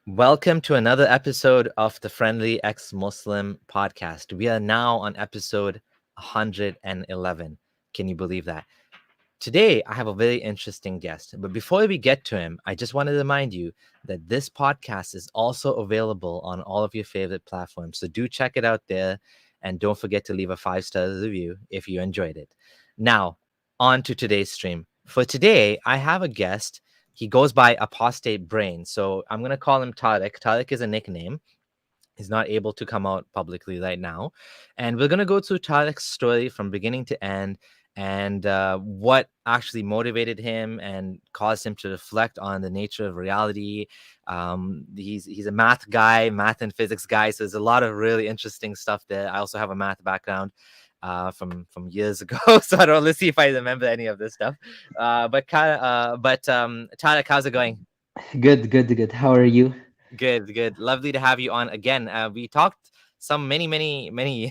Welcome to another episode of the Friendly Ex-Muslim podcast. We are now on episode 111. Can you believe that? Today, I have a very interesting guest. But before we get to him, I just want to remind you that this podcast is also available on all of your favorite platforms. So do check it out there. And don't forget to leave a 5-star review if you enjoyed it. Now, on to today's stream. For today, I have a guest. He goes by Apostate Brain. So I'm going to call him Tarek. Tarek is a nickname. He's not able to come out publicly right now. And we're going to go through Tarek's story from beginning to end and what actually motivated him and caused him to reflect on the nature of reality. He's a math guy, math and physics guy. So there's a lot of really interesting stuff there. I also have a math background from years ago. So I don't, let's see if I remember any of this stuff. Tarek, how's it going? Good. How are you? Good. Lovely to have you on again. We talked some many.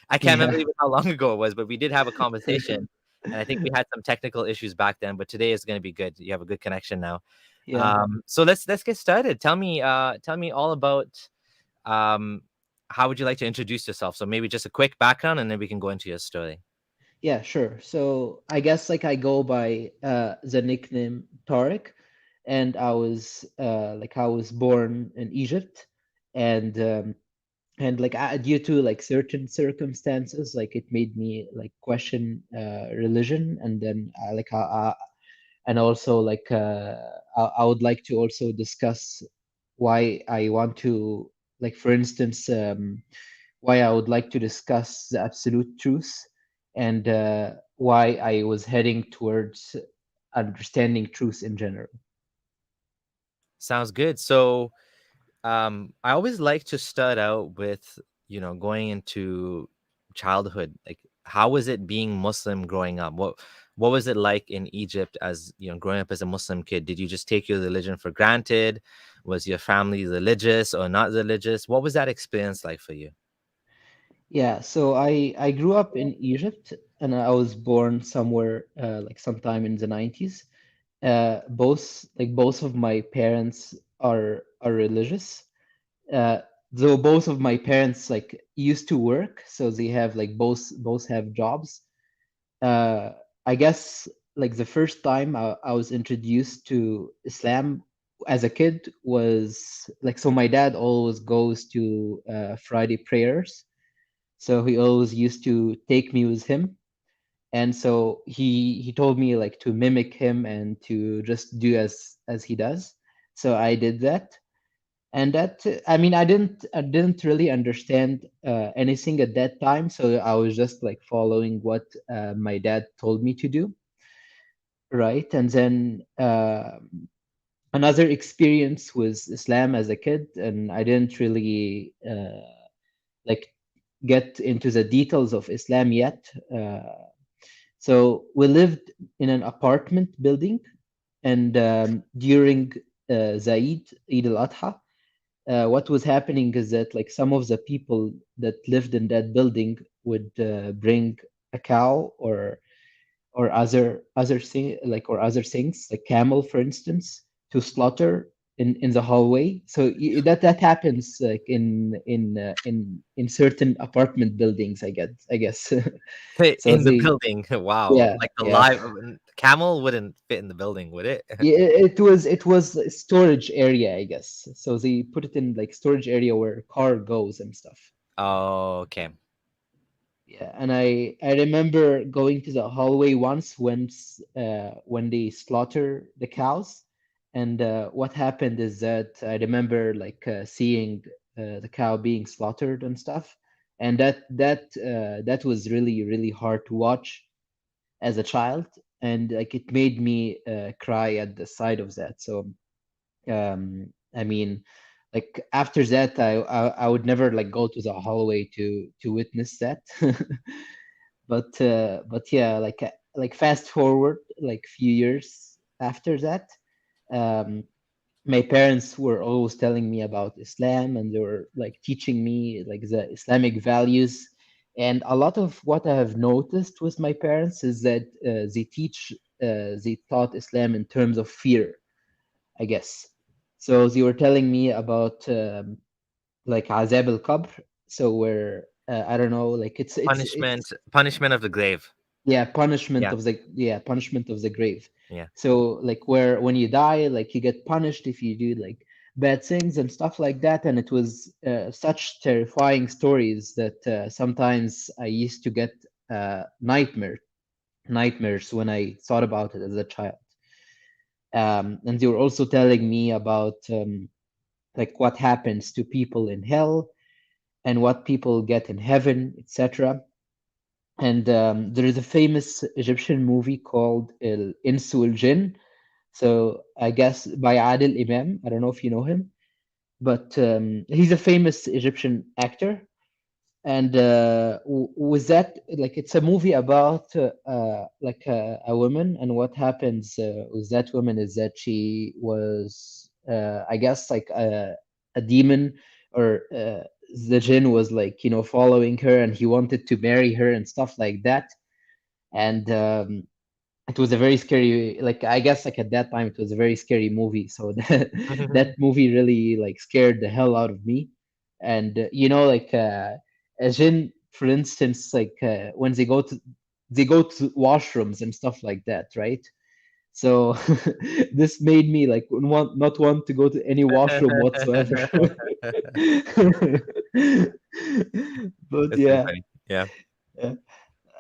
I can't remember Yeah, even how long ago it was, but we did have a conversation, and I think we had some technical issues back then. But today is going to be good. You have a good connection now. yeah, So let's get started. Tell me all about um, how would you like to introduce yourself? So maybe just a quick background, and then we can go into your story. yeah, sure. So I guess I go by the nickname Tarek, and I was born in Egypt, and due to certain circumstances, it made me question religion, and then and also I would like to also discuss why I want to, for instance, why I would like to discuss the absolute truth, and why I was heading towards understanding truth in general. Sounds good. So I always like to start out with going into childhood. Like, how was it being Muslim growing up? What was it like in Egypt as growing up as a Muslim kid? Did you just take your religion for granted? Was your family religious or not religious? What was that experience like for you? Yeah, so I grew up in Egypt, and I was born somewhere sometime in the 90s. Both of my parents are religious. uh, though both of my parents used to work, so they have both have jobs. uh, I guess the first time I was introduced to Islam as a kid was so my dad always goes to Friday prayers, so he always used to take me with him, and so he told me to mimic him and to just do as he does. So I did that, and that I mean I didn't really understand anything at that time, so I was just following what my dad told me to do, right? And then another experience was Islam as a kid, and I didn't really like get into the details of Islam yet. So we lived in an apartment building, and during the Eid al-Adha, what was happening is that some of the people that lived in that building would bring a cow or other thing or other things like camel, for instance, to slaughter in the hallway. So that happens in certain apartment buildings, I guess. So In the they building. Wow. yeah Like the yeah live camel wouldn't fit in the building, would it? yeah, it was a storage area, I guess. So they put it in storage area where car goes and stuff. Oh, okay. Yeah, and I remember going to the hallway once when they slaughter the cows, and what happened is that I remember seeing the cow being slaughtered and stuff, and that was really hard to watch as a child, and it made me cry at the sight of that. So I mean, after that, I would never go to the hallway to witness that. But yeah, fast forward few years after that, um, my parents were always telling me about Islam, and they were teaching me the Islamic values. And a lot of what I have noticed with my parents is that they taught Islam in terms of fear, I guess. So they were telling me about like Azab al-Qabr. So where I don't know, like Punishment of the grave. yeah, Yeah, punishment of the grave. yeah. So like where when you die, like you get punished if you do like bad things and stuff like that. And it was such terrifying stories that sometimes I used to get nightmares when I thought about it as a child. And they were also telling me about like what happens to people in hell and what people get in heaven, etc. And there is a famous Egyptian movie called El Insu El Jinn. So I guess by Adil Imam. I don't know if you know him, but he's a famous Egyptian actor. And with that, like it's a movie about like a woman, and what happens with that woman is that she was, I guess, like a demon, or the jinn was like following her, and he wanted to marry her and stuff like that. And it was a very scary, like I guess like at that time it was a very scary movie. So that movie really like scared the hell out of me. And like a jinn, for instance, like when they go to washrooms and stuff like that, right? So this made me like not want to go to any washroom whatsoever. But That's pretty yeah, funny. Yeah. yeah.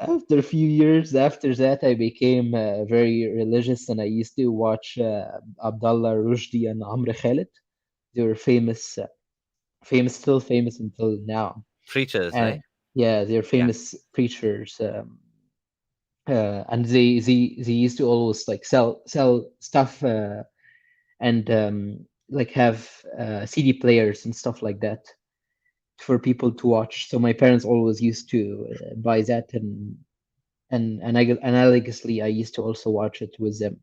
After a few years after that, I became very religious, and I used to watch Abdullah Rushdie and Amr Khalid. They were still famous until now. Preachers, And right? yeah, they're Yeah. famous preachers. And they used to always like sell stuff and like have CD players and stuff like that for people to watch. So my parents always used to buy that, analogously, I used to also watch it with them.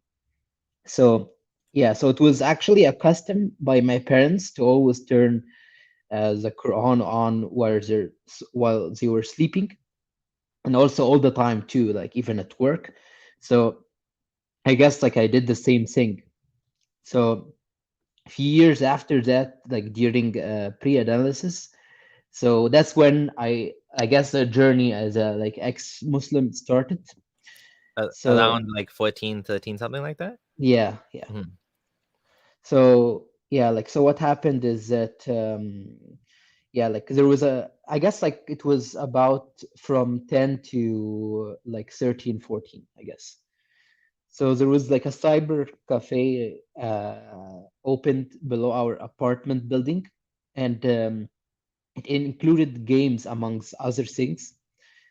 So yeah, so it was actually a custom by my parents to always turn the Quran on while they were sleeping, and also all the time too, like even at work. So I guess like I did the same thing. So a few years after that, like during pre-analysis, so that's when I guess the journey as a like ex-Muslim started. So Around like 14, 13, something like that. yeah, yeah. Mhm. So yeah, like so what happened is that yeah, like there was I guess like it was about from 10 to like 13, 14, I guess. So there was like a cyber cafe opened below our apartment building, and it included games amongst other things.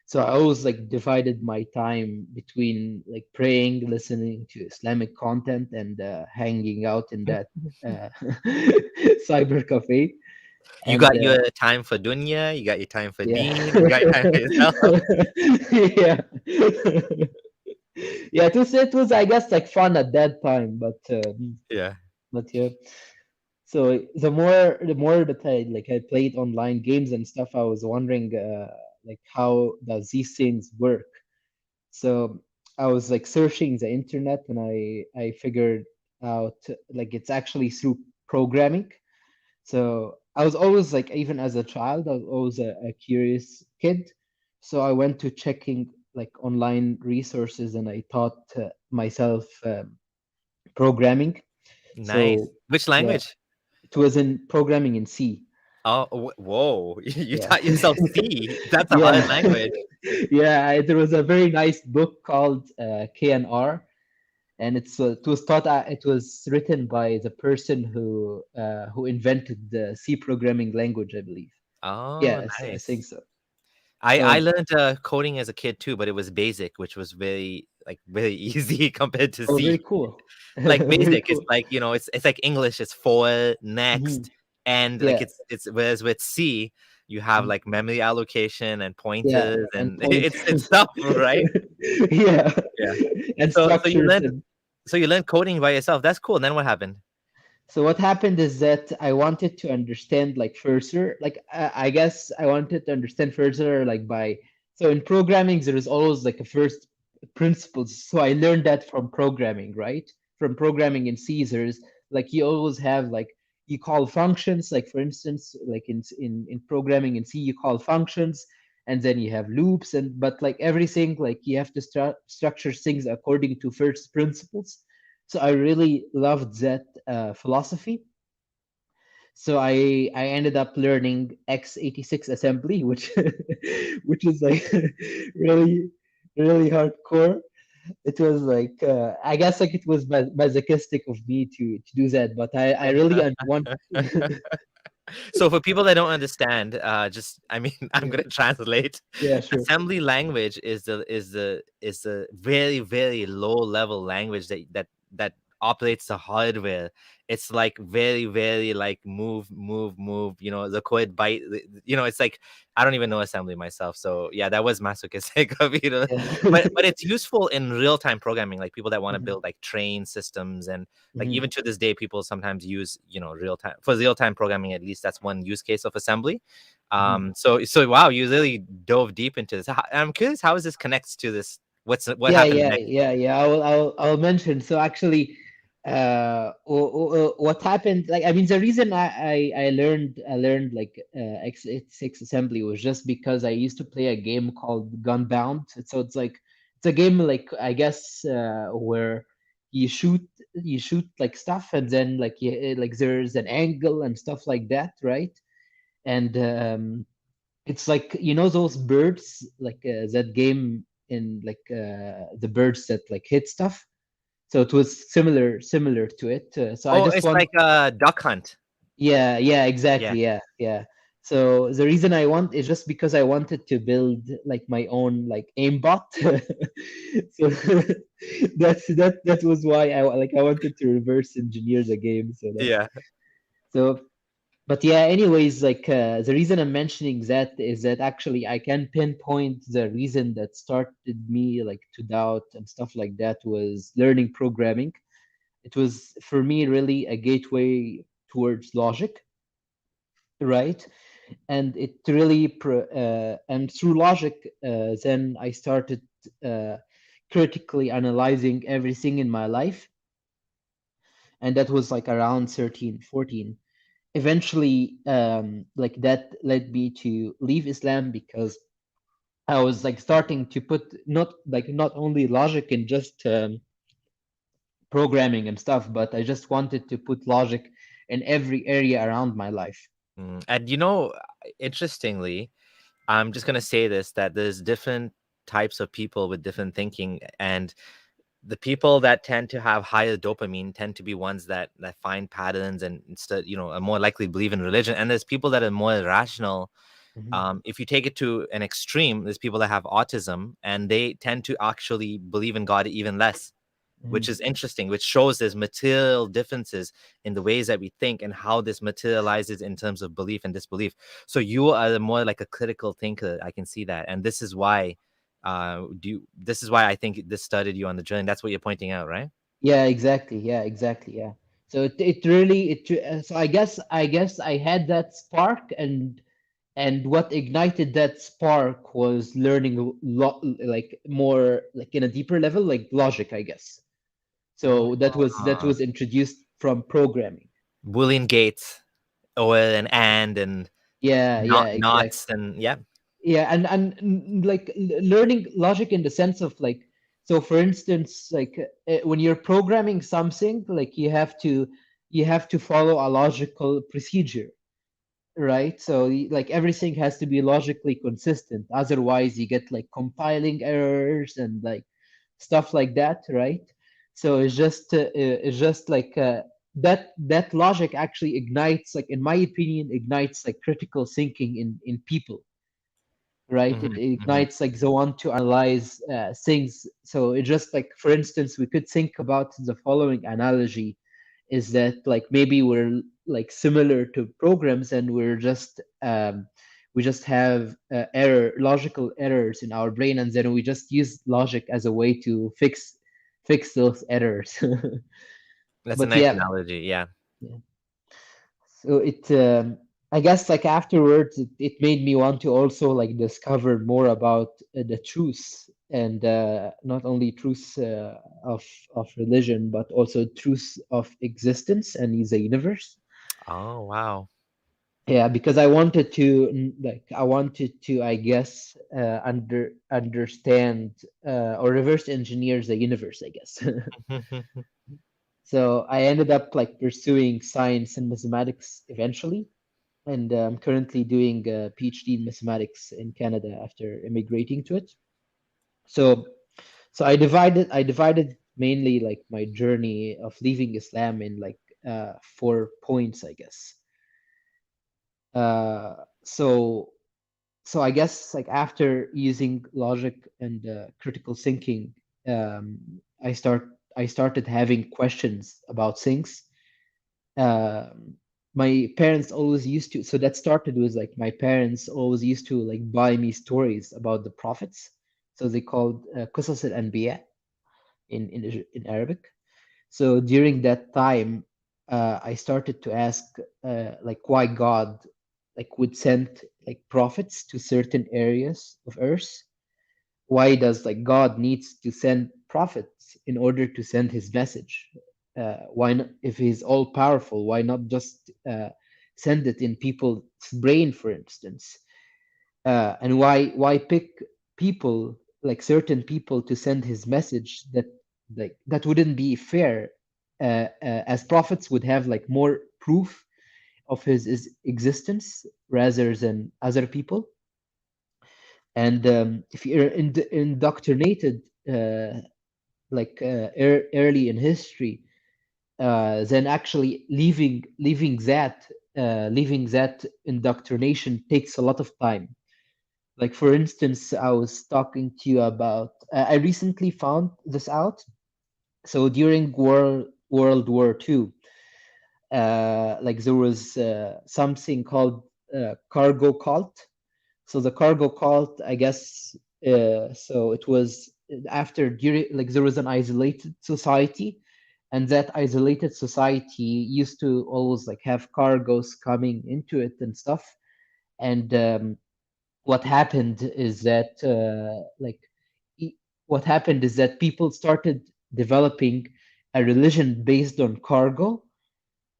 So I always like divided my time between like praying, listening to Islamic content, and hanging out in that uh, cyber cafe. You And got your time for dunya, you got your time for yeah, deen, you got your time for yourself. yeah, yeah. It was I guess like fun at that time, Yeah. but yeah. So the more that I played online games and stuff, I was wondering like how does these things work. So I was like searching the internet, and I figured out like it's actually through programming. So I was always like, even as a child, I was always a curious kid. So I went to checking like online resources, and I taught myself programming. Nice. So Which yeah, language? it was in programming in C. Oh, whoa. You Yeah. taught yourself C. That's a hard Yeah. language. Yeah, there was a very nice book called KNR, and it was written by the person who invented the C programming language, I believe. Oh, Yes, I think nice. so. I So, learned coding as a kid too, but it was basic, which was very easy compared to oh, very C. cool. Like Very basic, it's cool. like it's like English, it's for Hmm. next, and like Yeah. it's whereas with C, you have Mhm. like memory allocation and Yeah, pointers, and and it's pointers. tough, right? Yeah. Yeah. And So you structures. learned coding by yourself. That's cool. And then what happened? So what happened is that I wanted to understand like further, like I guess I wanted to understand further, like so in programming there is always like a first principles. So I learned that from programming, right? From programming in Caesars, like you always have like you call functions, like for instance, like in programming in C, you call functions, and then you have loops, and but like everything, like you have to structure things according to first principles. So I really loved that philosophy. So I ended up learning x86 assembly, which which is like really really hardcore. It was like I guess like it was masochistic of me to do that, but I really want. So for people that don't understand, just I mean, I'm Yeah, gonna translate. yeah, sure. Assembly language is the very very low level language that operates the hardware. It's like very very like move. You know, the code byte. You know, it's like I don't even know assembly myself. So yeah, that was masochistic of you know. Yeah. But it's useful in real time programming, like people that want to Mhm, build like train systems and like mhm, even to this day people sometimes use you know real time for real time programming. At least that's one use case of assembly. mhm. So wow, you really dove deep into this. I'm curious how is this connects to this. What Yeah, happens yeah, next? yeah, yeah. I'll mention. So actually, what happened? Like, I mean, the reason I learned like x86 assembly was just because I used to play a game called Gunbound. So it's a game like I guess where you shoot you shoot like stuff, and then like like there's an angle and stuff like that, right? And it's like those birds, like that game in like the birds that like hit stuff. So it was similar to it. So I Oh, just it's want. like a duck hunt. Yeah, yeah, Yeah. exactly. Yeah, yeah. So the reason I want is just because I wanted to build like my own like aimbot. So that was why I wanted to reverse engineer the game. Yeah. So but yeah, anyways, like the reason I'm mentioning that is that actually I can pinpoint the reason that started me like to doubt and stuff like that was learning programming. It was for me really a gateway towards logic, right? And it really and through logic, then I started uh, critically analyzing everything in my life, and that was like around 13, 14. Eventually like that led me to leave Islam because I was like starting to put not only logic in just programming and stuff, but I just wanted to put logic in every area around my life. And you know, interestingly, I'm just gonna say this that there's different types of people with different thinking, and the people that tend to have higher dopamine tend to be ones that find patterns and instead you know are more likely to believe in religion. And there's people that are more rational. Hmm. If you take it to an extreme, there's people that have autism and they tend to actually believe in God even less, which Hmm. is interesting, which shows there's material differences in the ways that we think and how this materializes in terms of belief and disbelief. So you are more like a critical thinker. I can see that. And this is why this is why I think this started you on the journey. That's what you're pointing out, right? Yeah, exactly. Yeah, exactly. Yeah. So it really so I guess I had that spark, and what ignited that spark was learning like more like in a deeper level, like logic, I guess. So that was Ah, introduced from programming. Boolean gates or an and Yeah, not yeah, exactly. knots and yeah. Yeah, like learning logic in the sense of like, so for instance, like when you're programming something, like you have to follow a logical procedure, right? So like everything has to be logically consistent. Otherwise, you get like compiling errors and like stuff like that, right? So it's just like that logic actually ignites, like in my opinion, ignites like critical thinking in people, right? It Hmm. Hmm. ignites like the want to analyze things. So it just like, for instance, we could think about the following analogy is that like maybe we're like similar to programs, and we just have logical errors in our brain, and then we just use logic as a way to fix those errors. That's a But nice yeah, analogy. Yeah. yeah. So I guess like afterwards, it made me want to also like discover more about the truths, and not only truths of religion, but also truths of existence and the universe. Oh, wow. Yeah, because I wanted to I wanted to, I guess, understand or reverse engineer the universe, I guess. So I ended up like pursuing science and mathematics eventually, and I'm currently doing a PhD in mathematics in Canada after immigrating to it. So so I divided mainly like my journey of leaving Islam in like 4 points, I guess. Uh, so so I guess like after using logic and critical thinking, um, I start I started having questions about things. My parents always used to, so that started with like my parents always used to like buy me stories about the prophets. So they called qasas al-anbiya in Arabic. So during that time, I started to ask like why God like would send like prophets to certain areas of Earth. Why does like God needs to send prophets in order to send his message? Why not, if he's all powerful, why not just send it in people's brain, for instance? And why pick people like certain people to send his message that like that wouldn't be fair, as prophets would have like more proof of his existence rather than other people. And if you're indoctrinated early in history, then actually leaving that indoctrination takes a lot of time. Like for instance, I was talking to you about. I recently found this out. So during World War II, like there was something called cargo cult. So the cargo cult, I guess, so it was after during like there was an isolated society, and that isolated society used to always like have cargoes coming into it and stuff. And what happened is that e- what happened is that people started developing a religion based on cargo,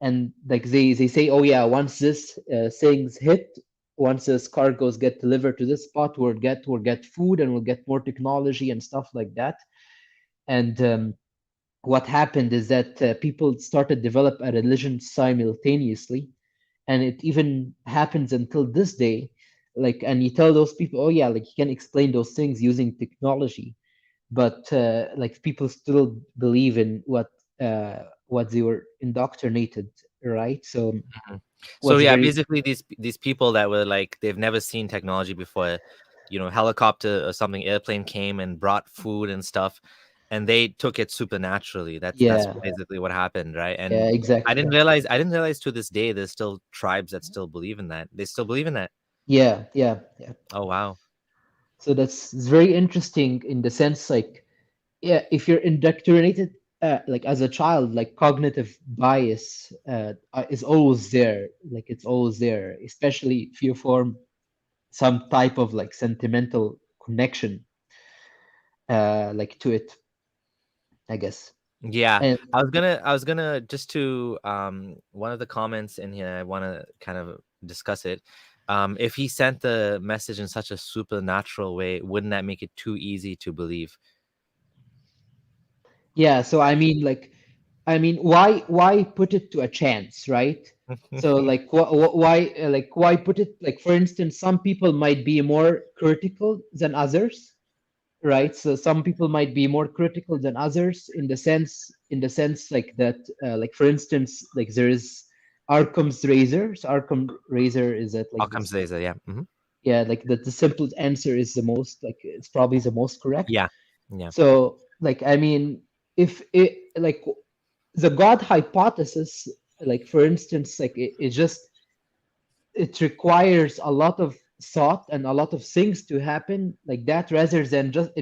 and like they say, oh yeah, once this things hit, once this cargoes get delivered to this spot, we'll get food and we'll get more technology and stuff like that. And what happened is that people started develop a religion simultaneously, and it even happens until this day. Like, and you tell those people, oh yeah, like you can explain those things using technology, but like people still believe in what they were indoctrinated, right? So Mhm. So what's yeah, very basically these people that were like they've never seen technology before, helicopter or something, airplane came and brought food and stuff, and they took it supernaturally. That's yeah, basically what happened, right? yeah, And exactly, I didn't realize to this day there's still tribes that still believe in that. They still believe in that. yeah, yeah, yeah. Oh wow. So that's it's very interesting in the sense like, yeah, if you're indoctrinated like as a child, like cognitive bias is always there, like it's always there, especially if you form some type of like sentimental connection like to it, I guess. Yeah, And I was gonna just to one of the comments in here, I want to kind of discuss it. If he sent the message in such a supernatural way, wouldn't that make it too easy to believe? yeah, so I mean like, I mean, why put it to a chance, right? So like why put it like, for instance, some people might be more critical than others, right? So some people might be more critical than others in the sense like that, like for instance, like there is Arkham's razor. So Arkham razor is that like Occam's this, razor, yeah. Hmm. yeah, like the simplest answer is the most like it's probably the most correct. Yeah, yeah. So like I mean, if it like the God hypothesis, like for instance, like it just it requires a lot of thought and a lot of things to happen like that, rather than just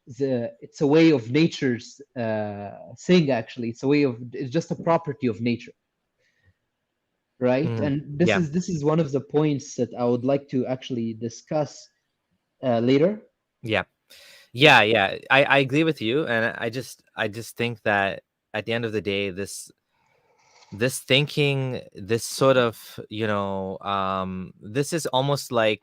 it's a way of nature's thing. Actually, it's just a property of nature, right? Mm, And this yeah, is this is one of the points that I would like to actually discuss later. yeah, yeah. I agree with you, and I just think that at the end of the day, this this thinking, this sort of, this is almost like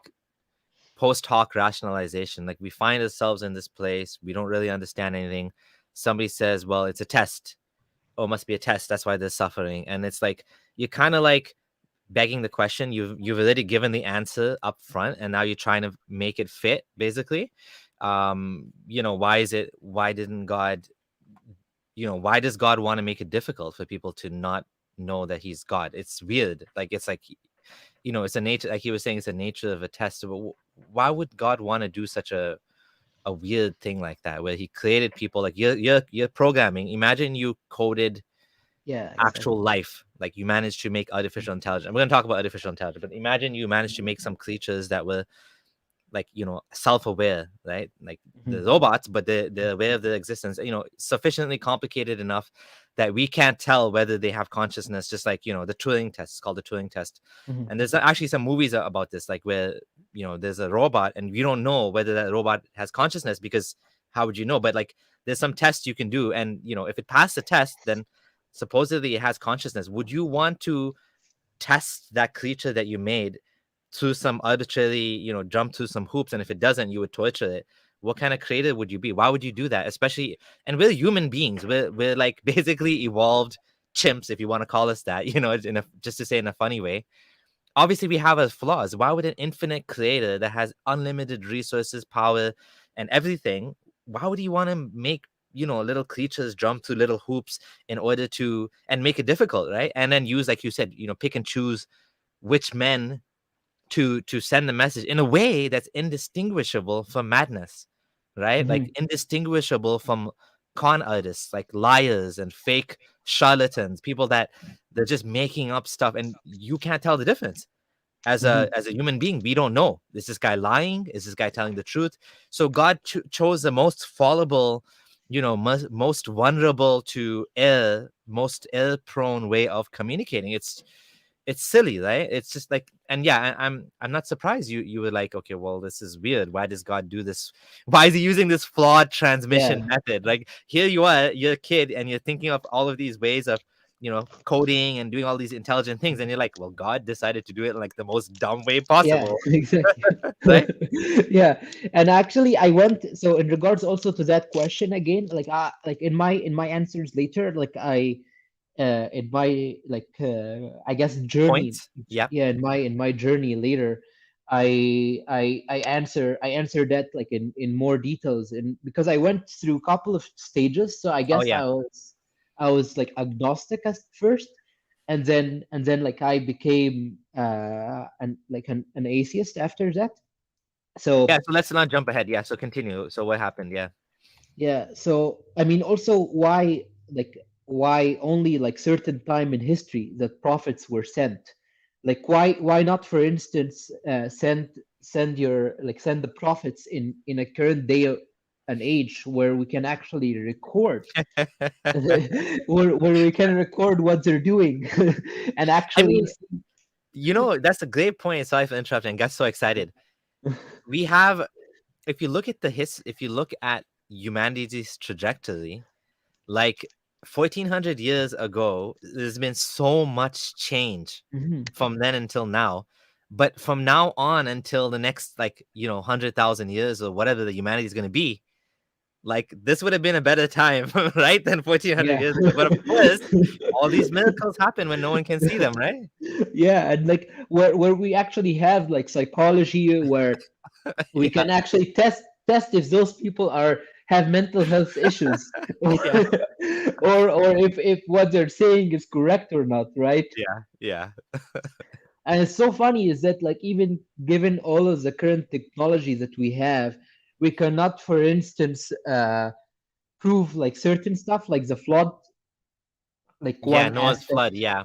post hoc rationalization. Like we find ourselves in this place, we don't really understand anything. Somebody says, well, it's a test. Oh, it must be a test. That's why they're suffering. And it's like you're kind of like begging the question. You've already given the answer up front, and now you're trying to make it fit, basically. Why didn't God, why does God want to make it difficult for people to not know that he's God? It's weird. Like it's like, it's a nature, like he was saying, it's a nature of a test. But why would God want to do such a weird thing like that, where he created people? Like you're programming. Imagine you coded Yeah, actual exactly. life, like you managed to make artificial intelligence. We're going to talk about artificial intelligence, but imagine you managed to make some creatures that were like, self-aware, right? Like the Mhm. robots, but they're aware of their existence, sufficiently complicated enough that we can't tell whether they have consciousness, just like, the Turing test. It's called the Turing test. Mhm. And there's actually some movies about this, like where, there's a robot and you don't know whether that robot has consciousness, because how would you know? But like there's some tests you can do, and if it passed the test, then supposedly it has consciousness. Would you want to test that creature that you made to some arbitrary, jump through some hoops, and if it doesn't, you would torture it? What kind of creator would you be? Why would you do that? Especially, and we're human beings. We're like basically evolved chimps, if you want to call us that. Just to say in a funny way. Obviously, we have our flaws. Why would an infinite creator that has unlimited resources, power, and everything? Why would he want to make little creatures jump through little hoops in order to and make it difficult, right? And then use, like you said, pick and choose which men to send the message in a way that's indistinguishable from madness, right? Like Mhm. indistinguishable from con artists, like liars and fake charlatans, people that they're just making up stuff, and you can't tell the difference. As a Mhm. as a human being, we don't know, is this guy lying, is this guy telling the truth? So God chose the most fallible, most vulnerable to err, most error prone way of communicating. It's silly, right? It's just like, and yeah, I'm not surprised you were like, okay, well, this is weird. Why does God do this? Why is he using this flawed transmission Yeah. method? Like here you are, you're a kid, and you're thinking of all of these ways of, coding and doing all these intelligent things, and you're like, well, God decided to do it in like the most dumb way Yeah, possible, exactly. right? Yeah, and actually, I went so in regards also to that question again, like in my answers later, like in my I guess journey, Points. Yep. yeah, in my journey later, I answered that like in more details, and because I went through a couple of stages, so I Oh guess yeah. I was like agnostic at first, and then like I became an atheist after that. Yeah, So so let's not jump ahead. Yeah, so continue. So what happened? Yeah. yeah, so I mean also why only like certain time in history that prophets were sent? Like why not, for instance, send the prophets in a current day an age where we can actually record where we can record what they're doing and I actually mean, that's a great point. Sorry for interrupting. I got so excited. We have, if you look at humanity's trajectory, like 1400 years ago, there's been so much change Mhm. from then until now. But from now on until the next, like, 100,000 years or whatever the humanity is going to be, like, this would have been a better time, right? Than 1400 Yeah. years ago. But of course, all these miracles happen when no one can see them, right? Yeah, and like where we actually have like psychology where we Yeah. can actually test if those people have mental health issues or Yeah. if what they're saying is correct or not, right? Yeah. Yeah. And it's so funny is that like even given all of the current technology that we have, we cannot, for instance, prove like certain stuff like the flood, like Yeah. one Noah's aspect flood. Yeah.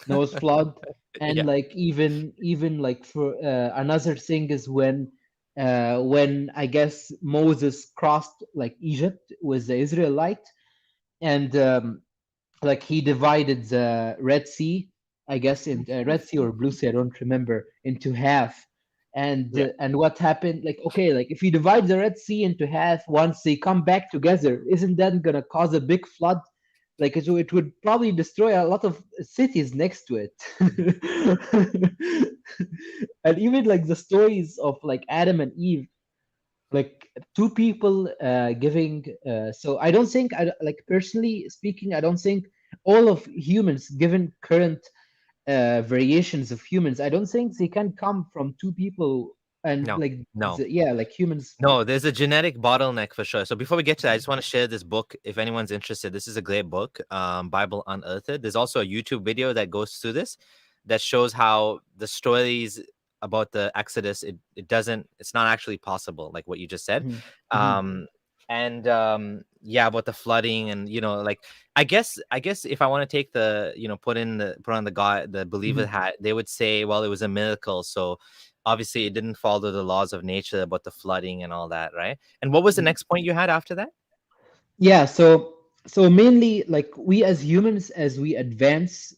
nose flood, and Yeah. like even like for another thing is when I guess Moses crossed like Egypt with the Israelite, and like he divided the Red Sea, I guess in Red Sea or Blue Sea, I don't remember, into half. Yeah. And what happened? Like okay, like if you divide the Red Sea into half, once they come back together, isn't that gonna cause a big flood? Like it would probably destroy a lot of cities next to it. And even like the stories of like Adam and Eve, like two people giving. So I don't think, like personally speaking, I don't think all of humans, given current variations of humans, I don't think they can come from two people and No, like no. yeah, like humans. No, there's a genetic bottleneck for sure. So before we get to that, I just want to share this book. If anyone's interested, this is a great book, Bible Unearthed. There's also a YouTube video that goes through this, that shows how the stories about the Exodus, it doesn't, it's not actually possible, like what you just said. Mhm, mhm, Um, and yeah, about the flooding, and like I guess if I want to take the, put on the God, the believer mhm. hat, they would say, well, it was a miracle. So obviously it didn't follow the laws of nature about the flooding and all that, right? And what was the next point you had after that? Yeah, so mainly like we as humans, as we advance,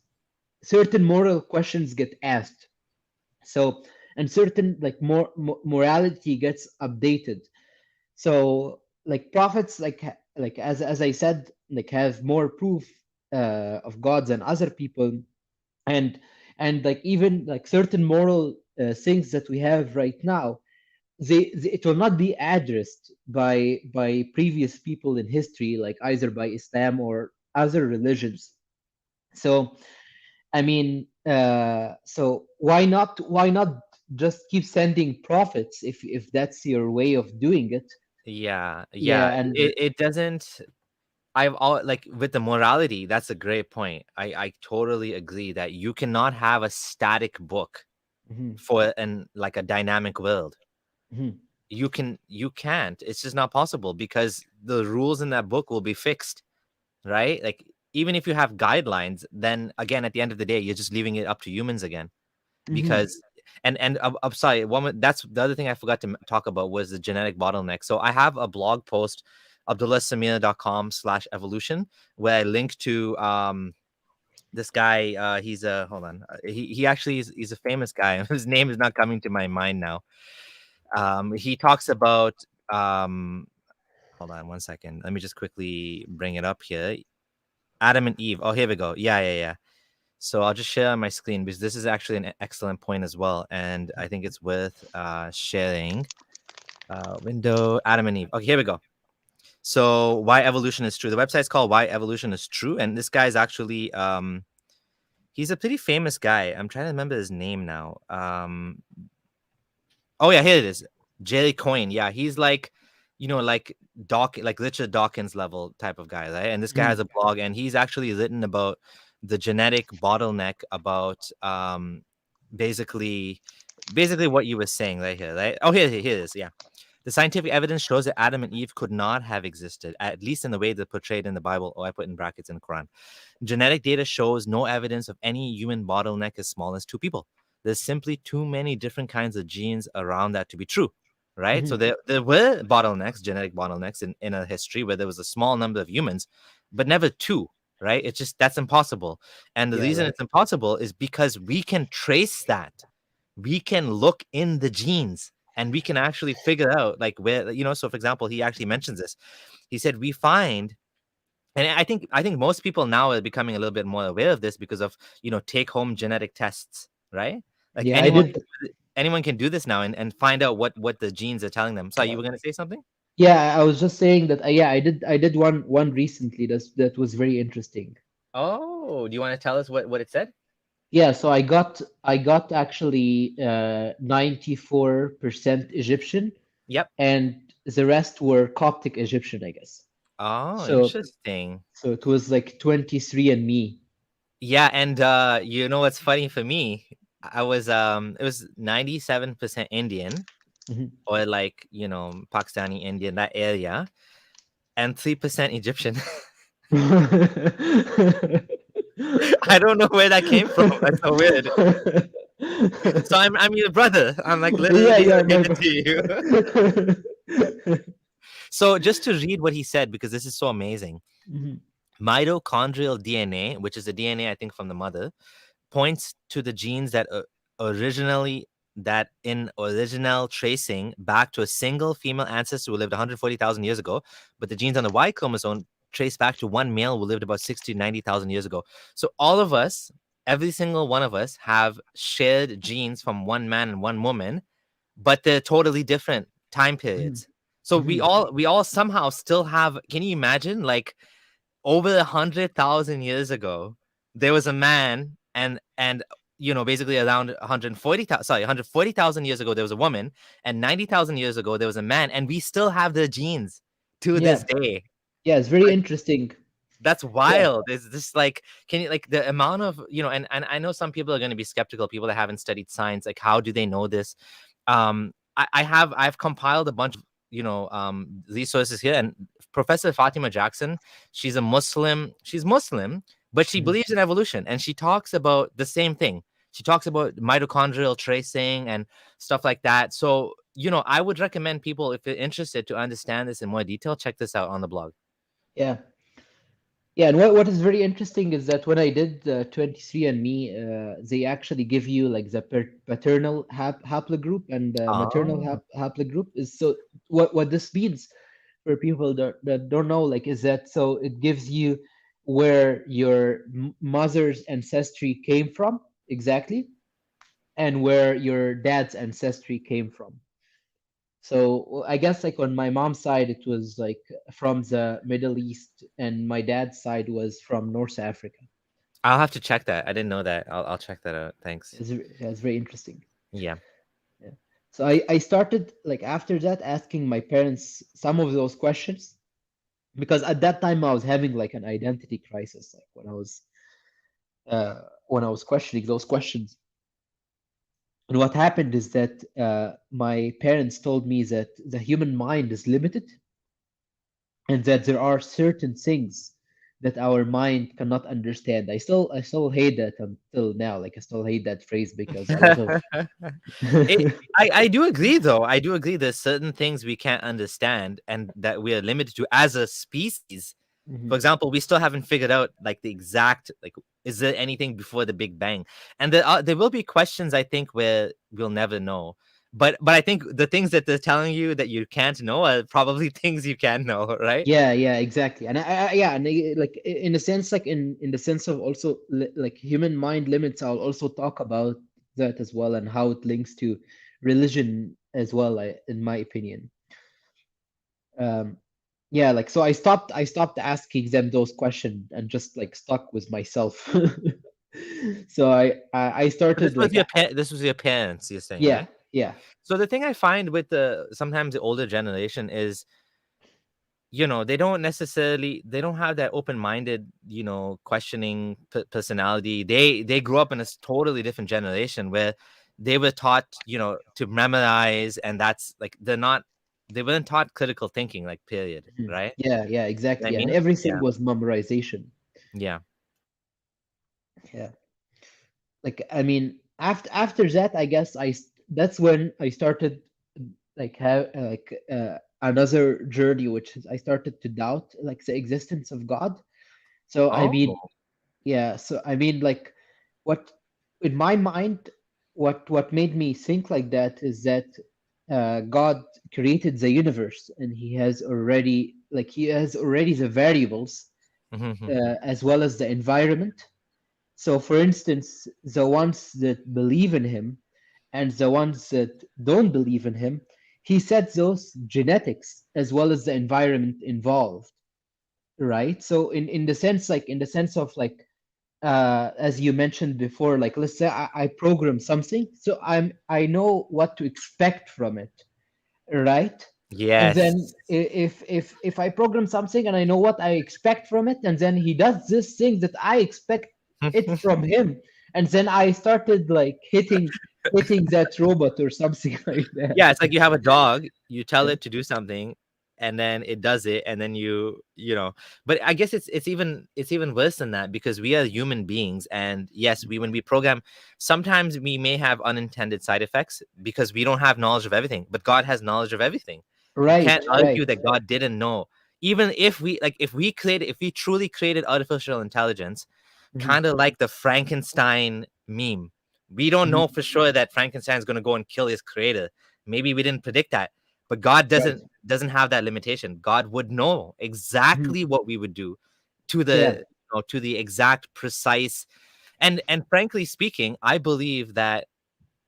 certain moral questions get asked. So and certain like morality gets updated. So like prophets, like like as I said, like have more proof of God than other people, and like even like certain moral things that we have right now, it will not be addressed by previous people in history, like either by Islam or other religions. So I mean, so why not just keep sending prophets if that's your way of doing it? Yeah, Yeah, yeah. and It doesn't. I've all like with the morality. That's a great point. I totally agree that you cannot have a static book mhm, for an like a dynamic world. mhm, You can't. It's just not possible because the rules in that book will be fixed, right? Like even if you have guidelines, then again at the end of the day, you're just leaving it up to humans again. mhm, Because and I'm sorry, that's the other thing I forgot to talk about was the genetic bottleneck. So I have a blog post, abdullahsamir.com/evolution, where I link to this guy. He's a hold on. He actually he's a famous guy. His name is not coming to my mind now. He talks about hold on one second. Let me just quickly bring it up here. Adam and Eve. Oh, here we go. Yeah, yeah, yeah. So I'll just share on my screen because this is actually an excellent point as well, and I think it's worth sharing. Window Adam and Eve. Okay, here we go. So why evolution is true. The website's called Why Evolution is True, and this guy's actually he's a pretty famous guy. I'm trying to remember his name now. Oh yeah, here it is. Jerry Coyne. Yeah, he's like, like like Richard Dawkins level type of guy, right? And this guy has mhm. a blog, and he's actually written about the genetic bottleneck, about basically, what you were saying right here, right? Oh, here it is. Yeah. The scientific evidence shows that Adam and Eve could not have existed, at least in the way they're portrayed in the Bible, or I put in brackets in the Quran. Genetic data shows no evidence of any human bottleneck as small as two people. There's simply too many different kinds of genes around that to be true, right? So Mhm. there were bottlenecks, genetic bottlenecks in a history where there was a small number of humans, but never two, right? It's just that's impossible. And the Yeah, reason right. it's impossible is because we can trace that. We can look in the genes and we can actually figure out like where, so for example, he actually mentions this. He said we find, and I think most people now are becoming a little bit more aware of this because of take home genetic tests, right? Like Yeah, I did. anyone can do this now and find out what the genes are telling them. So you were going to say something? Yeah, I was just saying that. Yeah, I did one recently. That was very interesting. Oh, do you want to tell us what it said? Yeah, so I got actually 94% Egyptian, Yep. and the rest were Coptic Egyptian, I guess. Oh, So interesting. so it was like 23 and me. Yeah, and you know what's funny for me? I was it was 97% Indian, Mhm. or like, Pakistani Indian, that area, and 3% Egyptian. I don't know where that came from. That's so weird. So I'm your brother. I'm like Yeah, literally yeah, related to you. So just to read what he said, because this is so amazing. Mhm. Mitochondrial DNA, which is the DNA I think from the mother, points to the genes originally that in original tracing back to a single female ancestor who lived 140,000 years ago, but the genes on the Y chromosome traced back to one male who lived about 60 to 90,000 years ago. So all of us, every single one of us, have shared genes from one man and one woman, but they're totally different time periods. So we all somehow still have. Can you imagine, like, over 100,000 years ago, there was a man, and basically around 140,000, 140,000 years ago, there was a woman, and 90,000 years ago, there was a man, and we still have the genes to this Yeah, day. yeah, it's very Like, interesting. that's Yeah. wild. It's just like, can you, like, the amount of, and I know some people are going to be skeptical, people that haven't studied science, like, how do they know this? I've compiled a bunch of resources here, and Professor Fatima Jackson, she's Muslim, but she Mhm. believes in evolution, and she talks about the same thing. She talks about mitochondrial tracing and stuff like that. So I would recommend people, if you're interested to understand this in more detail, check this out on the blog. Yeah. Yeah, and what is very interesting is that when I did 23andMe, they actually give you like the paternal haplogroup and maternal Oh. haplogroup. Is so what this means for people that don't know, like, is that so it gives you where your mother's ancestry came from exactly, and where your dad's ancestry came from. So I guess like on my mom's side, it was like from the Middle East, and my dad's side was from North Africa. I'll have to check that. I didn't know that. I'll check that out. Thanks. It's very interesting. Yeah. Yeah. So I started like after that asking my parents some of those questions because at that time I was having like an identity crisis, like when I was questioning those questions. And what happened is that my parents told me that the human mind is limited and that there are certain things that our mind cannot understand. I still hate that until now. Like I still hate that phrase because a lot of it, I do agree, though. I do agree there's certain things we can't understand and that we are limited to as a species. For Mhm. example, we still haven't figured out, like, the exact, like, is there anything before the Big Bang? And there will be questions, I think, where we'll never know. But I think the things that they're telling you that you can't know are probably things you can know, right? Yeah, yeah, exactly. And yeah, and like in a sense, like in the sense of also like human mind limits, I'll also talk about that as well and how it links to religion as well, in my opinion. Um, yeah, like so I stopped asking them those questions and just like stuck with myself. So I But this started was like your this was your parents, you're saying, yeah, right? yeah. So the thing I find with the sometimes the older generation is, they don't have that open-minded, questioning personality. They grew up in a totally different generation where they were taught, to memorize, and that's like they weren't taught critical thinking, like, period, Mhm. right? Yeah, yeah, You know what I exactly. And mean? everything Yeah. was memorization. Yeah. Yeah. Like I mean after that I guess that's when I started like have another journey, which is I started to doubt like the existence of God. So I Oh. mean yeah, so I mean like what in my mind what made me think like that is that God created the universe and he has already the variables as well as the environment. So, for instance, the ones that believe in him and the ones that don't believe in him, he said those genetics as well as the environment involved, right? So, in the sense of like, as you mentioned before, like let's say I program something, so I know what to expect from it, right? And then Yes. if I program something and I know what I expect from it, and then he does this thing that I expect it from him, and then I started like hitting that robot or something like that. Yeah, it's like you have a dog, you tell Yeah. it to do something, and then it does it, and then but I guess it's even worse than that, because we are human beings, and yes, when we program, sometimes we may have unintended side effects because we don't have knowledge of everything, but God has knowledge of everything. You can't Right, argue right. that God didn't know. Even if we truly created artificial intelligence, Mhm, kind of like the Frankenstein meme. We don't mhm. know for sure that Frankenstein's going to go and kill his creator. Maybe we didn't predict that, but God Right. doesn't. doesn't have that limitation. God would know Mhm. exactly what we would do to Yeah. to the exact precise. And frankly speaking, I believe that,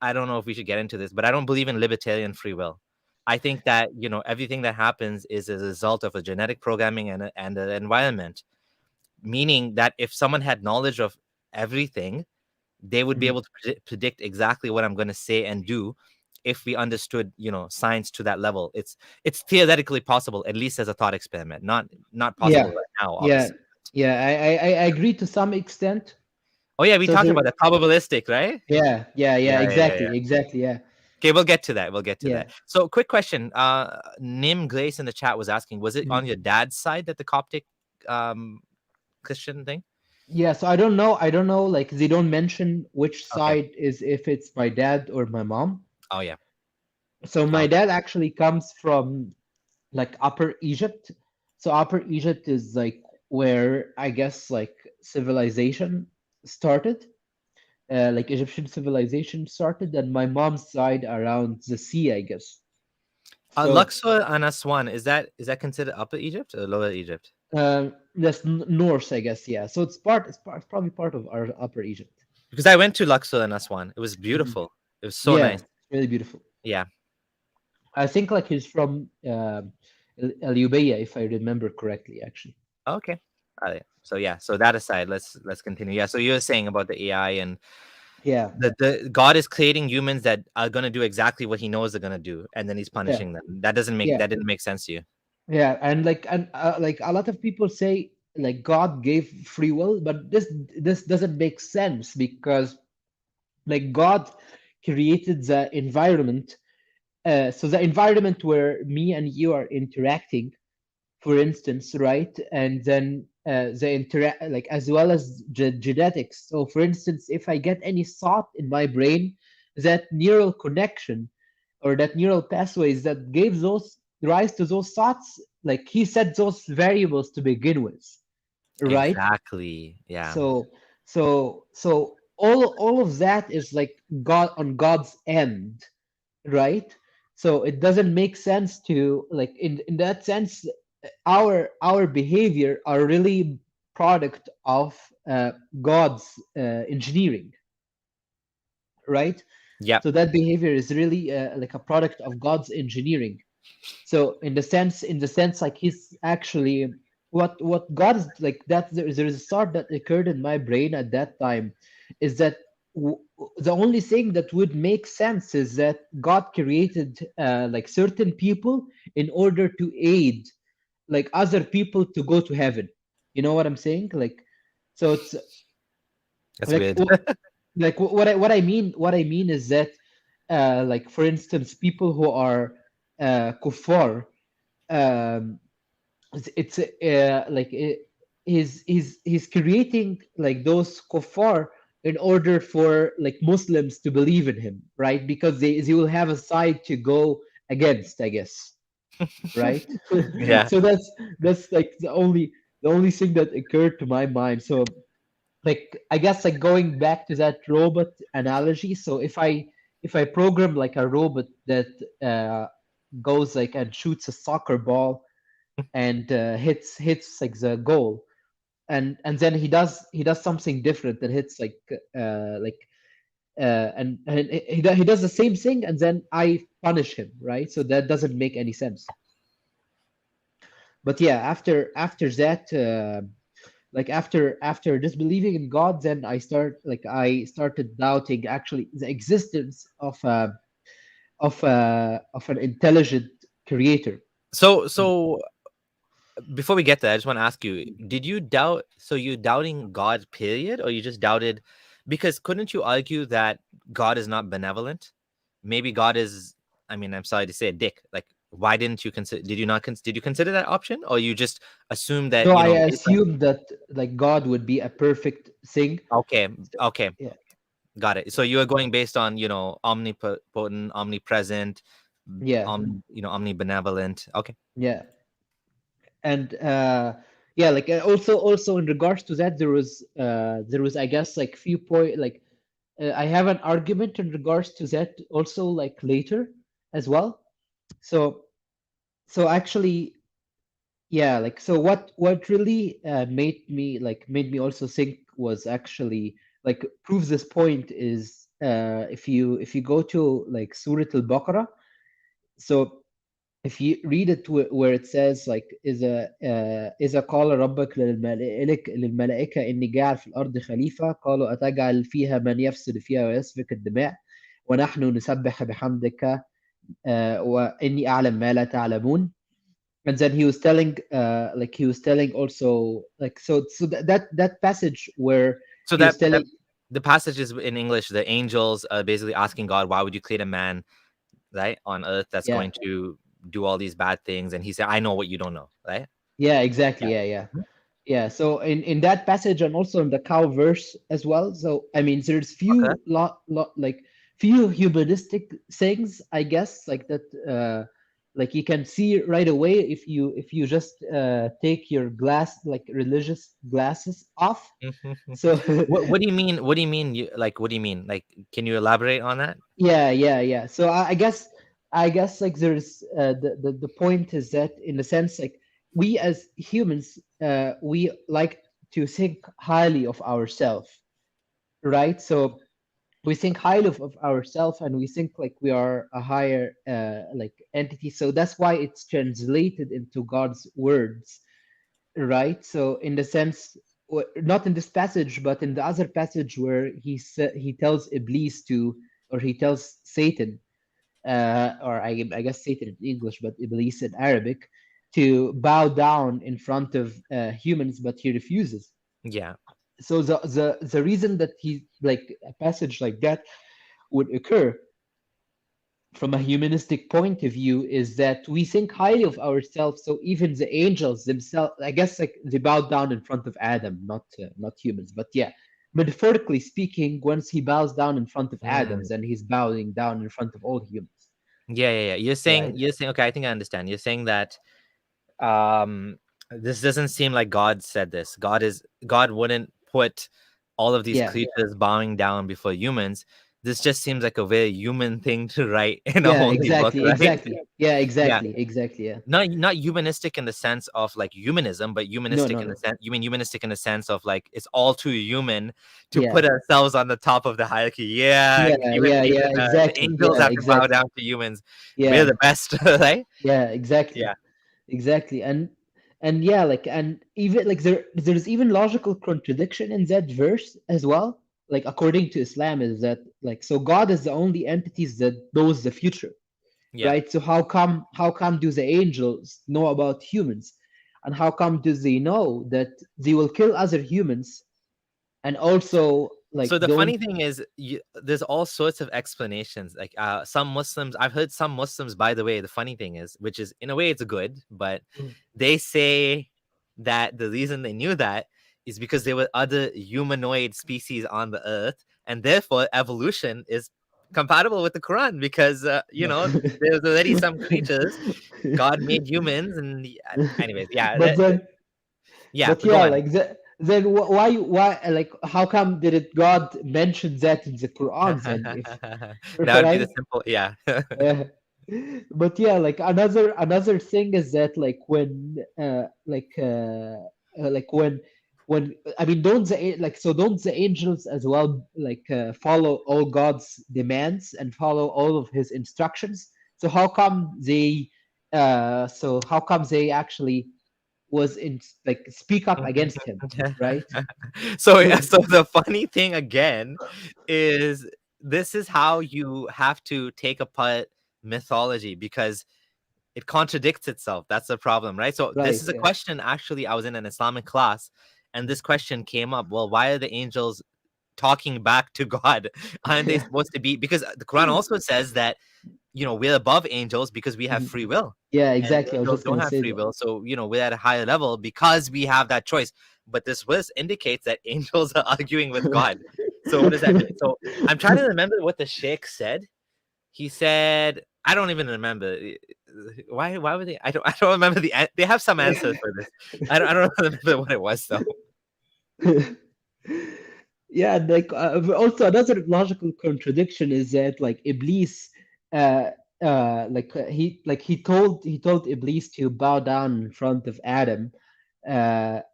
I don't know if we should get into this, but I don't believe in libertarian free will. I think that, everything that happens is a result of a genetic programming and an environment, meaning that if someone had knowledge of everything, they would be Mhm. able to predict exactly what I'm going to say and do. If we understood, science to that level, it's theoretically possible, at least as a thought experiment. Not possible Yeah. right now, Yeah. obviously. Yeah. I agree to some extent. Oh yeah, we So talked there. about that probabilistic, right? Yeah. Yeah. Yeah. Yeah, yeah, yeah. Exactly. Exactly. Yeah. Okay, we'll get to that. We'll get to Yeah. that. So, quick question. Nim Grace in the chat was asking, was it on Mhm. your dad's side that the Coptic um Christian thing? Yeah. So I don't know. I don't know. Like they don't mention which Okay. side is, if it's my dad or my mom. Oh yeah. So my Okay. dad actually comes from like Upper Egypt. So Upper Egypt is like where I guess like civilization started, like Egyptian civilization started, and my mom's side around the sea, I guess. So Luxor and Aswan, is that considered Upper Egypt or Lower Egypt? that's north, I guess. Yeah. So it's probably part of our Upper Egypt. Because I went to Luxor and Aswan. It was Mhm. beautiful. It was so Yeah, nice. it's really beautiful. Yeah. I think like he's from Al Ubayya, if I remember correctly, actually. Okay. All right. So yeah. So that aside, let's continue. Yeah. So you were saying about the AI and Yeah. the God is creating humans that are gonna do exactly what He knows they're gonna do, and then He's Yeah. punishing them. That didn't make sense to you. Yeah, and like a lot of people say like God gave free will, but this doesn't make sense because like God created the environment, so the environment where me and you are interacting, for instance, right? And then the interact like as well as genetics. So, for instance, if I get any thought in my brain, that neural connection or that neural pathways that gave those rise to those thoughts, like he set those variables to begin with, right? Exactly. Yeah. So, so all of that is like God on God's end, right? So it doesn't make sense to like in that sense our behavior are really product of God's engineering, right? Yep. So that behavior is really like a product of God's engineering. So in the sense like he's actually what God is like that there is a thought that occurred in my brain at that time is that the only thing that would make sense is that God created like certain people in order to aid like other people to go to heaven. You know what I'm saying? Like, so it's That's like weird. what I mean is that like for instance people who are kuffar, um it's like he's creating like those kuffar in order for like Muslims to believe in him, right? Because they will have a side to go against, I guess, right? Yeah. So that's like the only thing that occurred to my mind. So like I guess like going back to that robot analogy. So if I program like a robot that goes like and shoots a soccer ball and hits like the goal, and then he does something different that hits like and he does the same thing and then I punish him, right? So that doesn't make any sense. But yeah, after that like after disbelieving in God, then I started doubting actually the existence of an intelligent creator. So before we get there, I just want to ask you, did you doubt, so you doubting God, period, or you just doubted, because couldn't you argue that God is not benevolent? Maybe God is, I mean, I'm sorry to say, a dick. Like, why didn't you consider, did you not did you consider that option, or you just assume that, No, I based on, assumed that like God would be a perfect thing. okay, okay, Yeah, got it. So you are going based on, omnipotent, omnipresent, yeah, omnibenevolent. Okay. yeah. And yeah, like also in regards to that, there was I guess like few point like I have an argument in regards to that also like later as well. So So actually, yeah, like so what really made me also think was actually like proves this point is if you go to like Surah Al-Baqarah, so if you read it where it says like إذا قال ربك للملائكة إني جاعل في الأرض خليفة قالوا أتجعل فيها من يفسد فيها ويسفك الدماء ونحن نسبح بحمدك وإني أعلم ما لا تعلمون. And then he was telling like he was telling also like so that passage where So he was that telling, the passage is in English. The angels basically asking God, "Why would you create a man, right, on earth that's yeah, going to do all these bad things?" And he said, "I know what you don't know," right? yeah, exactly, Yeah. yeah, yeah. Mhm. Yeah, so in that passage and also in the cow verse as well. So I mean, there's Okay. like few humanistic things, I guess, like that. Like you can see right away if you just take your like religious glasses off. So What do you mean? What do you mean? What do you mean? Like, can you elaborate on that? yeah, yeah, yeah. So I guess like there's the point is that in a sense like we as humans we like to think highly of ourselves, right? So we think highly of ourselves and we think like we are a higher like entity. So that's why it's translated into God's words, right? So in the sense not in this passage but in the other passage where he tells Iblis to, or he tells Satan, or I guess Satan in English, but Iblis in Arabic, to bow down in front of humans, but he refuses. Yeah. So the reason that he like a passage like that would occur from a humanistic point of view is that we think highly of ourselves. So even the angels themselves, I guess, like they bowed down in front of Adam, not humans, but yeah, metaphorically speaking, once he bows down in front of Adam, Mm. then he's bowing down in front of all humans, Yeah, yeah, yeah. right? You're saying. Okay, I think I understand. You're saying that this doesn't seem like God said this. God wouldn't put all of these Yeah. creatures bowing down before humans. This just seems like a very human thing to write in a Yeah, holy book, exactly, right? exactly. Yeah, Yeah. exactly. Yeah. Not humanistic in the sense of like humanism, but No, humanistic no, in the no. sense, you mean humanistic in the sense of like it's all too human to Yeah. put ourselves on the top of the hierarchy. Yeah, Yeah, the exactly. angels Yeah, have to bow exactly. down to humans. We're Yeah, the best, right? yeah, Yeah. exactly. Exactly. And yeah, like and even like there's even logical contradiction in that verse as well. Like according to Islam is that like so God is the only entities that knows the future, Yeah. right? So how come do the angels know about humans? And how come do they know that they will kill other humans and also like So the don't. funny thing is, there's all sorts of explanations. Like some Muslims, I've heard some Muslims. By the way, the funny thing is, which is in a way it's good, but Mm. they say that the reason they knew that is because there were other humanoid species on the earth, and therefore evolution is compatible with the Quran because there's already some creatures. God made humans, and anyways, yeah, but then yeah. but Go yeah, on. like then why like how come did it God mention that in the Quran then if That would be the right? simple, yeah. Uh, but yeah, like another thing is that like when I mean don't like so don't the angels as well like follow all God's demands and follow all of his instructions? So how come they actually was in like speak up against him, right? So yeah, so the funny thing again is this is how you have to take apart mythology because it contradicts itself. That's the problem, right? So this Right, is a yeah. question actually I was in an Islamic class and this question came up. Well, why are the angels talking back to God? Aren't they Yeah. supposed to be, because the Quran also says that we're above angels because we have Mhm. free will, Yeah, and exactly. I was angels just don't gonna have say free that. will. So we're at a higher level because we have that choice. But this verse indicates that angels are arguing with God. So what does that mean? So I'm trying to remember what the sheikh said. He said, I don't even remember. Why were they? I don't remember they have some answers for this. I don't remember what it was though. Yeah, and like also another logical contradiction is that like Iblis, uh, he told Iblis to bow down in front of Adam.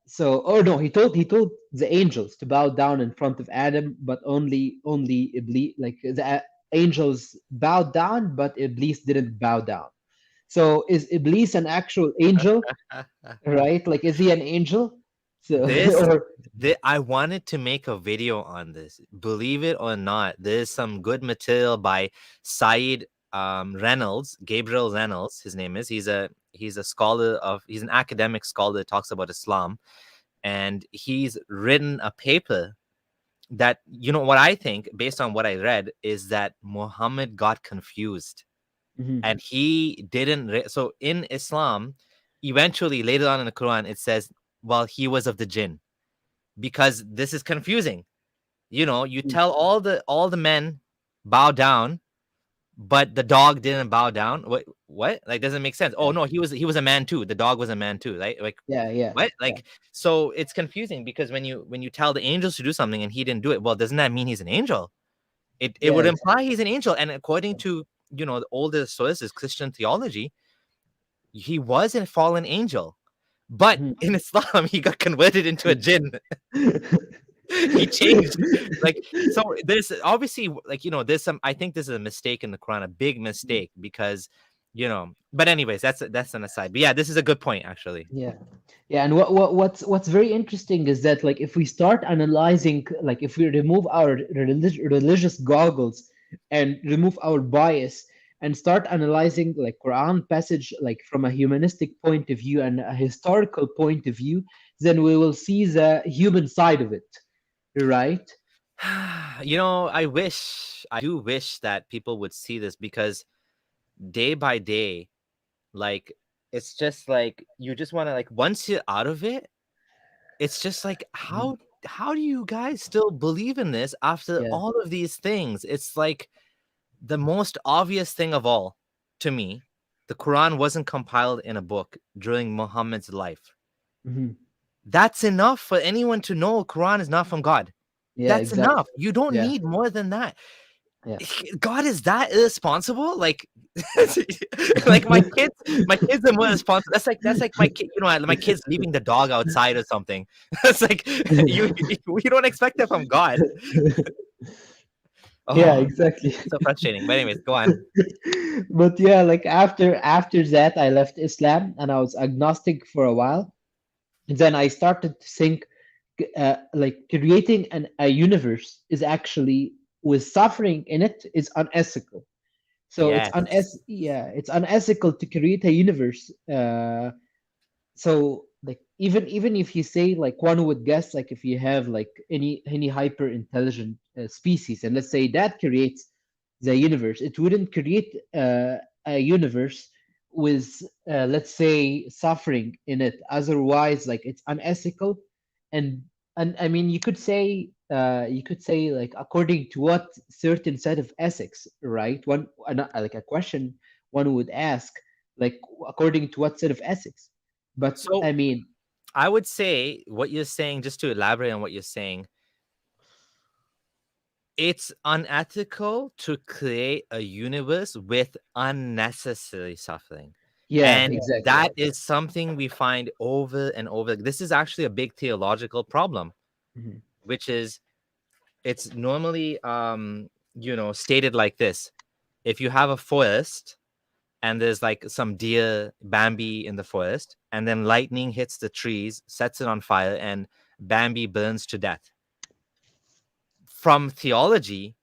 So, or no, he told the angels to bow down in front of Adam, but only Iblis, like the angels bowed down, but Iblis didn't bow down. So is Iblis an actual angel, right? Like, is he an angel? So, This, or I wanted to make a video on this. Believe it or not, there's some good material by Said Reynolds, Gabriel Reynolds. His name is. He's a scholar of. He's an academic scholar that talks about Islam, and he's written a paper that, what I think, based on what I read, is that Muhammad got confused Mhm. and he didn't. So in Islam, eventually later on in the Quran, it says, "Well, he was of the jinn," because this is confusing. You tell all the men bow down, but the dog didn't bow down. What? Like, doesn't make sense. Oh Yeah, no, he was a man too. The dog was a man too, right? Like, yeah, yeah, what? yeah, Like, so it's confusing because when you tell the angels to do something and he didn't do it, well, doesn't that mean he's an angel? It yeah, would imply exactly. he's an angel. And according to the older sources, Christian theology, he was a fallen angel. But Mhm. in Islam, he got converted into a jinn. He changed. Like, so there's obviously, like, there's some, I think this is a mistake in the Quran, a big mistake, because but anyways, that's an aside. But yeah, this is a good point, actually. Yeah, yeah, and what's very interesting is that, like, if we start analyzing, like, if we remove our religious goggles and remove our bias and start analyzing, like, Quran passage, like, from a humanistic point of view and a historical point of view, then we will see the human side of it, right? I do wish that people would see this, because day by day, like, it's just like you just want to, like, once you're out of it, it's just like, Mhm. how do you guys still believe in this after Yeah. all of these things? It's like the most obvious thing of all to me. The Quran wasn't compiled in a book during Muhammad's life. Hmm. That's enough for anyone to know Quran is not from God. Yeah, That's enough. exactly. You don't Yeah, need more than that. yeah. God is that irresponsible? Like, like my kids are more responsible. That's like my kid. My kids leaving the dog outside or something. It's like you don't expect that from God. Yeah, Oh, exactly. so frustrating. But anyways, go on. But yeah, like, after that, I left Islam and I was agnostic for a while. And then I started to think, like, creating a universe is actually, with suffering in it, is unethical. So Yes. yeah, it's unethical to create a universe. So, like, even if you say, like, one would guess, like, if you have, like, any hyper intelligent species, and let's say that creates the universe, it wouldn't create a universe with, let's say, suffering in it. Otherwise, like, it's unethical. And I mean, you could say, like, according to what certain set of ethics, right? Like, a question one would ask, like, according to what set of ethics. But So I mean, I would say what you're saying, just to elaborate on what you're saying, it's unethical to create a universe with unnecessary suffering. yeah, And exactly. that is something we find over and over. This is actually a big theological problem, Mhm. which is, it's normally stated like this. If you have a forest and there's like some deer Bambi in the forest, and then lightning hits the trees, sets it on fire, and Bambi burns to death. From theology,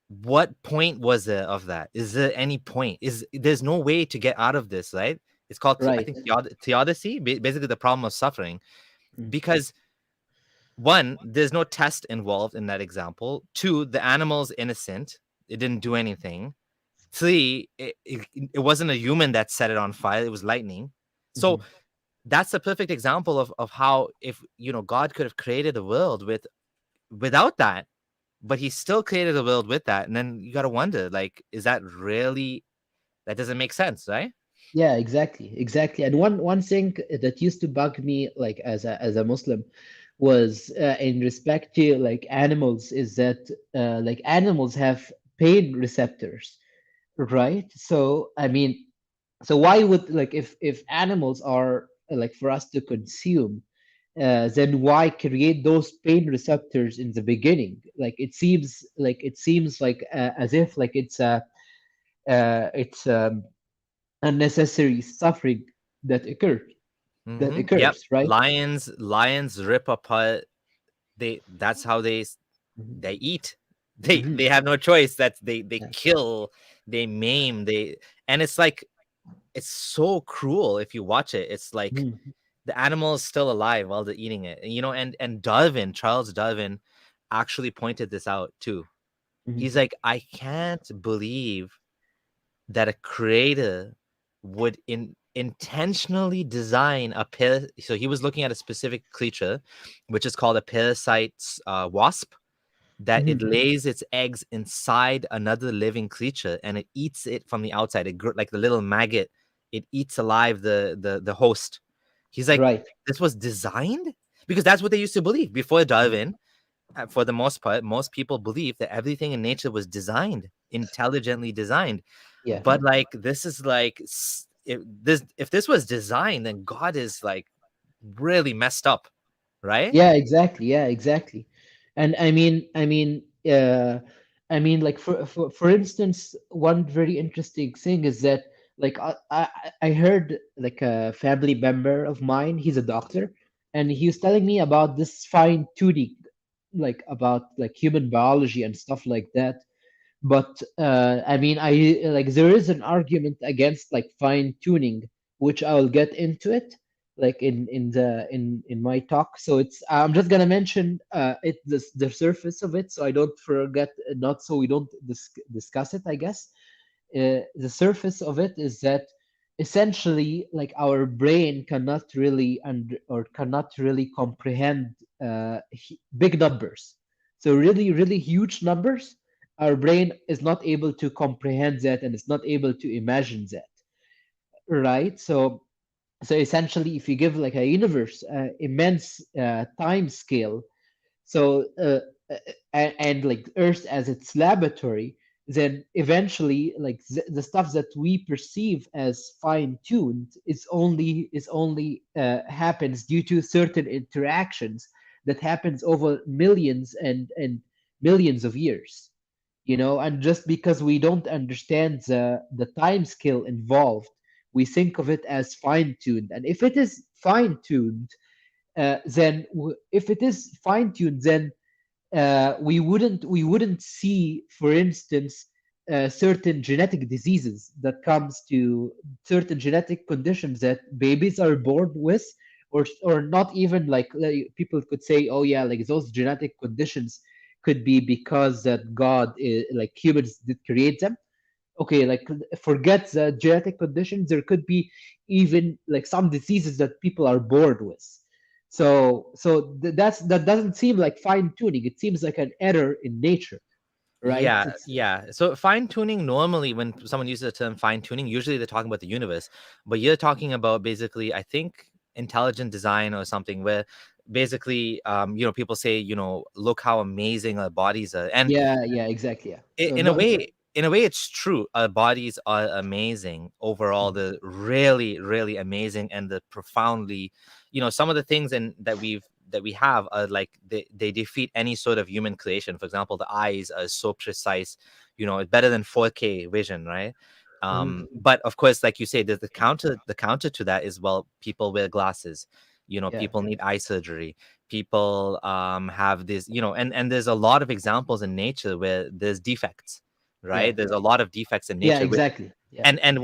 what point was there of that? Is there any point? There's no way to get out of this, right? It's called, I Right. think, theodicy, basically the problem of suffering, Mm. because one, there's no test involved in that example. Two, the animal's innocent; it didn't do anything. Three, it wasn't a human that set it on fire; it was lightning. So Mhm. that's a perfect example of how, if God could have created a world without that, but he still created a world with that. And then you got to wonder, like, is that really, that doesn't make sense, right? Yeah, exactly, exactly. And one thing that used to bug me, like, as a Muslim, was, in respect to, like, animals, is that, like, animals have pain receptors. right? So I mean, so why would, like, if animals are like for us to consume, then why create those pain receptors in the beginning? Like it seems like as if like it's unnecessary suffering that occurred that Yep. occurs, right? Lions rip apart. That's how Mhm. they eat. They Mhm. have no choice. That's they Yeah. kill, they maim, and it's like it's so cruel if you watch it. It's like Mhm. the animal is still alive while they're eating it. And Darwin, Charles Darwin, actually pointed this out too. He's Mhm. like, I can't believe that a creator would intentionally design so he was looking at a specific creature, which is called a parasite's wasp, that it Mhm. lays its eggs inside another living creature and it eats it from the outside. Like the little maggot, it eats alive the host. He's like, Right. this was designed because that's what they used to believe before Mhm. Darwin. For the most part, most people believe that everything in nature was designed, intelligently designed. Yeah. But like this is like if this was designed, then God is like really messed up, right? Yeah, exactly. Yeah, exactly. And I mean, like for instance, one very interesting thing is that like I heard like a family member of mine, he's a doctor, and he was telling me about this fine tuning, like about like human biology and stuff like that. But I mean, I like there is an argument against like fine tuning, which I will get into it like in my talk. So it's I'm just gonna mention the surface of it, so I don't forget, not so we don't discuss it, I guess. The surface of it is that essentially like our brain cannot really or cannot really comprehend big numbers, so really really huge numbers. Our brain is not able to comprehend that, and it's not able to imagine that, right? So essentially if you give like a universe immense time scale, so and like earth as its laboratory, then eventually like the stuff that we perceive as fine tuned is only happens due to certain interactions that happens over millions and millions of years, and just because we don't understand the time scale involved, we think of it as fine tuned. And if it is fine tuned, then if it is fine tuned, then we wouldn't see, for instance, certain genetic diseases that comes to certain genetic conditions that babies are born with, or not even like people could say, oh yeah, like those genetic conditions could be because that God like humans did create them. Okay, like forget the genetic conditions, there could be even like some diseases that people are born with. That doesn't seem like fine tuning, it seems like an error in nature, right? Yeah, It's yeah. So fine tuning, normally when someone uses the term fine tuning, usually they're talking about the universe, but you're talking about basically, I think, intelligent design or something where basically, people say, look how amazing our bodies are, and yeah, yeah, exactly, yeah. So in a no. way, it's true. Our bodies are amazing overall. Mhm. They're really, really amazing, and the profoundly, some of the things that we have are like they defeat any sort of human creation. For example, the eyes are so precise. It's better than 4K vision, right? Mhm. But of course, like you say, the counter to that is, well, people wear glasses. Yeah, People need eye surgery. People have this, and there's a lot of examples in nature where there's defects, yeah, right? There's a lot of defects in yeah, nature which, exactly, yeah. and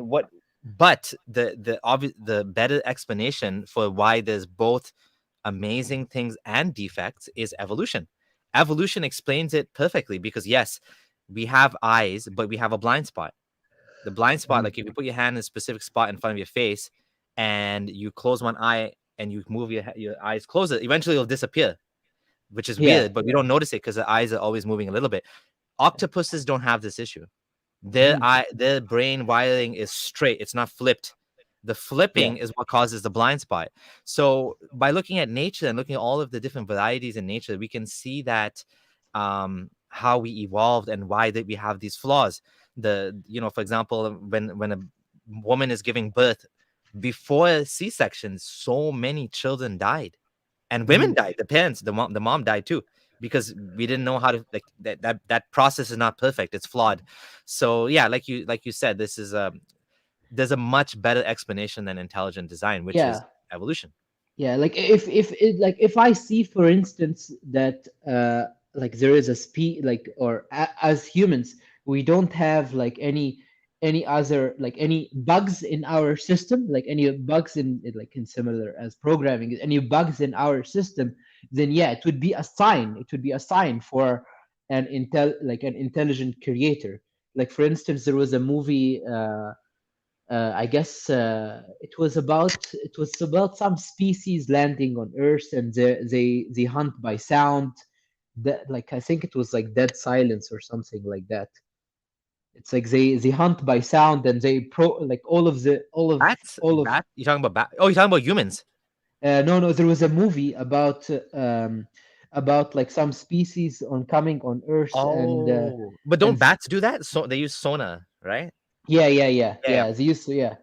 what but the better explanation for why there's both amazing things and defects is evolution. Evolution explains it perfectly because yes, we have eyes, but we have a blind spot. The blind spot, Mhm. like if you put your hand in a specific spot in front of your face and you close one eye and you move your eyes closer, eventually it'll disappear, which is Yeah, weird, but we don't notice it because the eyes are always moving a little bit. Octopuses don't have this issue. mhm, Their brain wiring is straight, it's not flipped. The yeah, flipping is what causes the blind spot. So by looking at nature and looking at all of the different varieties in nature, we can see that how we evolved and why that we have these flaws. For example, when a woman is giving birth, before C-section, so many children died, and women Mhm. died. The parents, the mom died too, because we didn't know how to, like, that process is not perfect. It's flawed. So yeah, like you said, this is there's a much better explanation than intelligent design, which is Yeah. evolution. Yeah, like if I see, for instance, that like there is a like, or as humans, we don't have like any other, like any bugs in our system, like any bugs like in similar as programming, any bugs in our system, then yeah, it would be a sign. It would be a sign for an intelligent creator. Like for instance, there was a movie. I guess it was about some species landing on Earth, and they hunt by sound. That, like, I think it was like Dead Silence or something like that. It's like they hunt by sound, and they like all of the Bats, all of you talking about bat? Oh, you're talking about humans. no, there was a movie about like some species on coming on Earth, Oh, but don't and bats do that? So they use sonar, right? yeah. Yeah, yeah. They used to, yeah,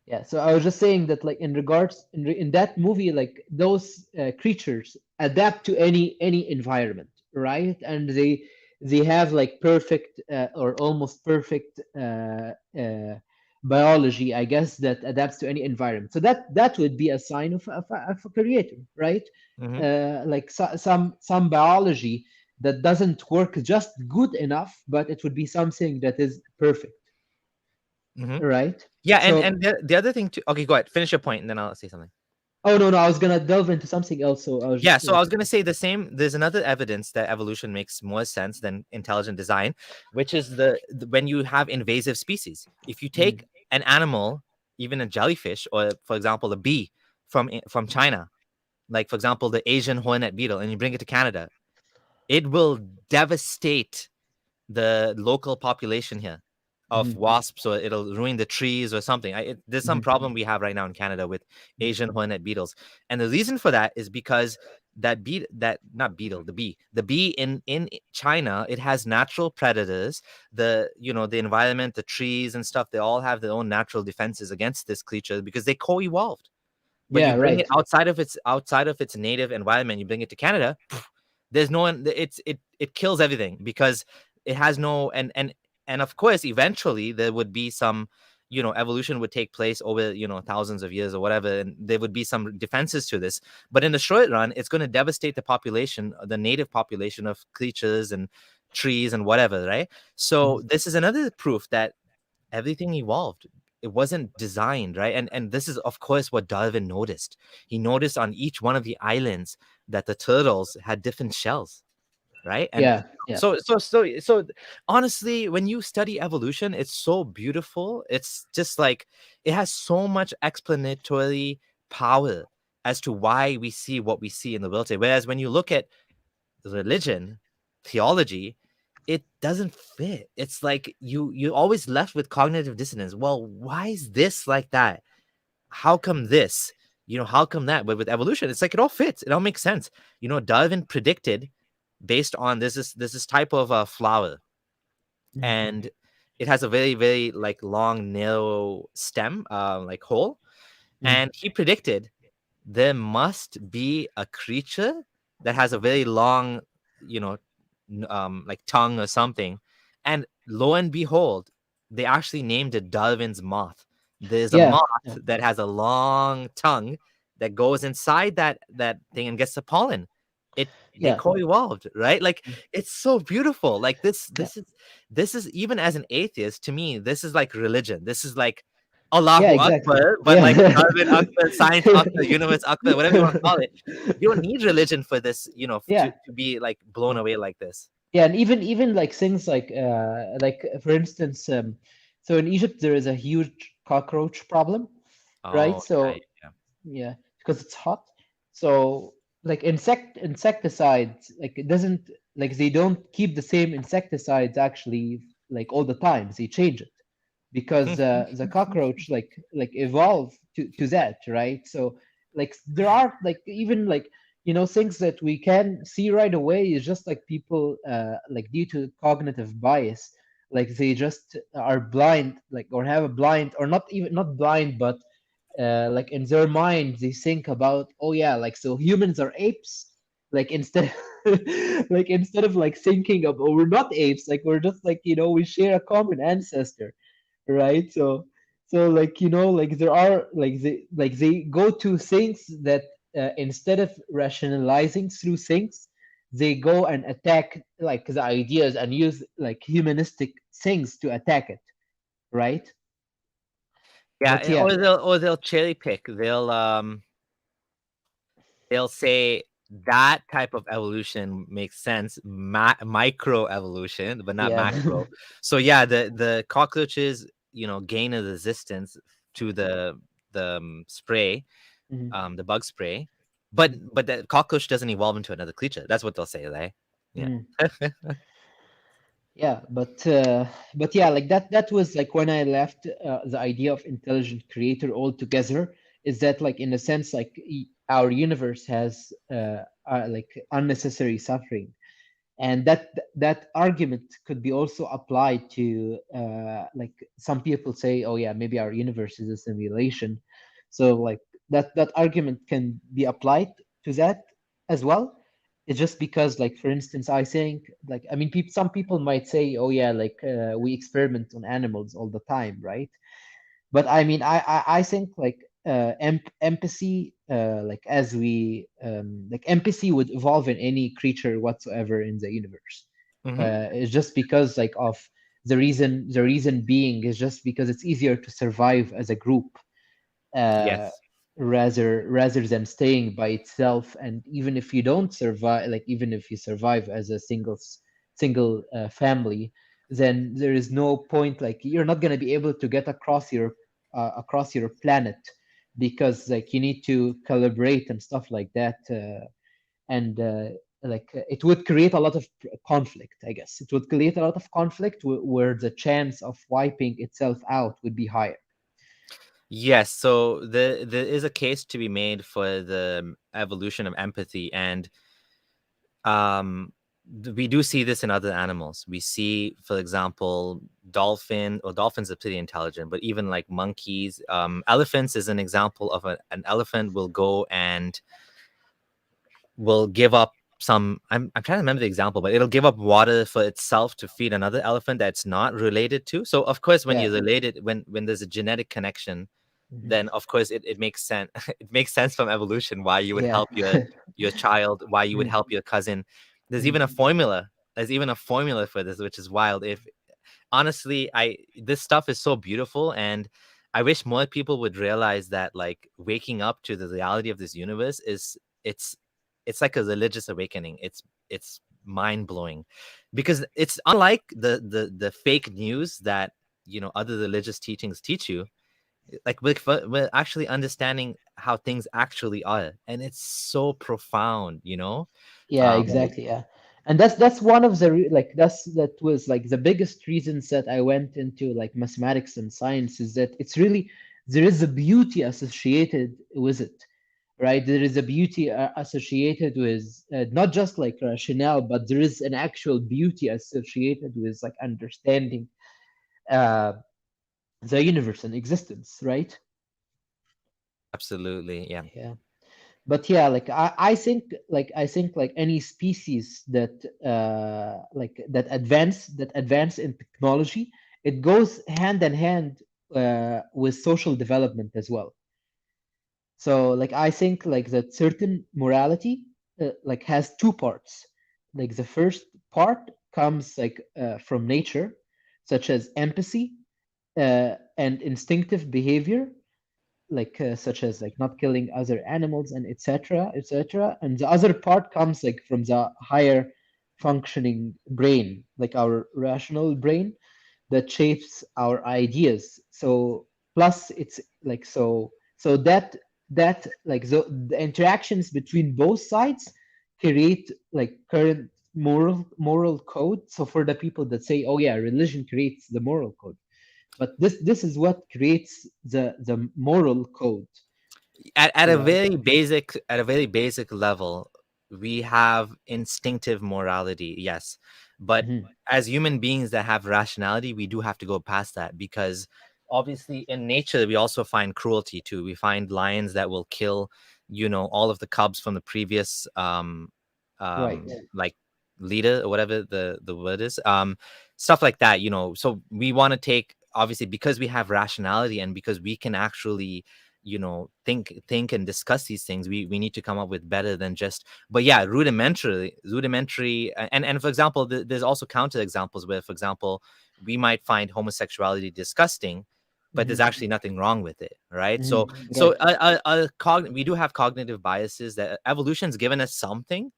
yeah. So I was just saying that, like, in regards in that movie, like those creatures adapt to any environment, right? And they have like perfect or almost perfect biology, I guess, that adapts to any environment. So that would be a sign of a creator, right? Hmm. Like some biology that doesn't work just good enough, but it would be something that is perfect, Hmm. right? Yeah, and So, and the other thing too. Okay, go ahead. Finish your point, and then I'll say something. oh no, I was gonna delve into something else. So I was Yeah, just so I like, was gonna say the same. There's another evidence that evolution makes more sense than intelligent design, which is when you have invasive species. If you mm, take an animal, even a jellyfish, or for example, a bee from China, like for example, the Asian hornet beetle, and you bring it to Canada, it will devastate the local population here of mhm, wasps, or it'll ruin the trees or something. There's some mhm, problem we have right now in Canada with mhm. Asian hornet beetles, and the reason for that is because that not beetle, the bee in China, it has natural predators. The environment, the trees and stuff, they all have their own natural defenses against this creature because they co-evolved. But you Yeah, bring it right. outside of its native environment, you bring it to Canada, there's no one. It kills everything because it has no. And of course, eventually there would be some, evolution would take place over, thousands of years or whatever, and there would be some defenses to this. But in the short run, it's going to devastate the population, the native population of creatures and trees and whatever, right? Mhm. So this is another proof that everything evolved. It wasn't designed, right? And this is, of course, what Darwin noticed. He noticed on each one of the islands that the turtles had different shells, right? And Yeah, yeah, so honestly, when you study evolution, it's so beautiful. It's just like it has so much explanatory power as to why we see what we see in the world today. Whereas when you look at religion, theology, it doesn't fit. It's like you're always left with cognitive dissonance. Well, why is this like that? How come this? How come that? But with evolution, it's like it all fits. It all makes sense. Darwin predicted based on this type of flower, mhm, and it has a very, very like long, narrow stem, like hole, mhm. and he predicted there must be a creature that has a very long, you know, like tongue or something. And lo and behold, they actually named it Darwin's moth. There's a Yeah, moth yeah, that has a long tongue that goes inside that thing and gets the pollen. They yeah, co-evolved, right? Like mm, it's so beautiful. Like this yeah, this is even as an atheist, to me, this is like religion. This is like yeah, Allahu exactly. Akbar, but like Yeah. Darwin Akbar, science Akbar, universe Akbar, whatever you want to call it. You don't need religion for this, Yeah, to be like blown away like this. yeah, and even like things like for instance, so in Egypt there is a huge cockroach problem, right? Oh, yeah, So yeah, yeah, because it's hot. So like insecticides, like it doesn't, like they don't keep the same insecticides actually like all the time. They change it yeah. because the cockroach like evolve to that, right? So like there are like even like things that we can see right away is just like people, like due to cognitive bias, like they just are blind, like, or have a blind, or not even not blind, but like in their mind they think about, oh yeah, like so humans are apes, like instead like instead of like thinking of, oh, we're not apes, like we're just like, we share a common ancestor, right? So like, like there are like they go to things that, instead of rationalizing through things, they go and attack like the ideas and use like humanistic things to attack it, right? Yeah, But yeah, or they'll cherry pick. They'll say that type of evolution makes sense, micro evolution, but not yeah. macro. So yeah, the cockroaches, gain a resistance to the spray, Mhm, the bug spray, but the cockroach doesn't evolve into another creature. That's what they'll say, right? Yeah. mhm. Yeah, but yeah, like that was like when I left, the idea of intelligent creator altogether, is that like in a sense like our universe has, like unnecessary suffering, and that argument could be also applied to, like some people say, oh yeah, maybe our universe is a simulation, so like that argument can be applied to that as well. It's just because, like, for instance, I think, like, I mean, some people might say, oh yeah, like, we experiment on animals all the time, right? But I mean, I think like, empathy, like as we, like empathy would evolve in any creature whatsoever in the universe. Hmm. It's just because like of the reason being is just because it's easier to survive as a group, uh, Yes. rather than staying by itself. And even if you don't survive, like even if you survive as a single family, then there is no point, like you're not going to be able to get across your planet, because like you need to calibrate and stuff like that, and like it would create a lot of conflict. I guess it would create a lot of conflict where the chance of wiping itself out would be higher. Yes, so there is a case to be made for the evolution of empathy, and we do see this in other animals. We see, for example, dolphins are pretty intelligent, but even like monkeys, elephants is an example of an elephant will go and will give up some. I'm trying to remember the example, but it'll give up water for itself to feed another elephant that's not related to. So of course, when Yeah. you're related, when there's a genetic connection, Mhm. then of course it makes sense. It makes sense from evolution why you would Yeah. help your child, why you would Mhm. help your cousin. There's Mhm. even a formula. There's even a formula for this, which is wild. If honestly, I this stuff is so beautiful, and I wish more people would realize that like waking up to the reality of this universe is it's it's like a religious awakening. It's mind blowing, because it's unlike the fake news that other religious teachings teach you. Like we're actually understanding how things actually are, and it's so profound. Yeah, um exactly. Yeah. And that's one of the like that was like the biggest reasons that I went into like mathematics and science, is that it's really, there is a beauty associated with it, right? There is a beauty, associated with, not just like rationale, but there is an actual beauty associated with like understanding, uh, the universe and existence, right? Absolutely, yeah. Yeah. But yeah, like I think like any species that, like that advance in technology, it goes hand in hand, with social development as well. So like I think like that certain morality, like has two parts. Like the first part comes like, from nature, such as empathy, and instinctive behavior, like, such as like not killing other animals and etc etc. And the other part comes like from the higher functioning brain, like our rational brain, that shapes our ideas. So plus it's like, so that like the interactions between both sides create like current moral code. So for the people that say, oh yeah, religion creates the moral code, but this is what creates the moral code, At a right? very basic level, we have instinctive morality, yes, but Mhm. as human beings that have rationality, we do have to go past that, because obviously in nature we also find cruelty too. We find lions that will kill, all of the cubs from the previous Right. like leader, or whatever the word is, stuff like that. So we want to take, obviously, because we have rationality and because we can actually think and discuss these things, we need to come up with better than just, but yeah, rudimentary. And for example, there's also counter examples where, for example, we might find homosexuality disgusting, but there's Mhm. actually nothing wrong with it, right? So Mhm. so Right. we do have cognitive biases, that evolution's given us something,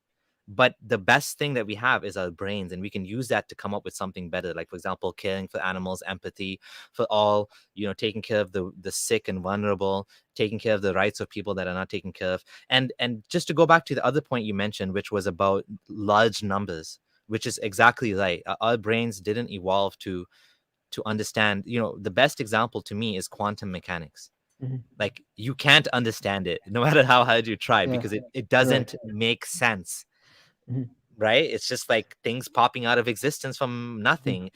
but the best thing that we have is our brains, and we can use that to come up with something better, like, for example, caring for animals, empathy for all, taking care of the sick and vulnerable, taking care of the rights of people that are not taken care of. And just to go back to the other point you mentioned, which was about large numbers, which is exactly right. Our brains didn't evolve to understand. The best example to me is quantum mechanics. Mhm. Like, you can't understand it no matter how hard you try, Yeah. because it Right. doesn't make sense, Mhm. right? It's just like things popping out of existence from Mhm. nothing.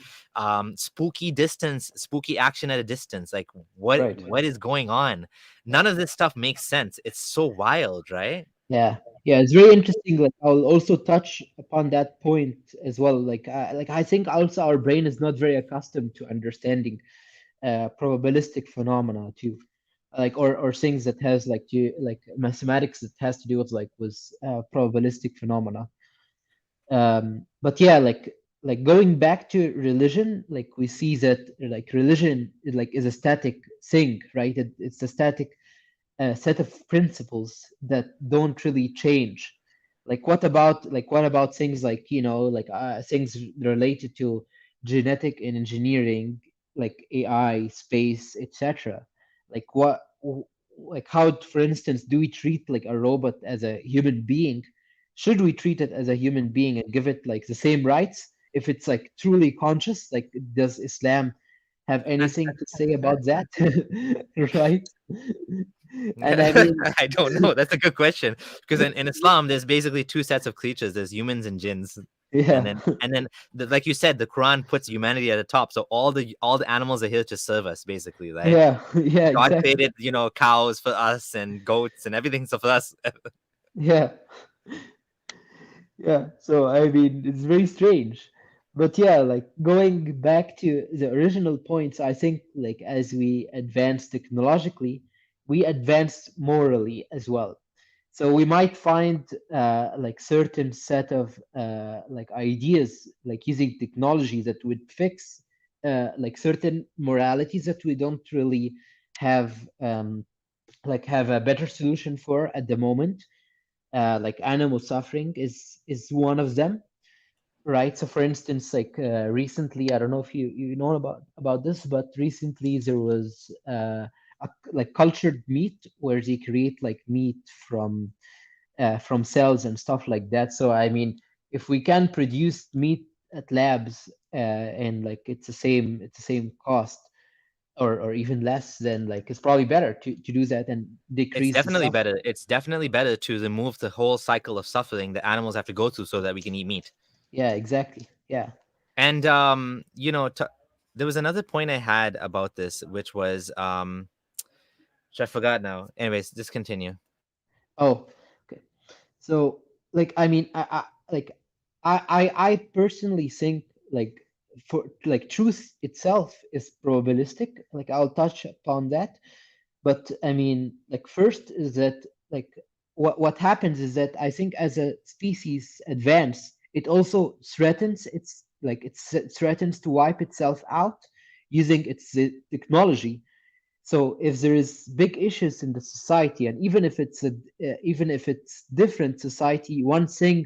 Spooky action at a distance. Like, what Right. what is going on? None of this stuff makes sense. It's so wild, right? Yeah. Yeah. It's very interesting. Like I'll also touch upon that point as well. Like I think also our brain is not very accustomed to understanding probabilistic phenomena too, or things that has like mathematics that has to do with probabilistic phenomena. But yeah, like going back to religion, like we see that like religion is a static thing, right? It's a static set of principles that don't really change. Like what about things like things related to genetic and engineering, like AI, space, etc. Like like how, for instance, do we treat like a robot as a human being? Should we treat it as a human being and give it like the same rights if it's like truly conscious? Like, does Islam have anything to say about that? Right? And I mean, I don't know. That's a good question, because in Islam there's basically two sets of creatures. There's humans and jinns. And yeah, then, like you said, the Quran puts humanity at the top. So all the animals are here to serve us, basically, right? yeah, yeah, God exactly. created, cows for us and goats and everything, so for us. Yeah, yeah. So I mean, it's very strange. But yeah, like going back to the original points, I think like as we advance technologically, we advance morally as well. So we might find like certain set of like ideas, like using technology that would fix like certain moralities that we don't really have have a better solution for at the moment. Like animal suffering is one of them, right? So for instance, recently, I don't know if you know about this, but recently there was like cultured meat where they create like meat from cells and stuff like that. So I mean, if we can produce meat at labs and like it's the same cost or even less, then like it's probably better to do that and It's decrease the definitely suffering. better. It's definitely better to remove the whole cycle of suffering that animals have to go through so that we can eat meat. Yeah, exactly. Yeah. And there was another point I had about this, which was which I forgot now. Anyways, just continue. Oh, okay. So, like, I mean, I personally think like for like truth itself is probabilistic. Like, I'll touch upon that. But I mean, like, first is that like what happens is that I think as a species advance, it also threatens it threatens to wipe itself out using its technology. So if there is big issues in the society, and even if it's different society, one thing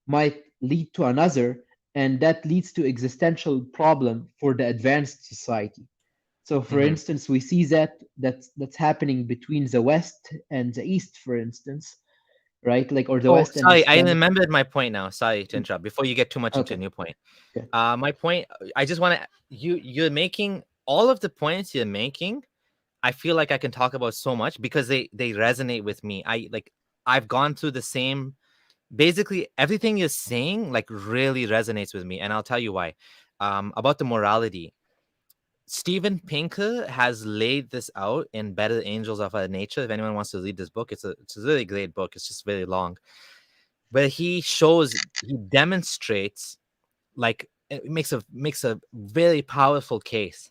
might lead to another, and that leads to existential problem for the advanced society. So, for Hmm. instance, we see that's happening between the West and the East, for instance, right? Like, or the Oh, West and sorry, I Islamic. remembered my point now. Sorry to Mm, interrupt. Before you get too much into a okay, new point, okay. my point. I just want to you're making all of the points you're making. I feel like I can talk about so much because they resonate with me. I've gone through the same basically everything you're saying like really resonates with me, and I'll tell you why. About the morality, Steven Pinker has laid this out in Better Angels of Our Nature. If anyone wants to read this book, it's a really great book. It's just very long, but he demonstrates, like, it makes a very powerful case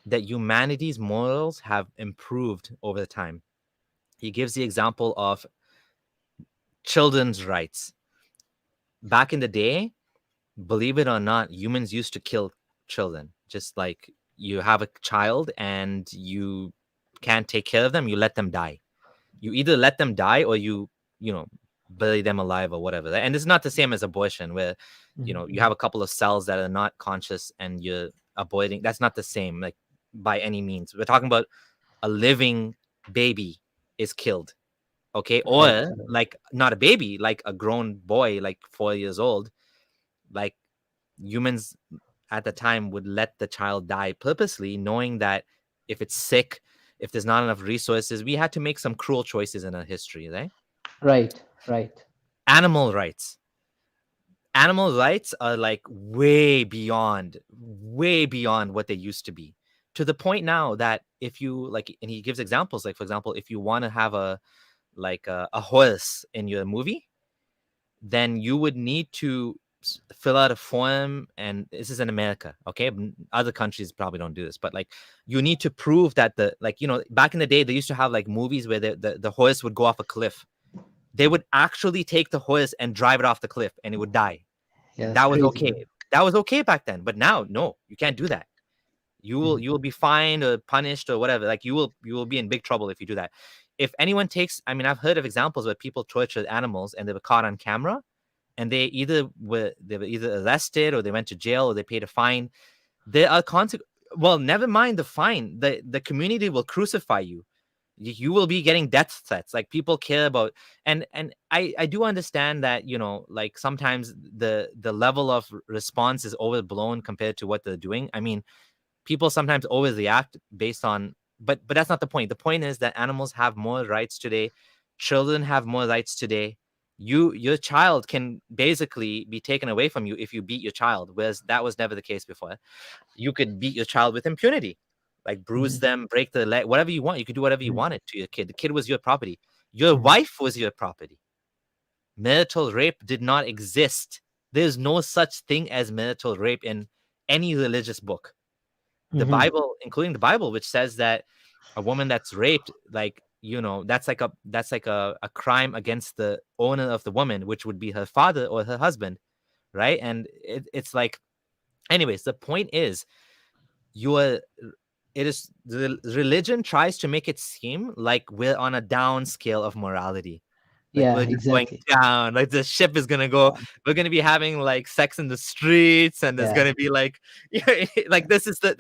that humanity's morals have improved over time. He gives the example of children's rights. Back in the day, believe it or not, humans used to kill children. Just like you have a child and you can't take care of them, you let them die. You either let them die or you know, bury them alive or whatever. And it's not the same as abortion, where you Mhm. have a couple of cells that are not conscious and you're aborting. That's not the same, like, by any means. We're talking about a living baby is killed, okay? Right, Or like not a baby, like a grown boy, like 4 years old. Like, humans at the time would let the child die purposely, knowing that if it's sick, if there's not enough resources, we had to make some cruel choices in our history, right? right, right. Animal rights. Animal rights are like way beyond what they used to be. To the point now that if you like, and he gives examples, like, for example, if you want to have a horse in your movie, then you would need to fill out a form, and this is in America, okay? Other countries probably don't do this, but like, you need to prove that back in the day they used to have like movies where the horse would go off a cliff. They would actually take the horse and drive it off the cliff and it would die. Yeah, that's That was crazy. okay. That was okay back then, but now no, you can't do that. Mhm. You will be fined or punished or whatever. Like, you will be in big trouble if you do that. If anyone takes, I mean, I've heard of examples where people tortured animals and they were caught on camera, and they were either arrested or they went to jail or they paid a fine. There are well, never mind the fine. The community will crucify you. You will be getting death threats. Like, people care about, and I do understand that, like, sometimes the level of response is overblown compared to what they're doing. I mean, people sometimes overreact based on, but that's not the point. The point is that animals have more rights today. Children have more rights today. Your child can basically be taken away from you if you beat your child, whereas that was never the case before. You could beat your child with impunity, like bruise Mhm. them, break their leg, whatever you want. You could do whatever you Mhm. wanted to your kid. The kid was your property. Your Mhm. wife was your property. Marital rape did not exist. There's no such thing as marital rape in any religious book. The Mhm. Bible, including the Bible, which says that a woman that's raped, like, that's like a crime against the owner of the woman, which would be her father or her husband, right? And it's like, anyways, the point is, you are it is the religion tries to make it seem like we're on a down scale of morality. Like, Yeah, we're just going exactly. down. Like, the ship is gonna go. Yeah, We're gonna be having like sex in the streets, and there's yeah. gonna be like, yeah, like, this is the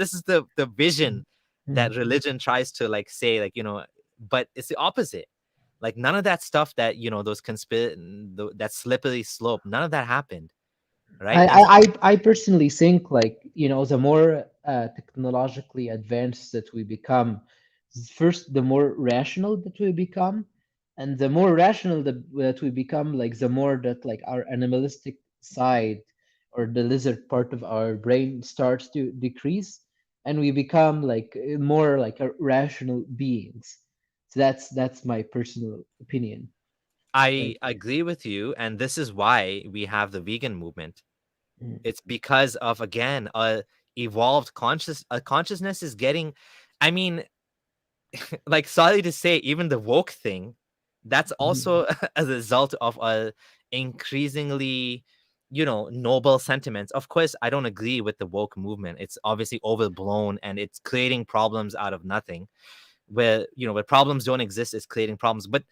Mhm. vision Mhm. that religion tries to like say, like, but it's the opposite. Like, none of that stuff that those that slippery slope, none of that happened, right? I, And I, I personally think, like, the more technologically advanced that we become, first, the more rational that we become, and the more rational that we become, like, the more that, like, our animalistic side or the lizard part of our brain starts to decrease, and we become like more like a rational beings. So that's my personal opinion. I Like, agree with you, and this is why we have the vegan movement. mm, It's because of, again, a evolved consciousness is getting, I mean, like, sorry to say, even the woke thing, that's mhm, also a result of a increasingly, noble sentiments. Of course, I don't agree with the woke movement. It's obviously overblown and it's creating problems out of nothing. Where problems don't exist, is creating problems. But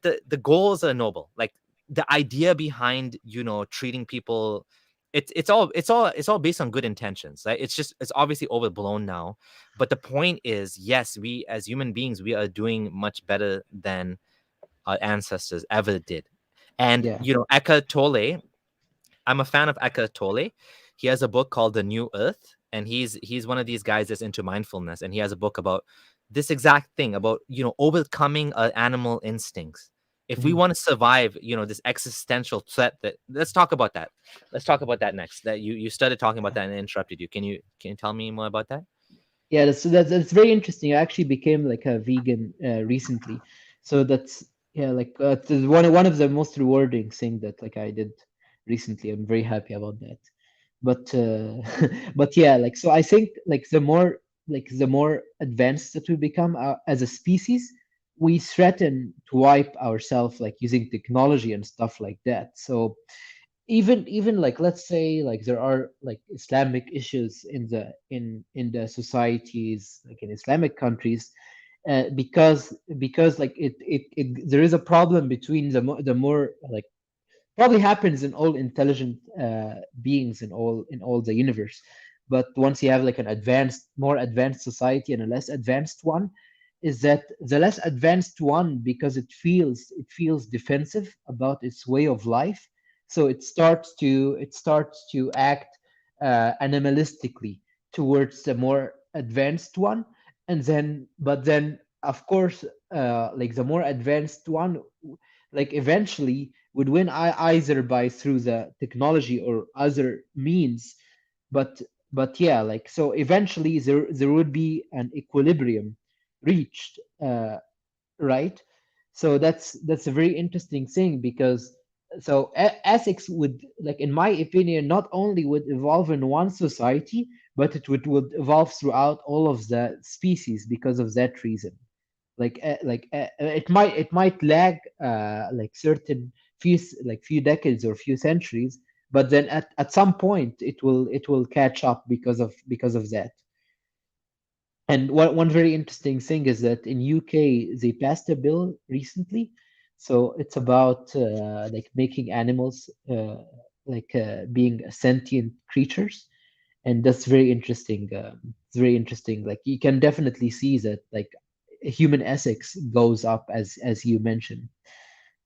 the goals are noble. Like, the idea behind, treating people, it's all based on good intentions, right? It's obviously overblown now, but the point is, yes, we as human beings, we are doing much better than our ancestors ever did. And yeah. Eckhart Tolle, I'm a fan of Eckhart Tolle. He has a book called The New Earth, and he's one of these guys that's into mindfulness, and he has a book about this exact thing, about overcoming our animal instincts. If we Mhm. want to survive, this existential threat, that let's talk about that. Let's talk about that next. That you started talking about that and I interrupted you. Can you tell me more about that? Yeah, that's very interesting. I actually became like a vegan recently, so that's yeah, like one of the most rewarding thing that like I did recently. I'm very happy about that. But but yeah, like so I think like the more advanced that we become as a species, we threaten to wipe ourselves like using technology and stuff like that. So even like let's say like there are like Islamic issues in the societies like in Islamic countries, because like it there is a problem between the more like probably happens in all intelligent beings in all the universe. But once you have like an advanced, more advanced society and a less advanced one, is that the less advanced one, because it feels defensive about its way of life, so it starts to act animalistically towards the more advanced one. And then but then of course like the more advanced one like eventually would win either by through the technology or other means. but but yeah, like so eventually there would be an equilibrium reached, right? So that's a very interesting thing, because so ethics would, like in my opinion, not only would evolve in one society, but would evolve throughout all of the species because of that reason. It might lag like certain few decades or few centuries, but then at some point it will catch up because of that. And one very interesting thing is that in UK they passed a bill recently, so it's about like making animals being sentient creatures, and that's very interesting. It's very interesting. Like you can definitely see that like human ethics goes up as you mentioned,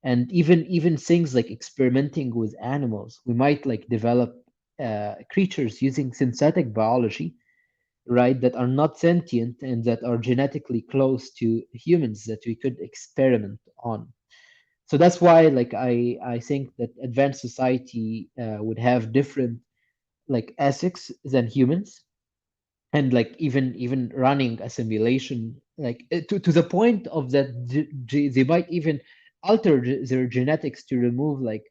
and even things like experimenting with animals. We might like develop creatures using synthetic biology, right, that are not sentient and that are genetically close to humans that we could experiment on. So that's why like I think that advanced society would have different like ethics than humans. And like even running a simulation like to the point of that they might even alter their genetics to remove like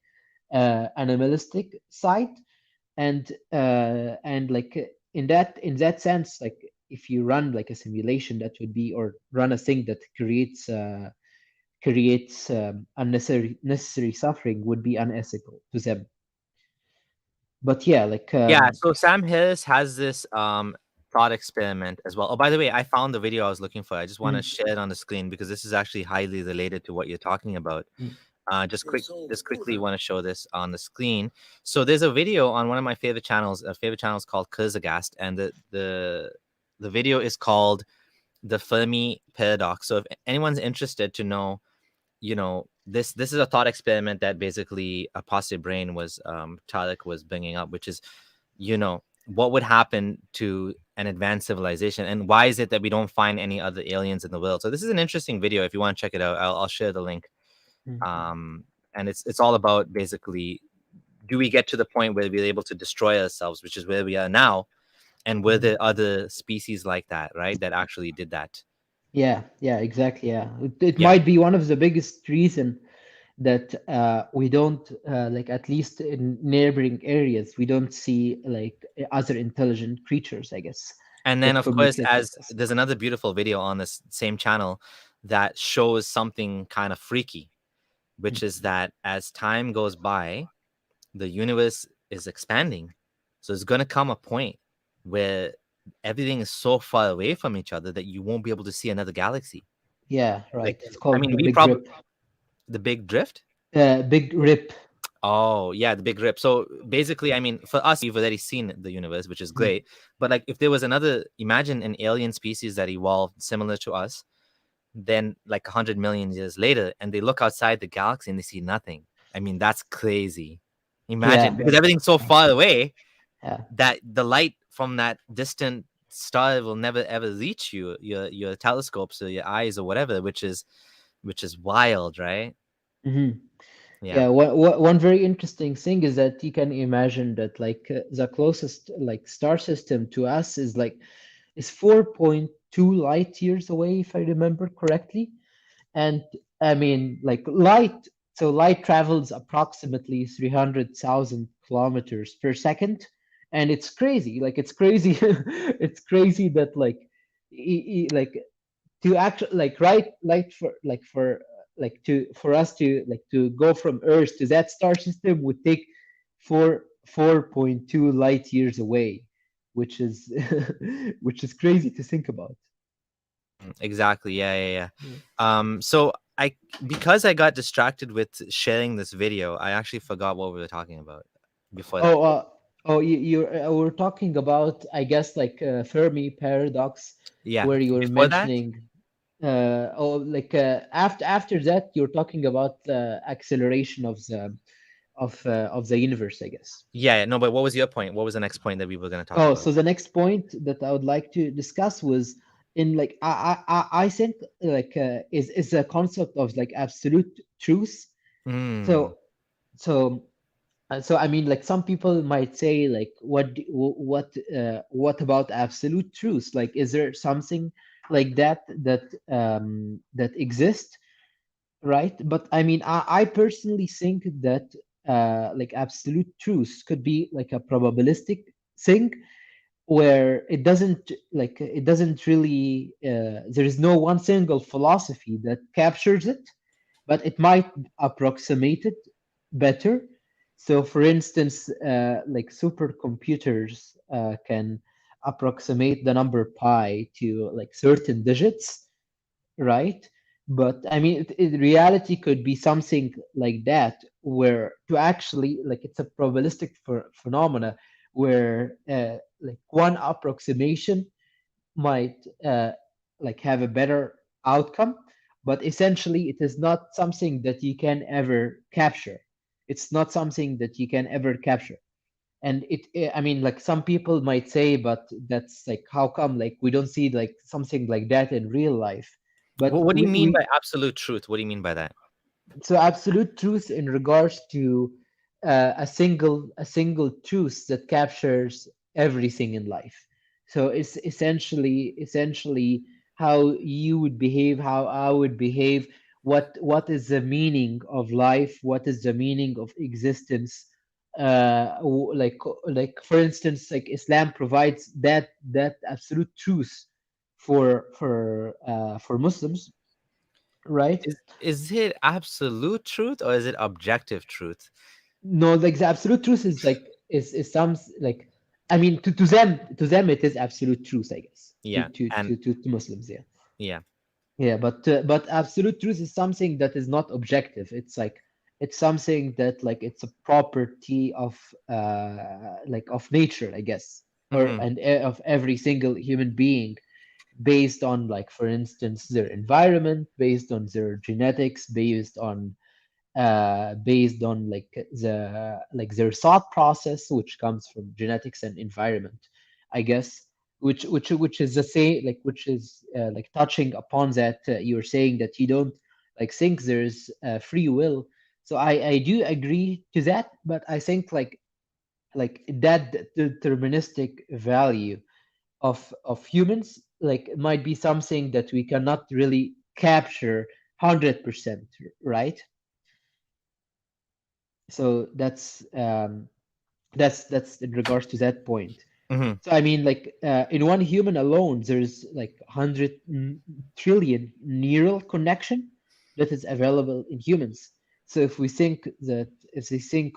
animalistic side. And like in that sense, like if you run like a simulation, that would be, or run a thing that creates necessary suffering, would be unethical to them. But yeah, like Yeah, so Sam Harris has this thought experiment as well. Oh, by the way, I found the video I was looking for. I just want to mm, share it on the screen because this is actually highly related to what you're talking about. mm, Just quickly want to show this on the screen. So there's a video on one of my favorite channels. A favorite channel is called Kurzagast, and the video is called the Fermi Paradox. So if anyone's interested to know, this is a thought experiment that basically Apostate Brain was Tarek was bringing up, which is, what would happen to an advanced civilization, and why is it that we don't find any other aliens in the world? So this is an interesting video. If you want to check it out, I'll share the link. mm. um, and it's all about basically, do we get to the point where we're able to destroy ourselves, which is where we are now, and were Mhm. there other species like that, right, that actually did that? Yeah, yeah, exactly. Yeah, it Yeah. might be one of the biggest reason that we don't like, at least in neighboring areas, we don't see like other intelligent creatures, I guess, And then that of course, communicate with as us. there's another beautiful video on this same channel that shows something kind of freaky, which is that as time goes by, the universe is expanding. So it's going to come a point where everything is so far away from each other that you won't be able to see another galaxy. Yeah, Like, right. It's I called mean, the we Big probably, Rip. the big drift. Big Rip. Oh, yeah, the big rip. So basically, I mean, for us, we've already seen the universe, which is Mm. great. But like, if there was another, imagine an alien species that evolved similar to us, then like 100 million years later, and they look outside the galaxy and they see nothing. I mean, that's crazy. Imagine, Yeah, because everything's so far away yeah, that the light from that distant star will never ever reach your telescopes or your eyes or whatever, which is wild, right? Mhm. Yeah. Yeah, one very interesting thing is that you can imagine that like the closest like star system to us is 4.2 light years away, if I remember correctly. And I mean, like light, so light travels approximately 300,000 kilometers per second. And it's crazy. Like, it's crazy. It's crazy that, like, like, to actually, like, right, like, for us to, like, to go from Earth to that star system would take 4.2 light years away, which is, which is crazy to think about. Exactly. Yeah, yeah, yeah. Yeah. So I because I got distracted with sharing this video, I actually forgot what we were talking about before that. Oh, we're talking about, I guess, like Fermi paradox, Yeah. where you were Before that? mentioning, after that, you're talking about the acceleration of the universe, I guess. Yeah, no, but what was your point? What was the next point that we were going to talk Oh, about? so the next point that I would like to discuss was in, like, I think, like, is a concept of, like, absolute truth. Mm. So so so I mean, like, some people might say, like, what about absolute truth? Like, is there something like that exists, right? But I mean, I personally think that like, absolute truth could be like a probabilistic thing, where it doesn't really there is no one single philosophy that captures it, but it might approximate it better. So, for instance, like, supercomputers can approximate the number pi to, like, certain digits, right? But I mean, reality could be something like that, where to actually, like, it's a probabilistic phenomena, where like, one approximation might like, have a better outcome, but essentially it is not something that you can ever capture. It's not something that you can ever capture. And I mean, like, some people might say, but that's like, how come, like, we don't see, like, something like that in real life? But What do you mean by we absolute truth? What do you mean by that? so absolute truth in regards to a single truth that captures everything in life. So it's essentially how you would behave, how I would behave, what is the meaning of life, what is the meaning of existence. Like, for instance, like, Islam provides that absolute truth for Muslims, right? Is it absolute truth or is it objective truth? No, like, the absolute truth is, like, is some like, I mean, to them it is absolute truth, I guess, to Yeah. to And to to Muslims, yeah. yeah. Yeah, but absolute truth is something that is not objective. It's like, it's something that, like, it's a property of like, of nature, I guess, or Hmm. of every single human being, based on, like, for instance, their environment, based on their genetics, based on, like, their thought process, which comes from genetics and environment, I guess, which is the same, like, which is like, touching upon that, you're saying that you don't, like, think there's free will. So I do agree to that, but I think, like that deterministic value of humans, like, might be something that we cannot really capture 100%, right? So that's in regards to that point. Hmm. So I mean, like, in one human alone, there's like 100 trillion neural connection that is available in humans. So if we think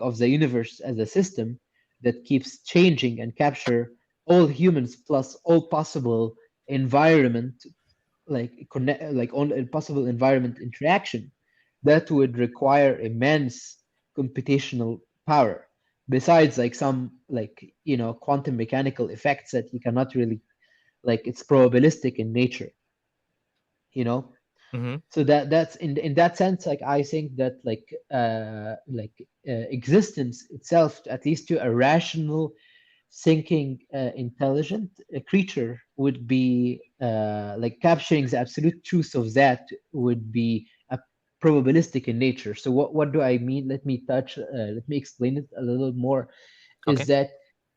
of the universe as a system that keeps changing and capture all humans plus all possible environment, like, connect, like, all possible environment interaction, that would require immense computational power, besides, like, some, like, quantum mechanical effects that you cannot really, like, it's probabilistic in nature, you know Hmm. so that's in that sense, like, I think that, existence itself, at least to a rational thinking intelligent creature, would be like, capturing the absolute truth of that would be a probabilistic in nature. So what do I mean? Let me explain it a little more. Is Okay. that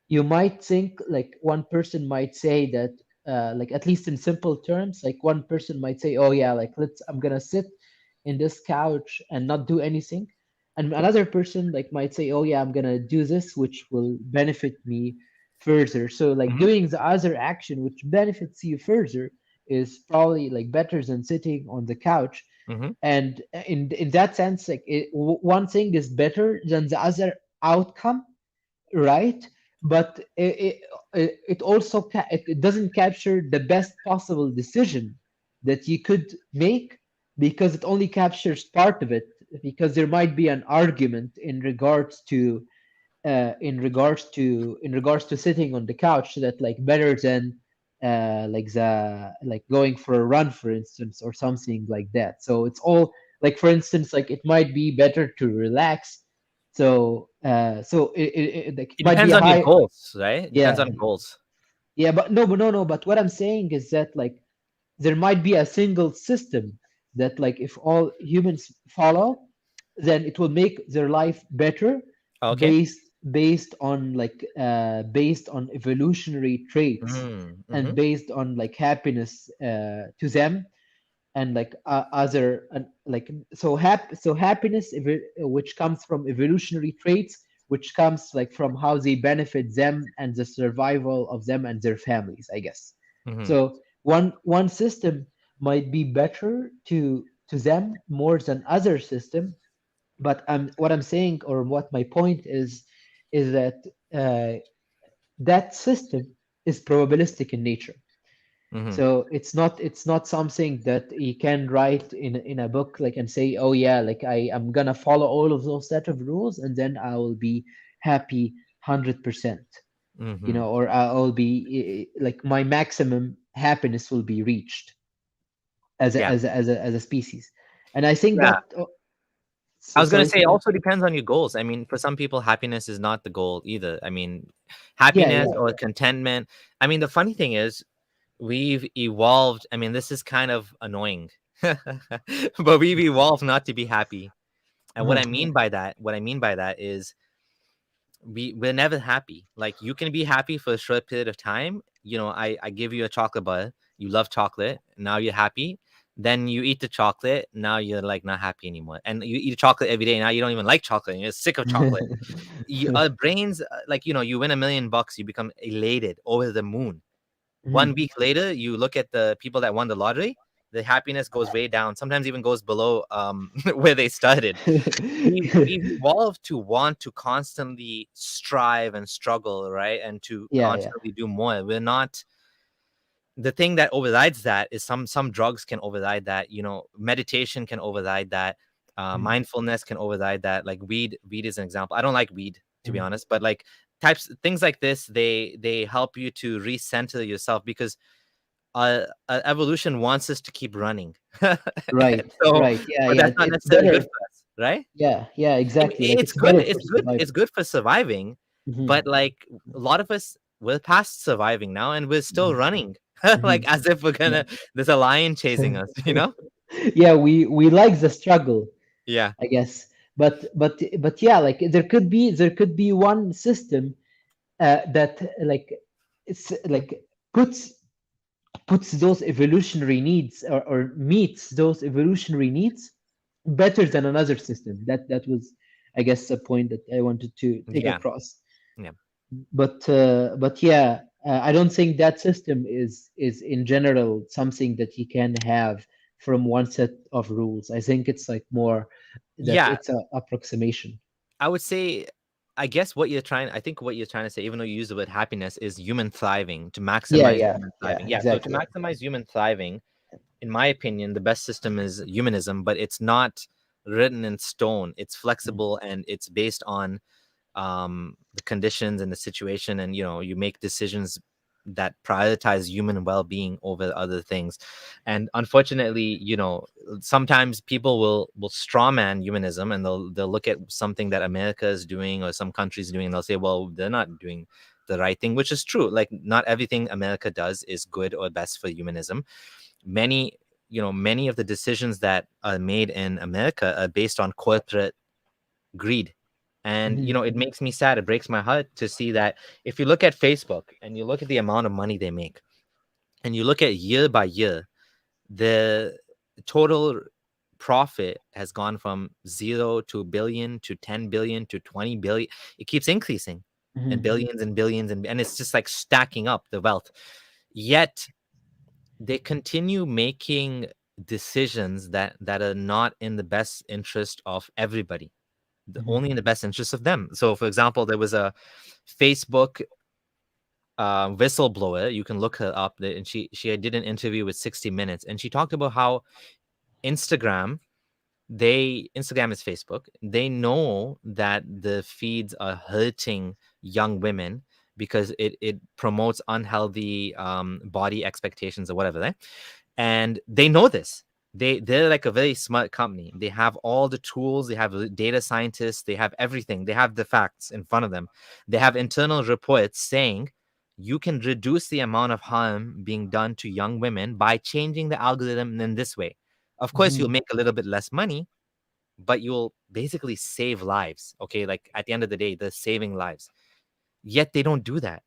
you might think, like, one person might say that, like, at least in simple terms, like one person might say, oh yeah, like, I'm gonna sit in this couch and not do anything, and another person like might say, oh yeah, I'm gonna do this which will benefit me further. So like Mm-hmm. doing the other action which benefits you further is probably like better than sitting on the couch. Mm-hmm. And in that sense, like one thing is better than the other outcome, right? But it also it doesn't capture the best possible decision that you could make, because it only captures part of it, because there might be an argument in regards to sitting on the couch that like better than like going for a run, for instance, or something like that. So it's all, like, for instance, like it might be better to relax. So like, it It might be depends a on your high. goals, right? It depends Yeah, on goals. yeah, but what I'm saying is that, like, there might be a single system that, like, if all humans follow, then it will make their life better, Okay. based based on evolutionary traits, Mm-hmm. and based on like happiness to them, and like other, and like, so happiness, which comes from evolutionary traits, which comes like from how they benefit them and the survival of them and their families, I guess. Mm-hmm. So one system might be better to them more than other system. But what I'm saying, or what my point is that uh, that system is probabilistic in nature. Mm-hmm. So it's not something that you can write in a book, like, and say, oh yeah, like I'm gonna follow all of those set of rules and then I will be happy 100%, Mm-hmm. or I'll be like my maximum happiness will be reached Yeah. as a species. And I think Yeah. that, I was gonna sorry, say it say that. also depends on your goals. I mean, for some people, happiness is not the goal either. I mean, Yeah, happiness yeah. or contentment. I mean, the funny thing is, we've evolved. I mean, this is kind of annoying, but we've evolved not to be happy. And Uh-huh. what I mean by that is we're never happy. Like you can be happy for a short period of time. I give you a chocolate bar. You love chocolate. Now you're happy. Then you eat the chocolate. Now you're like not happy anymore. And you eat chocolate every day. Now you don't even like chocolate. And you're sick of chocolate. Our brains, like you win $1 million, you become elated, over the moon. One Mhm. week later, you look at the people that won the lottery. The happiness goes way down. Sometimes even goes below where they started. We've evolved to want to constantly strive and struggle, right? And to Yeah, yeah. constantly do more. We're not the thing that overrides that is some drugs can override that. Meditation can override that. Mhm. Mindfulness can override that. Like weed is an example. I don't like weed, to be Mhm. honest, but like things like this, they help you to recenter yourself, because evolution wants us to keep running. Right, So, right. Yeah, but yeah. that's not It's necessarily good better. for us, right? Yeah, yeah, I mean, exactly. Like it's it's good. better It's for good. survival. It's good for surviving, Hmm. but like a lot of us, we're past surviving now, and we're still Hmm. running, Hmm. like as if we're Yeah. gonna. There's a lion chasing us, you know? Yeah, we like the struggle, Yeah. I guess. But yeah, like there could be one system that like it's like puts puts those evolutionary needs, or meets those evolutionary needs better than another system. That was, I guess, a point that I wanted to take Yeah. across. Yeah. But yeah, I don't think that system is in general something that you can have from one set of rules. I think it's like more that Yeah. it's a approximation. I would say, I guess what you're trying. I think what you're trying to say, even though you use the word happiness, is human thriving, to Yeah, maximize yeah, human yeah, thriving. Yeah. So to exactly. maximize human thriving, in my opinion, the best system is humanism, but it's not written in stone. It's Mhm. flexible and it's based on the conditions and the situation, and you make decisions that prioritize human well-being over other things. And unfortunately, sometimes people will strawman humanism, and they'll look at something that America is doing or some countries doing, and they'll say, well, they're not doing the right thing, which is true. Like not everything America does is good or best for humanism. Many many of the decisions that are made in America are based on corporate greed. And Hmm. it makes me sad, it breaks my heart to see that if you look at Facebook and you look at the amount of money they make, and you look at year by year, the total profit has gone from 0 to 1 billion to 10 billion to 20 billion. It keeps increasing, and Hmm. billions and billions, and it's just like stacking up the wealth. Yet they continue making decisions that are not in the best interest of everybody, Hmm. only in the best interest of them. So for example, there was a Facebook whistleblower, you can look her up, and she did an interview with 60 Minutes, and she talked about how Instagram, Instagram is Facebook. They know that the feeds are hurting young women because it promotes unhealthy body expectations or whatever, right? And they know this. They're like a very smart company. They have all the tools, they have data scientists, they have everything, they have the facts in front of them. They have internal reports saying you can reduce the amount of harm being done to young women by changing the algorithm in this way. Of course, you'll Hmm. make a little bit less money, but you'll basically save lives. Okay, like at the end of the day, they're saving lives. Yet they don't do that.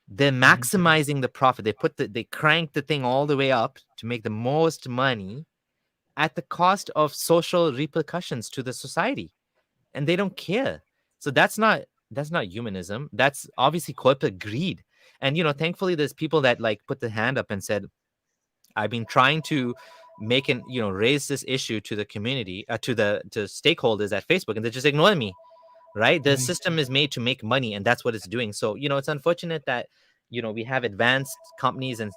They're Hmm. maximizing the profit. They crank the thing all the way up to make the most money at the cost of social repercussions to the society, and they don't care. So that's not humanism. That's obviously corporate greed. And thankfully, there's people that like put their hand up and said, I've been trying to raise this issue to the community, to stakeholders at Facebook, and they're just ignoring me. Right? The Hmm. system is made to make money, and that's what it's doing. So it's unfortunate that we have advanced companies and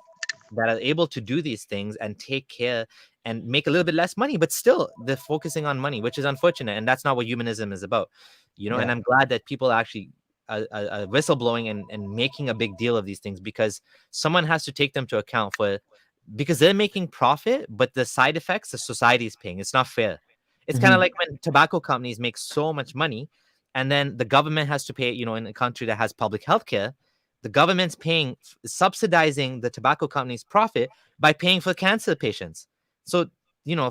that are able to do these things and take care and make a little bit less money, but still they're focusing on money, which is unfortunate, and that's not what humanism is about. And Yeah. I'm glad that people are actually are whistleblowing and making a big deal of these things, because someone has to take them to account for, because they're making profit, but the side effects the society is paying. It's not fair. It's kind of Hmm. like when tobacco companies make so much money, and then the government has to pay. In a country that has public health care, the government's paying, subsidizing the tobacco company's profit by paying for cancer patients. So,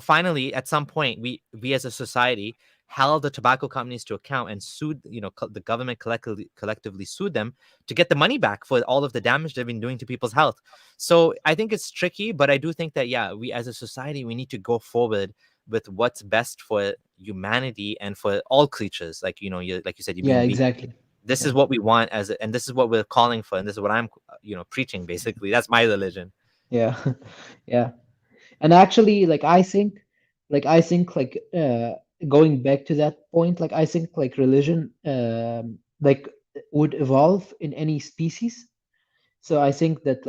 finally, at some point, we as a society held the tobacco companies to account and sued, the government collectively sued them to get the money back for all of the damage they've been doing to people's health. So I think it's tricky, but I do think that, yeah, we as a society, we need to go forward with what's best for humanity and for all creatures. Like, like you said, you Yeah, being vegan. exactly. This is Yeah. what we want and this is what we're calling for, and this is what I'm, preaching. Basically, that's my religion. Yeah. Yeah. And actually, like going back to that point, like I think like religion like would evolve in any species. So I think that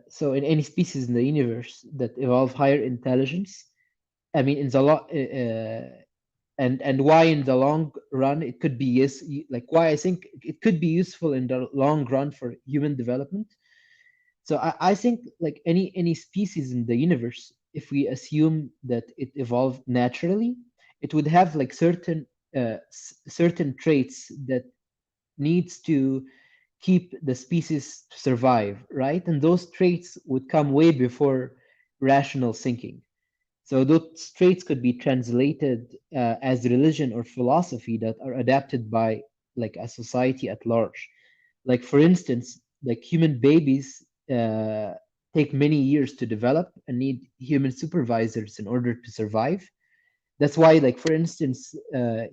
so in any species in the universe that evolve higher intelligence, I mean in the and why in the long run it could be, yes, like why I think it could be useful in the long run for human development. So I think like any species in the universe, if we assume that it evolved naturally, it would have like certain traits that needs to keep the species to survive, right? And those traits would come way before rational thinking. So those traits could be translated as religion or philosophy that are adapted by like a society at large. Like for instance, like human babies take many years to develop and need human supervisors in order to survive. That's why, like for instance,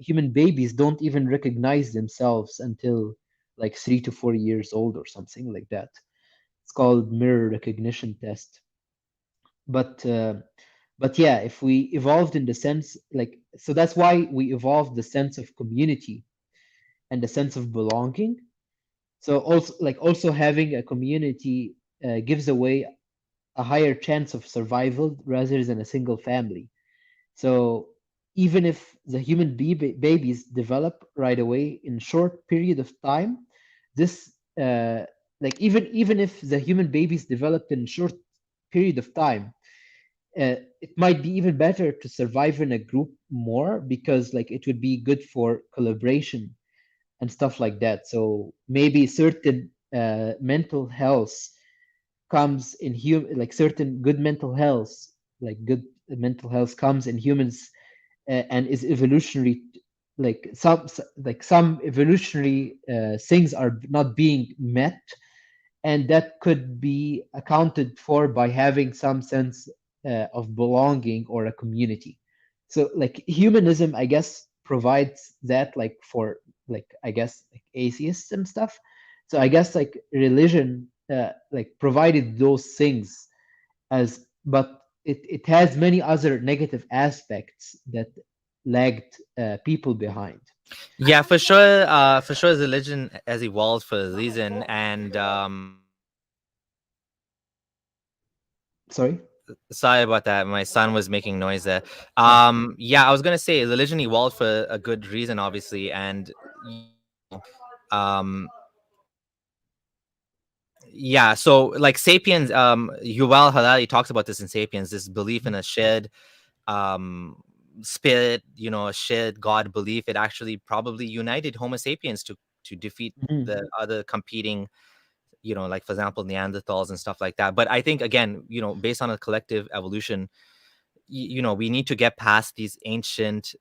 human babies don't even recognize themselves until like 3 to 4 years old or something like that. It's called mirror recognition test. But but yeah, if we evolved in the sense like, so that's why we evolved the sense of community and the sense of belonging. So also having a community gives away a higher chance of survival rather than a single family. So even if the human babies develop right away in short period of time, this like even if the human babies developed in short period of time, it might be even better to survive in a group more, because like it would be good for collaboration and stuff like that. So maybe certain mental health comes in like certain good mental health like good mental health comes in humans, and is evolutionary, like some evolutionary things are not being met, and that could be accounted for by having some sense of belonging or a community. So like humanism, I guess, provides that, like for, like I guess, like atheists and stuff. So I guess like religion like provided those things, as but it has many other negative aspects that lagged people behind. Yeah, for sure religion has evolved for a reason. And Sorry. sorry about that, my son was making noise there. Oh. Yeah, I was gonna say religion evolved for a good reason, obviously. And um yeah, so like sapiens, Yuval Harari talks about this in Sapiens, this belief in a shared um spirit, a shared god belief. It actually probably united Homo sapiens to defeat Mhm. the other competing, like for example Neanderthals and stuff like that. But I think again, based on a collective evolution, we need to get past these ancient,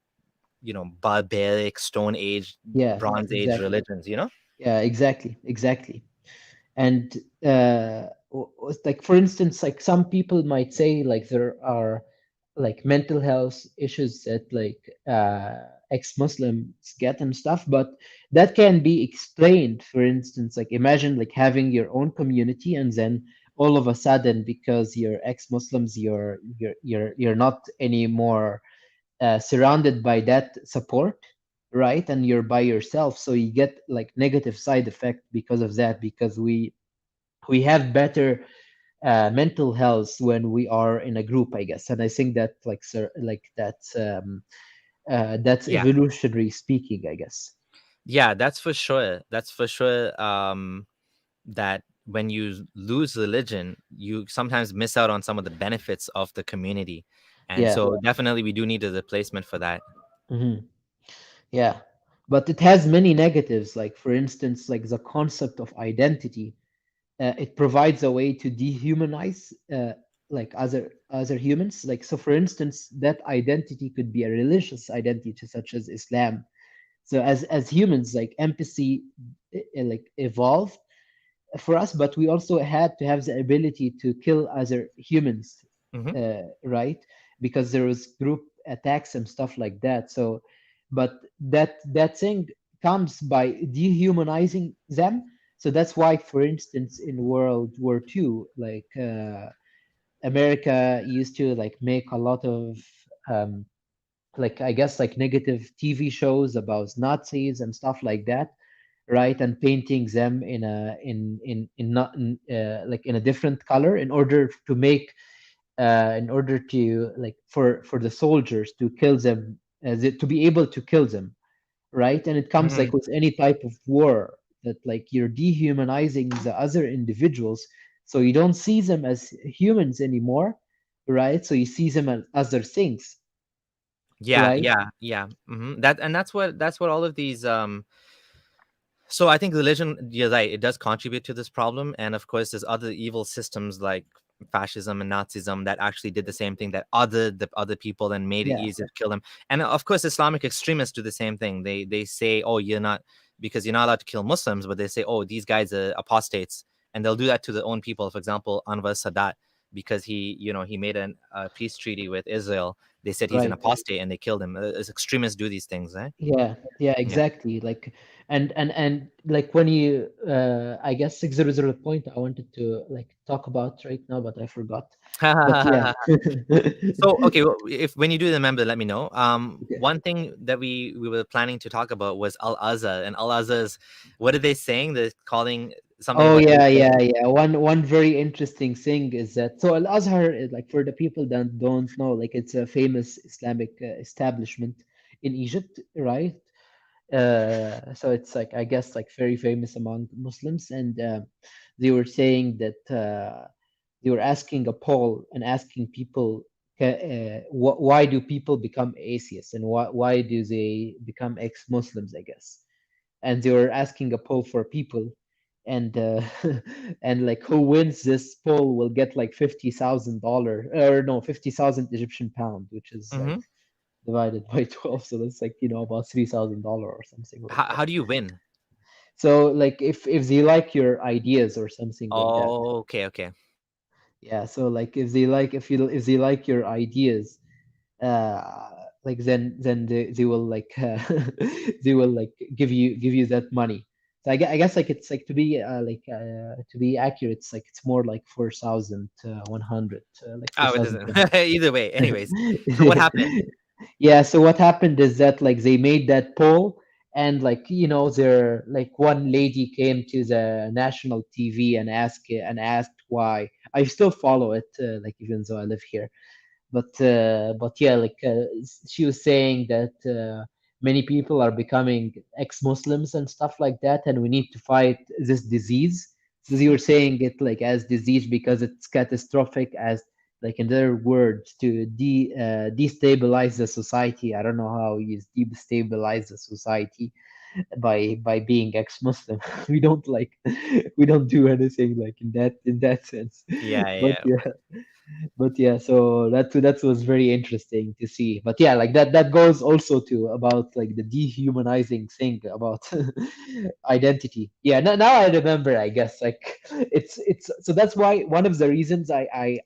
barbaric stone age, Yeah, bronze age exactly. religions. Yeah, exactly. And like for instance, like some people might say like there are like mental health issues that like ex-Muslims get and stuff, but that can be explained. For instance, like imagine like having your own community, and then all of a sudden, because you're ex-Muslims, you're not anymore surrounded by that support, right? And you're by yourself, so you get like negative side effect because of that, because we have better mental health when we are in a group, I guess. And I think that like sir, like that's Yeah, evolutionary speaking, I guess. yeah, that's for sure. That's for sure. That when you lose religion, you sometimes miss out on some of the benefits of the community. And Yeah. so definitely we do need a replacement for that. Hmm. Yeah, but it has many negatives, like for instance, like the concept of identity. It provides a way to dehumanize like other humans. Like so, for instance, that identity could be a religious identity, such as Islam. So as humans, like empathy like evolved for us, but we also had to have the ability to kill other humans, Hmm. right? Because there was group attacks and stuff like that. So, but that thing comes by dehumanizing them. So that's why, for instance, in World War II, like America used to like make a lot of um, like I guess like negative TV shows about Nazis and stuff like that, right? And painting them in not like in a different color in order to make in order to like for the soldiers to kill them, to be able to kill them, right? And it comes Hmm. like with any type of war, that like you're dehumanizing the other individuals, so you don't see them as humans anymore, right? So you see them as other things, Yeah, right? yeah, yeah. That's what all of these so I think religion, you're right, it does contribute to this problem. And of course, there's other evil systems like fascism and Nazism that actually did the same thing, that the other people and made it Yeah, easier to kill them. And of course, Islamic extremists do the same thing. They say, oh, you're not, because you're not allowed to kill Muslims, but they say, oh, these guys are apostates, and they'll do that to their own people. For example, Anwar Sadat, because he made a peace treaty with Israel. They said he's an right. apostate, and they killed him. As extremists do these things, right? Yeah, Yeah. exactly. Like, and like when you, I guess 600 point I wanted to like talk about right now, but I forgot. But yeah. So okay, well, if when you do remember, let me know. Okay. One thing that we were planning to talk about was Al-Azhar, and Al-Azhar's, what are they saying? They're calling something Oh about yeah, Israel. yeah. One very interesting thing is that so Al-Azhar is like, for the people that don't know, like it's a famous Islamic establishment in Egypt, right? So it's like I guess like very famous among Muslims, and they were saying that they were asking a poll and asking people, why do people become atheists, and why do they become ex-Muslims, I guess. And they were asking a poll for people, and and like who wins this poll will get like $50,000, or no, 50,000 Egyptian pound, which is like Mm-hmm. divided by 12, so that's like, about $3,000 or something like that. How do you win? So like if they like your ideas or something like that. Oh, okay, okay. Yeah, so like if they like your ideas, like then they will like they will like give you that money. So I guess like it's like to be accurate, it's more like 4,100, like Oh, it doesn't. 4,020. Either way. Anyways, so what happened? Yeah, so what happened is that like they made that poll, and like there like one lady came to the national TV and asked why. I still follow it, like even though I live here, but yeah, like she was saying that many people are becoming ex-Muslims and stuff like that, and we need to fight this disease. So you were saying it like as disease because it's catastrophic, as like in their words, to destabilize the society. I don't know how you destabilize the society by being ex-Muslim. we don't like we don't do anything like in that sense. Yeah, yeah, But yeah. yeah, so that was very interesting to see. But yeah, like that goes also to about like the dehumanizing thing about identity. Yeah, now I remember, I guess, like it's so that's why one of the reasons I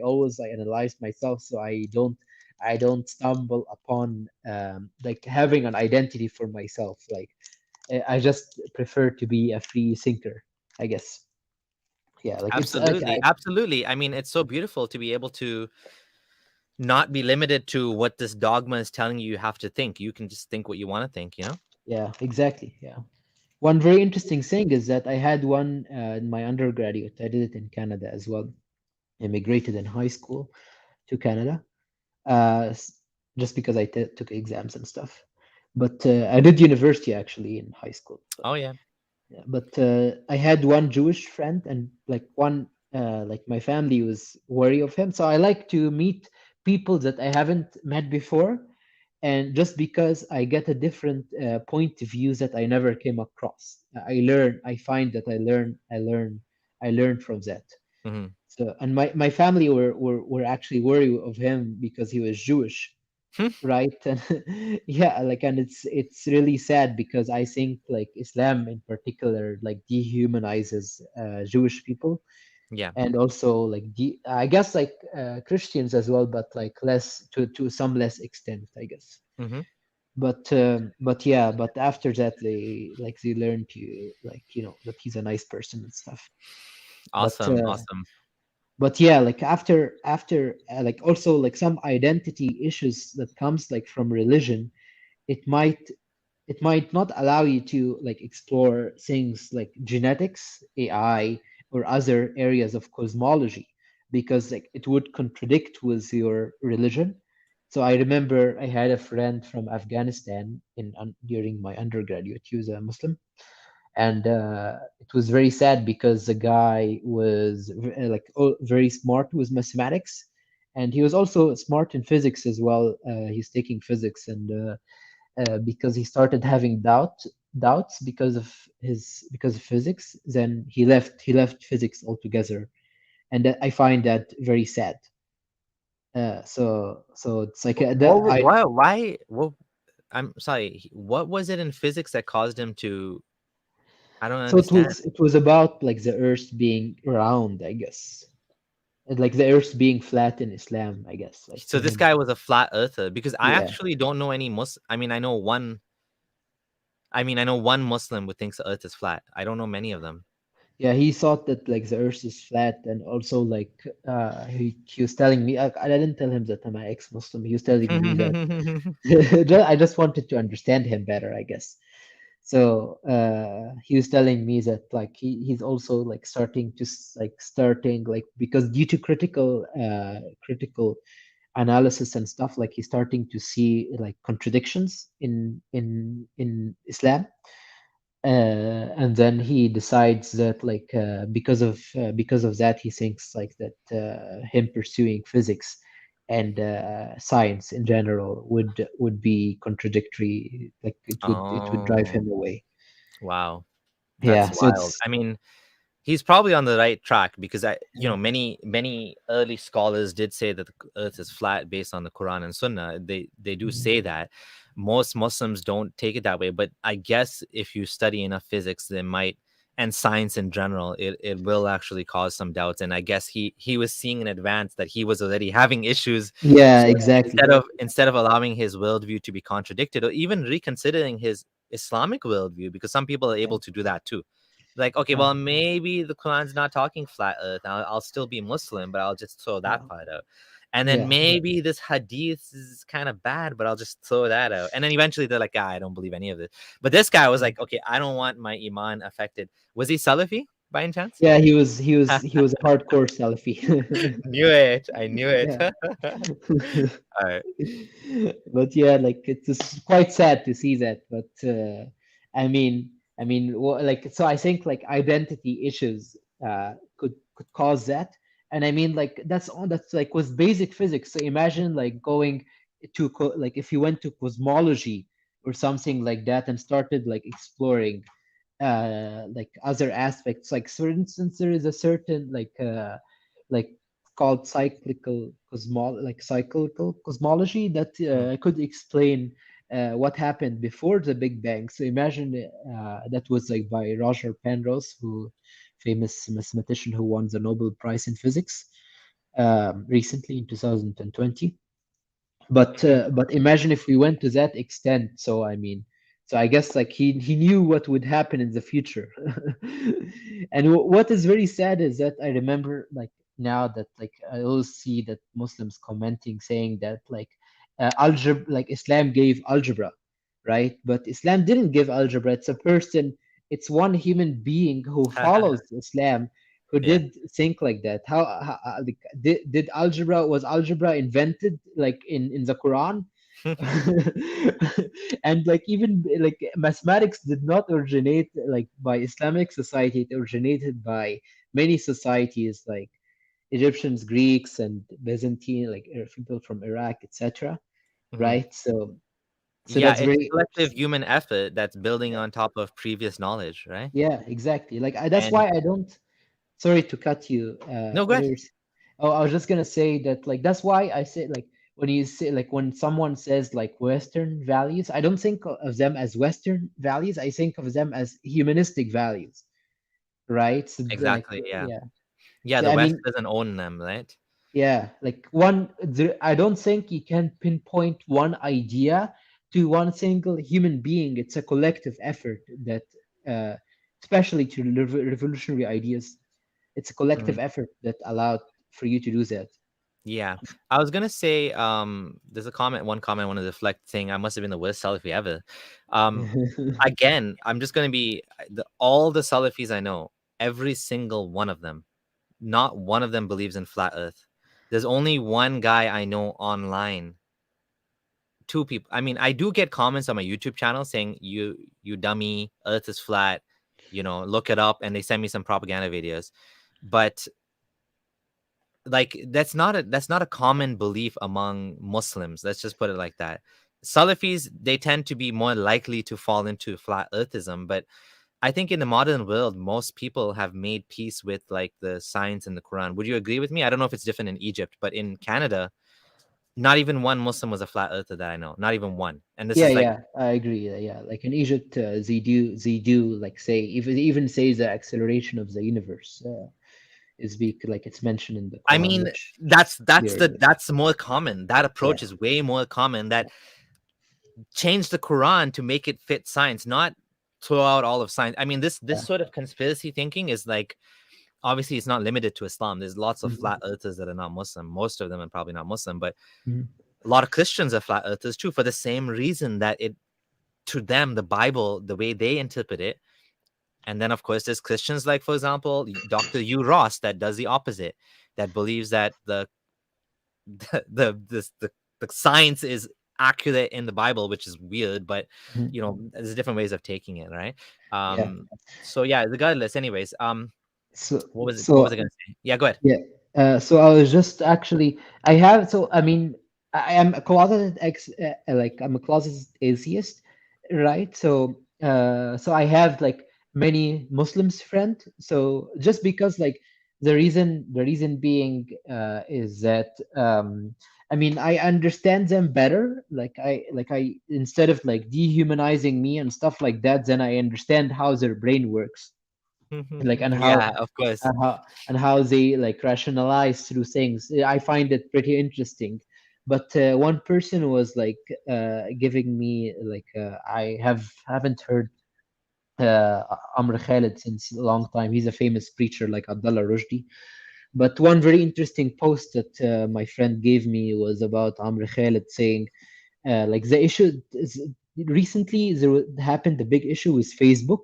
always I analyze myself, so I don't stumble upon like having an identity for myself. Like I just prefer to be a free thinker, I guess. Yeah, like it's like Absolutely, absolutely. I mean, it's so beautiful to be able to not be limited to what this dogma is telling you have to think. You can just think what you want to think, you know? yeah, exactly. Yeah. One very interesting thing is that I had one in my undergraduate. I did it in Canada as well. Immigrated in high school to Canada, uh, s- just because I took exams and stuff. But I did university actually in high school. But Oh yeah. yeah, but I had one Jewish friend, and like one like my family was wary of him. So I like to meet people that I haven't met before, and just because I get a different point of views that I never came across. I find that I learn from that. Hmm. So, and my family were actually worried of him because he was Jewish, right? And yeah, like, and it's really sad because I think like Islam in particular like dehumanizes Jewish people, Yeah. and also like I guess like Christians as well, but like less, to some less extent, I guess. Hmm. But yeah, but after that they learn to like that he's a nice person and stuff. But Awesome. Awesome. yeah, like after like also like some identity issues that comes like from religion, it might it might not allow you to like explore things like genetics, AI, or other areas of cosmology, because like it would contradict with your religion. So I remember I had a friend from Afghanistan during my undergraduate. He was a Muslim, and it was very sad because the guy was like very smart with mathematics, and he was also smart in physics as well. He's taking physics, and because he started having doubts because of physics, then he left physics altogether, and I find that very sad. So it's like that I Why? What? I'm sorry. What was it in physics that caused him to? I don't so it understand. was it was about like the earth being round, I guess. And, like the earth being flat in Islam, I guess, like So to this him. guy was a flat earther because I Yeah. actually don't know any I mean, I know one. I mean, I know one Muslim who thinks the Earth is flat. I don't know many of them. Yeah, he thought that like the earth is flat, and also like he was telling me, I didn't tell him that I'm an ex-Muslim. He was telling me that I just wanted to understand him better, I guess. So he was telling me that like he's also like starting like, because due to critical analysis and stuff, like he's starting to see like contradictions in Islam. And then he decides that like because of that, he thinks like that him pursuing physics and science in general would be contradictory, like it would drive Oh, him away. wow. That's Yeah, so wild. it's I mean, he's probably on the right track because many early scholars did say that the earth is flat based on the Quran and Sunnah. They do say that. Most Muslims don't take it that way, but I guess if you study enough physics, they might, and science in general, it will actually cause some doubts. And I guess he was seeing in advance that he was already having issues. yeah, So exactly. instead of allowing his worldview to be contradicted or even reconsidering his Islamic worldview, because some people are Yeah, able to do that too, like, okay, uh, well, maybe the Quran's not talking flat earth. I'll still be Muslim, but I'll just throw that uh, part out. And then yeah. maybe this hadith is kind of bad, but I'll just throw that out. And then eventually they're like, I don't believe any of this. But this guy was like, okay, I don't want my iman affected. Was he Salafi by any chance? Yeah, he was a hardcore Salafi. Knew it. I knew it. Yeah. All right. But yeah, like it's just quite sad to see that. But like so I think like identity issues could cause that. And I mean like that's like with basic physics. So imagine like going to like if you went to cosmology or something like that and started like exploring like other aspects, like for instance there is a certain like called cyclical cosmology that Mm, could explain what happened before the Big Bang. So imagine that was like by Roger Penrose, who famous mathematician who won the Nobel Prize in physics recently in 2020. But imagine if we went to that extent. So I mean, so I guess like he knew what would happen in the future. And what is very sad is that I remember like now that like I always see that Muslims commenting saying that like algebra, like Islam gave algebra, right? But Islam didn't give algebra. It's a person. It's one human being who follows Islam who yeah. did think like that. How like, did algebra was algebra invented like in the Quran? And like even like mathematics did not originate like by Islamic society. It originated by many societies like Egyptians, Greeks, and Byzantine, like people from Iraq, etc. Mhm. Right? So Yeah, that's it's very collective human effort that's building yeah, on top of previous knowledge, right? yeah, exactly. Like that's And why I don't. Sorry to cut you. no, good. There's. Oh, I was just gonna say that like that's why I say like when you say like when someone says like Western values, I don't think of them as Western values. I think of them as humanistic values, right? So like Exactly. Yeah. yeah. Yeah. So The I West mean doesn't own them, right? yeah, like I don't think you can pinpoint one idea to one single human being. It's a collective effort that, uh, especially to revolutionary ideas, it's a collective Mhm. effort that allowed for you to do that. Yeah. I was gonna say, there's one comment I want to deflect saying I must have been the worst Salafi ever. Um, Again, I'm just gonna be all the Salafis I know, every single one of them, not one of them believes in flat Earth. There's only one guy I know online, two people. I mean, I do get comments on my YouTube channel saying you dummy, Earth is flat, look it up, and they send me some propaganda videos. But like that's not a common belief among Muslims. Let's just put it like that. Salafis, they tend to be more likely to fall into flat earthism, but I think in the modern world, most people have made peace with like the science in the Quran. Would you agree with me? I don't know if it's different in Egypt, but in Canada, not even one Muslim was a flat earther that I know. Not even one. And this Yeah, is like, yeah, I agree. Yeah, like in Egypt, they do like say even say the acceleration of the universe is like it's mentioned in the I Quran, mean, which that's that's weird. the that's more common. That Yeah, approach is way more common. That change the Quran to make it fit science, not throw out all of science. I mean, this yeah, sort of conspiracy thinking is like, obviously it's not limited to Islam. There's lots of mhm, flat earthers that are not Muslim. Most of them are probably not Muslim, but mhm, a lot of Christians are flat earthers too, for the same reason that it to them the Bible, the way they interpret it. And then of course there's Christians like, for example, Dr. U. Ross, that does the opposite, that believes that the science is accurate in the Bible, which is weird, but mhm. there's different ways of taking it, right? Yeah. So yeah, regardless, anyways, So what was I gonna say? Yeah, go ahead. yeah. So I was just actually I have so I mean I am a closeted like I'm a closeted atheist, right? So I have like many Muslims friend. So just because like the reason being is that I mean I understand them better. Like I instead of like dehumanizing me and stuff like that, then I understand how their brain works, like and Yeah, of course. how they like rationalize through things. I find it pretty interesting. But one person was like giving me like I haven't heard uh, Amr Khalid since a long time. He's a famous preacher like Abdullah Rushdie. But one very interesting post that my friend gave me was about Amr Khalid saying, like the issue is, recently happened a big issue with Facebook,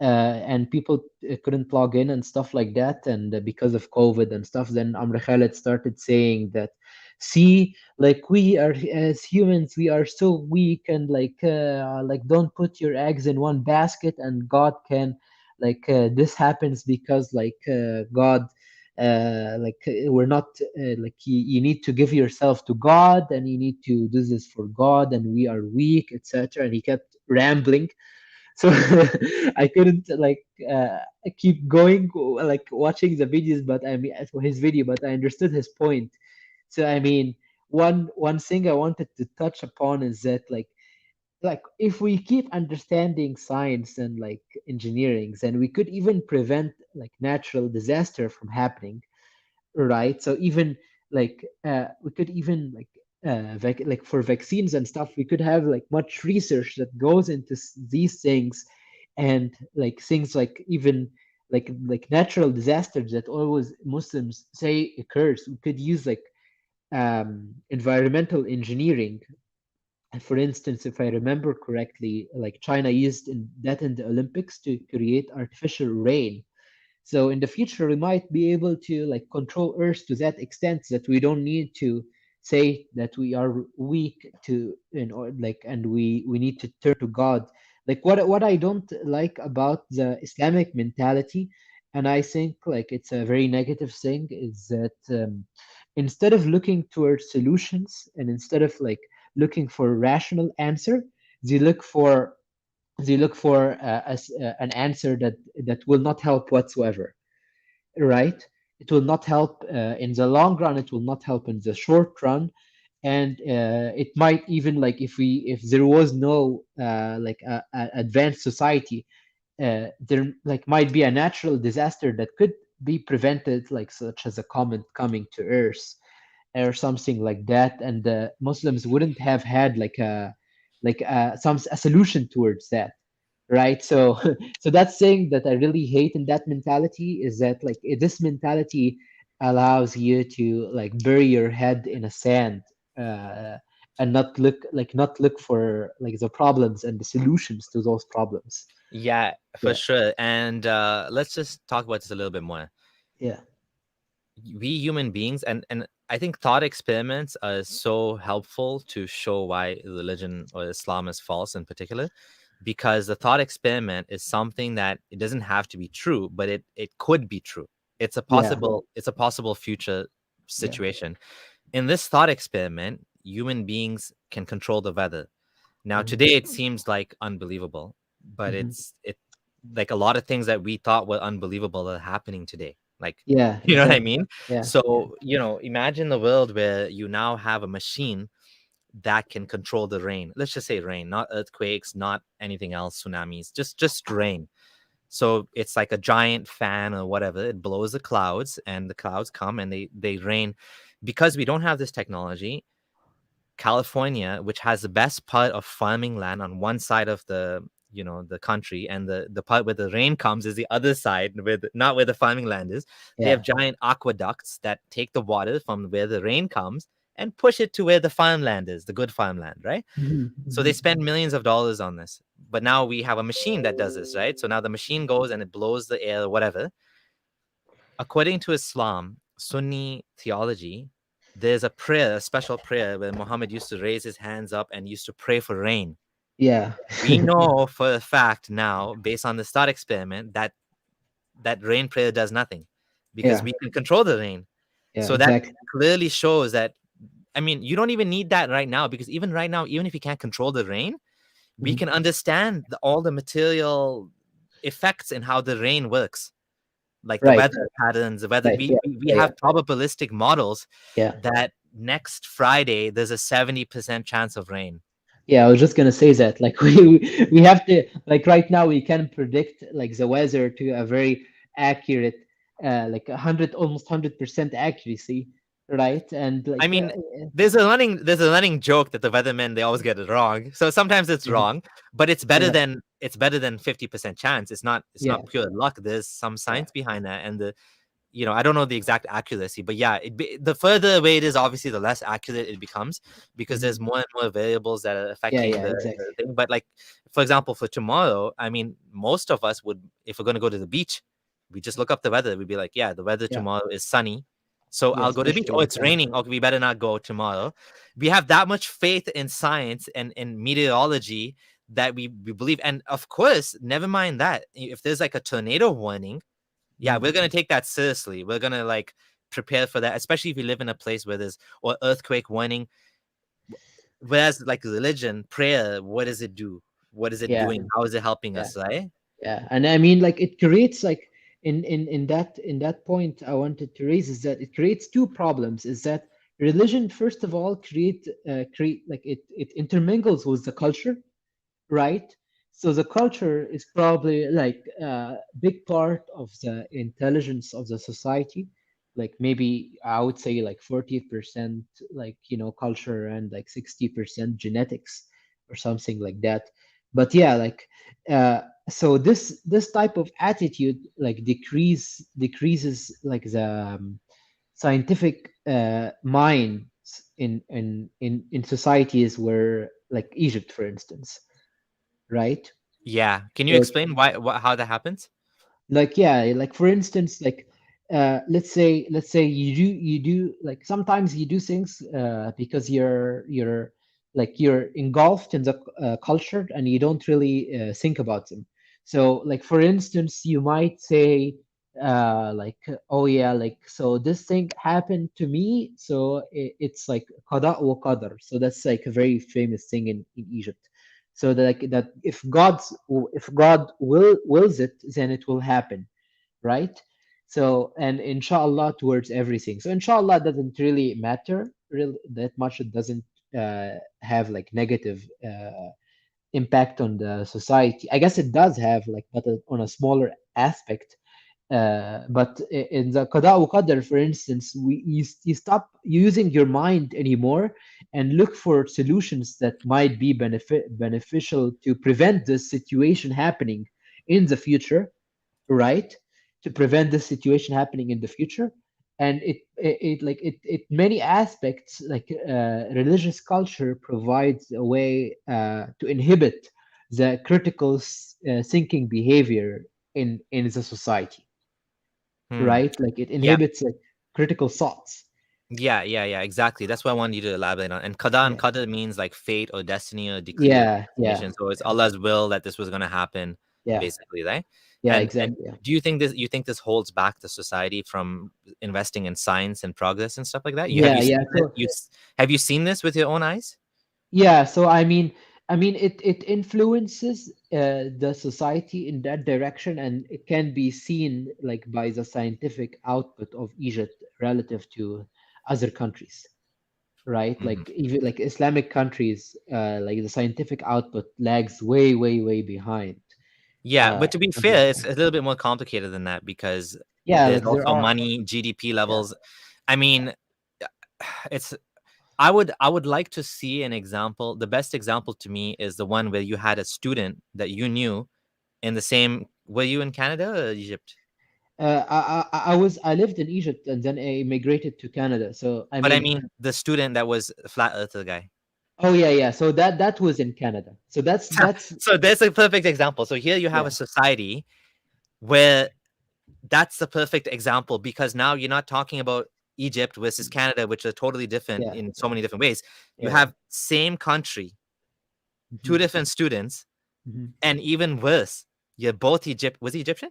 and people couldn't log in and stuff like that, and because of COVID and stuff, then Amr Khalid started saying that, see, like we are as humans, we are so weak, and like don't put your eggs in one basket, and God can, like this happens because like God. We're not like you need to give yourself to God, and you need to do this for God, and we are weak, etc. And he kept rambling, so I couldn't like keep going like watching the videos, but I mean his video, but I understood his point. So I mean, one thing I wanted to touch upon is that like if we keep understanding science and like engineering, then we could even prevent like natural disaster from happening, right? So even like we could even like like for vaccines and stuff, we could have like much research that goes into these things, and like things like even like natural disasters that always Muslims say occurs. We could use like environmental engineering. And for instance, if I remember correctly, like China used that in the Olympics to create artificial rain. So in the future, we might be able to like control Earth to that extent that we don't need to say that we are weak to, you know, like, and we need to turn to God. Like what I don't like about the Islamic mentality, and I think like it's a very negative thing, is that instead of looking towards solutions, and instead of like looking for a rational answer, they look for an answer that will not help whatsoever, right? It will not help in the long run. It will not help in the short run, and it might even like if there was no advanced society, there like might be a natural disaster that could be prevented, like such as a comet coming to Earth or something like that, and the Muslims wouldn't have had some a solution towards that, right? So so that's thing that I really hate in that mentality, is that like this mentality allows you to like bury your head in a sand, uh, and not look for like the problems and the solutions to those problems. Yeah, for Yeah, sure. And let's just talk about this a little bit more. yeah, We human beings, and I think thought experiments are so helpful to show why religion or Islam is false in particular, because the thought experiment is something that it doesn't have to be true, but it could be true. yeah, It's a possible future yeah. situation. In this thought experiment, human beings can control the weather. Now Hmm. today it seems like unbelievable, but Hmm. it like a lot of things that we thought were unbelievable are happening today. Like, Yeah, you know what I exactly. mean? Yeah. So, imagine the world where you now have a machine that can control the rain. Let's just say rain, not earthquakes, not anything else, tsunamis, just rain. So it's like a giant fan or whatever. It blows the clouds, and the clouds come and they rain. Because we don't have this technology, California, which has the best part of farming land on one side of the country, and the part where the rain comes is the other side, not where the farming land is. They have Yeah. giant aqueducts that take the water from where the rain comes and push it to where the farmland is, the good farmland, right? Hmm. So they spend millions of dollars on this. But now we have a machine that does this, right? So now the machine goes and it blows the air, whatever. According to Islam, Sunni theology, there's a prayer, a special prayer where Muhammad used to raise his hands up and used to pray for rain. Yeah. We know for a fact now, based on the thought experiment, that rain prayer does nothing because Yeah. we can control the rain. Yeah. So that Exactly. clearly shows that, I mean, you don't even need that right now, because even right now, even if you can't control the rain, we Hmm. can understand all the material effects in how the rain works, like the Right. weather patterns, the weather. Right. Yeah. We Yeah. have probabilistic models Yeah. that next Friday there's a 70% chance of rain. Yeah, I was just gonna say that. Like we have to, like, right now we can predict like the weather to a very accurate, like 100, almost 100% accuracy, right? And I like mean, there's a running joke that the weathermen, they always get it wrong. So sometimes it's mhm, wrong, but yeah, it's better than 50% chance. It's not yeah, pure luck. There's some yeah, science behind that, and I don't know the exact accuracy, but yeah, the further away it is, obviously the less accurate it becomes, because hmm, there's more and more variables that are yeah, affecting yeah, the exactly. thing. But like, for example, for tomorrow, I mean, most of us would, if we're going to go to the beach, we just look up the weather. We'd be like, yeah, the weather Yeah, tomorrow is sunny, so yeah, I'll go to the beach. especially Oh, in it's summer. raining. Okay, we better not go tomorrow. We have that much faith in science and in meteorology that we believe. And of course, never mind that, if there's like a tornado warning, yeah, Mhm. we're gonna take that seriously. We're gonna like prepare for that, especially if you live in a place where there's or earthquake warning. Whereas like religion, prayer, what does it do? What is it Yeah, doing? How is it helping yeah. us, right? Yeah, and I mean, like, it creates like in that point I wanted to raise is that it creates two problems. Is that religion, first of all, create like it intermingles with the culture, right? So the culture is probably like a big part of the intelligence of the society. Like maybe I would say like 40%, like, culture, and like 60% genetics or something like that. But yeah, like, so this type of attitude like decreases like the scientific minds in societies where, like, Egypt, for instance, right? Yeah. Can you So, explain how that happens? like, yeah, like, for instance, like, let's say you do like sometimes you do things because you're engulfed in the culture, and you don't really think about them. So, like, for instance, you might say, like, oh yeah, like, so this thing happened to me, so it's like Qada wa qadr. So that's like a very famous thing in Egypt. So that, like, that if God wills it, then it will happen, right? So, and inshallah towards everything. So inshallah doesn't really matter really that much. It doesn't have like negative impact on the society. I guess it does have, like, but on a smaller aspect. But in the Qada wa Qadr, for instance, you stop using your mind anymore and look for solutions that might be beneficial to prevent this situation happening in the future, right? To prevent this situation happening in the future. And it many aspects, like, religious culture provides a way to inhibit the critical thinking behavior in the society, Hmm. right? Like, it Yeah. inhibits like critical thoughts. Yeah, exactly. That's what I wanted you to elaborate on. And qada and Yeah, qadr means like fate or destiny or decree or yeah, yeah, destination. So it's yeah, Allah's will that this was going to happen, yeah, basically, right? yeah, And exactly. Yeah, do you think this holds back the society from investing in science and progress and stuff like that? yeah, yeah. Seen it? Have you seen this with your own eyes? Yeah, so I mean, it influences the society in that direction, and it can be seen like by the scientific output of Egypt relative to other countries, right? Mhm. Like, even like Islamic countries, like the scientific output lags way, way, way behind. Yeah, but to be Countries. fair, it's a little bit more complicated than that, because Yeah, there's like there also are. money, GDP Yeah, levels. I mean, it's I would like to see an example. The best example to me is the one where you had a student that you knew in the same. Were you in Canada or Egypt? I lived in Egypt, and then I immigrated to Canada. So I But I mean, mean, the student that was a flat earther guy. oh yeah, yeah. So that was in Canada. So that's So there's a perfect example. So here you have a yeah. society where that's the perfect example, because now you're not talking about Egypt versus Canada, which are totally different Yeah, in so yeah, many different ways. You yeah, yeah. have same country, two Hmm. different students, Hmm. and even worse, you're both Egypt. Was he Egyptian?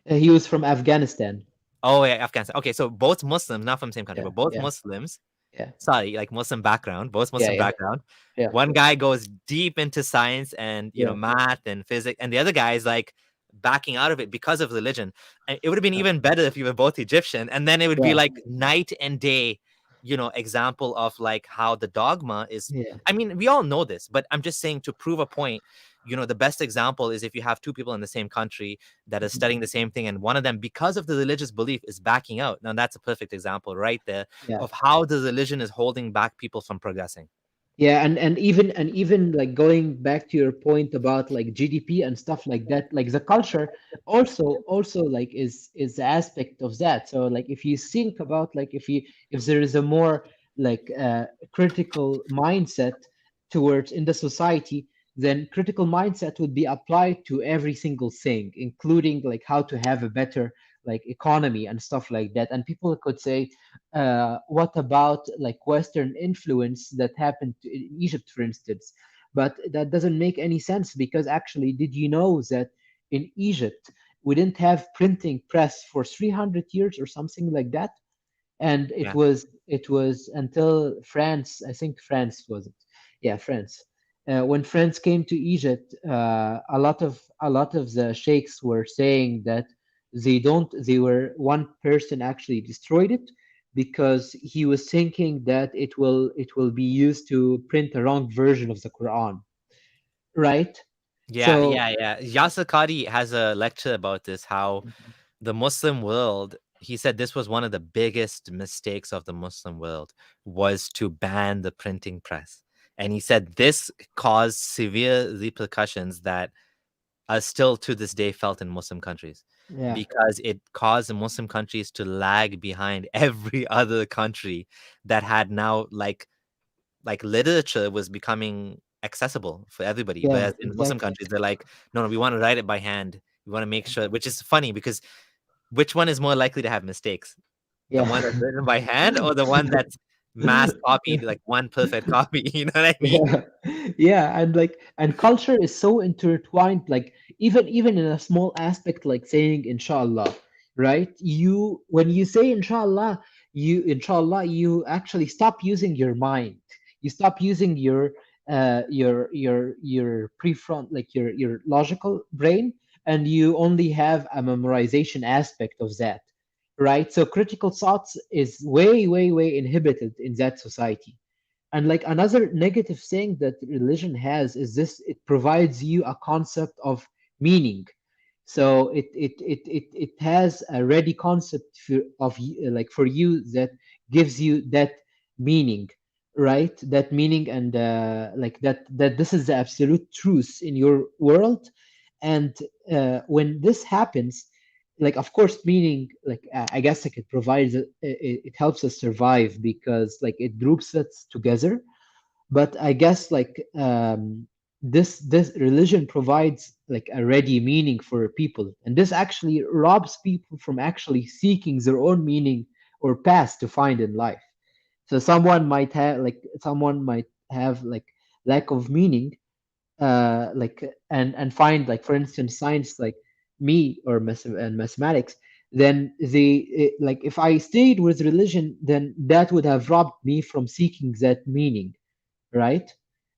He was from Afghanistan. Oh yeah, Afghanistan. Okay, so both Muslims, not from the same country, Yeah, but both yeah, Muslims. yeah, Sorry, like Muslim background, both yeah, Muslim yeah, background. yeah, One guy goes deep into science and yeah, math and physics, and the other guy is like backing out of it because of religion. And it would have been even better if you were both Egyptian, and then it would be Yeah, like night and day, example of like how the dogma is. yeah, I mean, we all know this, but I'm just saying to prove a point. The best example is if you have two people in the same country that are mhm, studying the same thing, and one of them, because of the religious belief, is backing out. Now that's a perfect example right there yeah. of how the religion is holding back people from progressing. Yeah, and even like going back to your point about like GDP and stuff like that, like the culture also like is the aspect of that. So like if you think about like if there is a more like critical mindset towards in the society, then critical mindset would be applied to every single thing, including like how to have a better like economy and stuff like that. And people could say, what about like Western influence that happened in Egypt, for instance? But that doesn't make any sense because actually, did you know that in Egypt we didn't have printing press for 300 years or something like that? And Yeah. it was until France, I think France was it, yeah, France. When France came to Egypt, a lot of the sheikhs were saying that they were one person actually destroyed it because he was thinking that it will be used to print a wrong version of the Quran, right? Yeah, So yeah, yeah. Yasir Qadi has a lecture about this, how the Muslim world, he said this was one of the biggest mistakes of the Muslim world, was to ban the printing press. And he said this caused severe repercussions that are still to this day felt in Muslim countries, yeah, because it caused the Muslim countries to lag behind every other country that had now like literature was becoming accessible for everybody. yeah, Whereas in Muslim exactly, countries, they're like, no, no, we want to write it by hand. We want to make sure, which is funny because which one is more likely to have mistakes? The yeah. one that's written by hand or the one that's mass copied, like one perfect copy? You know what I mean? Yeah, yeah, and like and culture is so intertwined, like even in a small aspect like saying inshallah, right? You when you say inshallah you actually stop using your mind. You stop using your prefront, like your logical brain, and you only have a memorization aspect of that, right? So critical thoughts is way inhibited in that society. And like another negative thing that religion has is this: it provides you a concept of meaning. So it has a ready concept like for you that gives you that meaning, right? That meaning, and like that this is the absolute truth in your world. And when this happens, like of course meaning, like I guess like it provides it helps us survive because like it groups us together. But I guess like this religion provides like a ready meaning for people, and this actually robs people from actually seeking their own meaning or path to find in life. So someone might have like lack of meaning, like and find, like for instance, science, like me, or and mathematics. Then like if I stayed with religion, then that would have robbed me from seeking that meaning, right?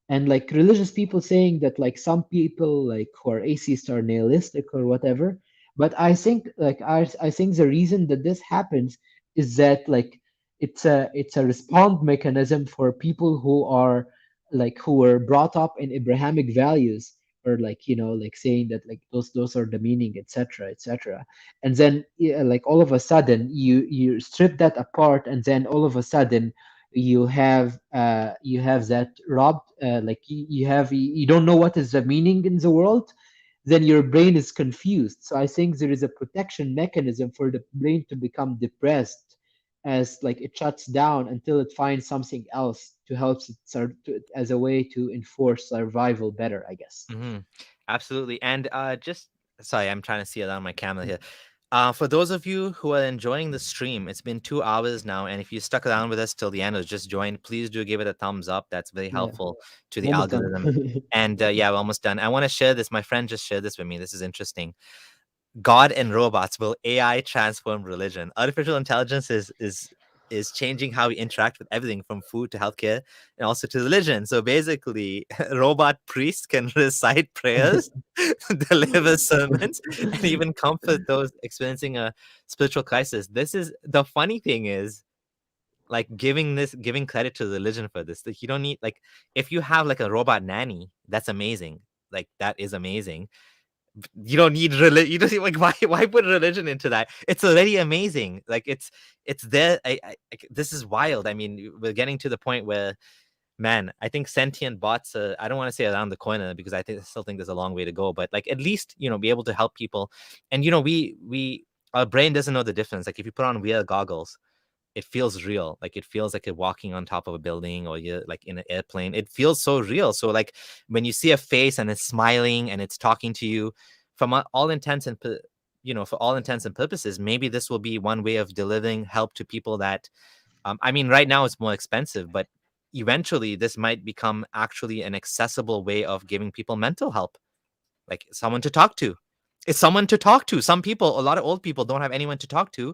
And like religious people saying that like some people like who are atheist are nihilistic or whatever. But I think like I think the reason that this happens is that like it's a response mechanism for people who are like who were brought up in Abrahamic values, or like like saying that like those are the meaning, etc., etc. And then yeah, like all of a sudden you strip that apart, and then all of a sudden you have that robbed, like you don't know what is the meaning in the world. Then your brain is confused. So I think there is a protection mechanism for the brain to become depressed, as like it shuts down until it finds something else to help it as a way to enforce survival better, I guess. Hmm. Absolutely. And just sorry, I'm trying to see around my camera here. For those of you who are enjoying the stream, it's been 2 hours now, and if you stuck around with us till the end or just joined, please do give it a thumbs up. That's very Yeah, helpful to I'm the almost done. algorithm. And yeah, we're almost done. I want to share this. My friend just shared this with me. This is interesting. God and robots, will AI transform religion? Artificial intelligence is is changing how we interact with everything from food to healthcare and also to religion. So basically, robot priests can recite prayers, deliver sermons, and even comfort those experiencing a spiritual crisis. This is the funny thing is like giving credit to religion for this. Like you don't need like if you have like a robot nanny, that's amazing. Like that is amazing. You don't need religion. You don't like why put religion into that? It's already amazing. Like it's there. This is wild. I mean, we're getting to the point where man, I think sentient bots. I don't want to say around the corner because I still think there's a long way to go. But like at least be able to help people. And we our brain doesn't know the difference. Like if you put on VR goggles, it feels real. Like it feels like you're walking on top of a building or you're like in an airplane. It feels so real. So like when you see a face and it's smiling and it's talking to you, from all intents and for all intents and purposes, maybe this will be one way of delivering help to people that I mean, right now it's more expensive, but eventually this might become actually an accessible way of giving people mental help, like someone to talk to. It's someone to talk to. Some people, a lot of old people don't have anyone to talk to.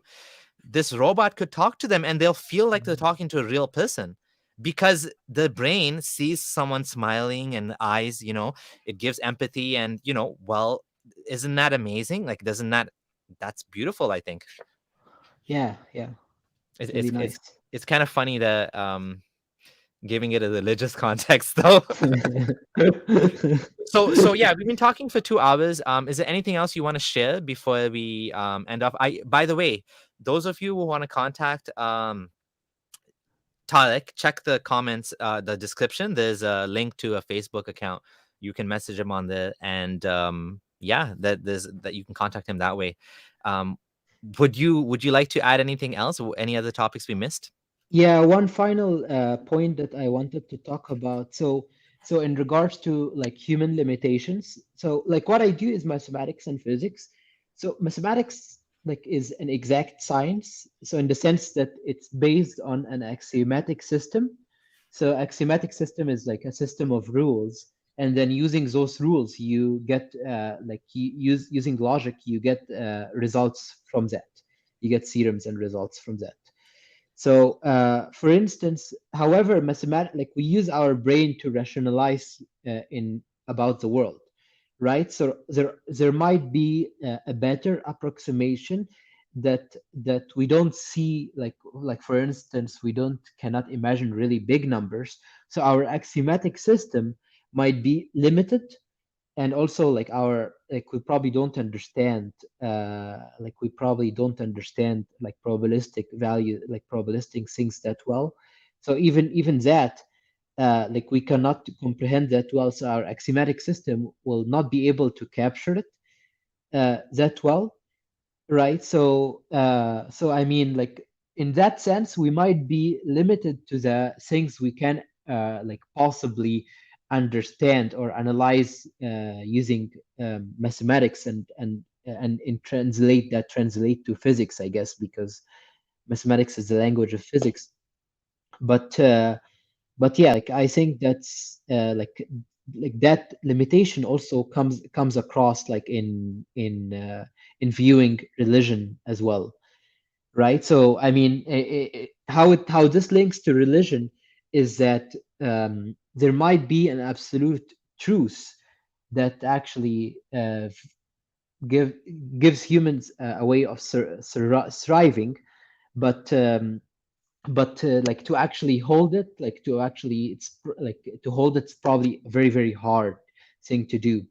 This robot could talk to them and they'll feel like they're talking to a real person because the brain sees someone smiling and the eyes, it gives empathy and, well, isn't that amazing? Like, doesn't that's beautiful, I think. Yeah, yeah, It, it's really it's, it's, nice. it's kind of funny that, giving it a religious context though. So yeah, we've been talking for 2 hours. Is there anything else you want to share before we end off? By the way, those of you who want to contact Tarek, check the comments, the description. There's a link to a Facebook account. You can message him on there, and yeah, that you can contact him that way. Um, would you like to add anything else? Or any other topics we missed? Yeah, one final point that I wanted to talk about. So in regards to like human limitations, so like what I do is mathematics and physics. So mathematics like is an exact science. So in the sense that it's based on an axiomatic system. So axiomatic system is like a system of rules, and then using those rules, you get like using logic, you get results from that. You get theorems and results from that. So, for instance, however, like we use our brain to rationalize in about the world, right? So there might be a better approximation that we don't see, like for instance, we don't cannot imagine really big numbers. So our axiomatic system might be limited, and also like our like we probably don't understand like probabilistic value, like probabilistic things that well. So even that like we cannot comprehend that well, so our axiomatic system will not be able to capture it that well, right? So I mean, like in that sense, we might be limited to the things we can like possibly understand or analyze using mathematics, and in translate to physics, I guess, because mathematics is the language of physics. But but yeah, like I think that's like that limitation also comes across like in viewing religion as well, right? So I mean, how this links to religion is that there might be an absolute truth that actually give gives humans a way of thriving, but like to actually hold it, like to actually like to hold it's probably a very very hard thing to do.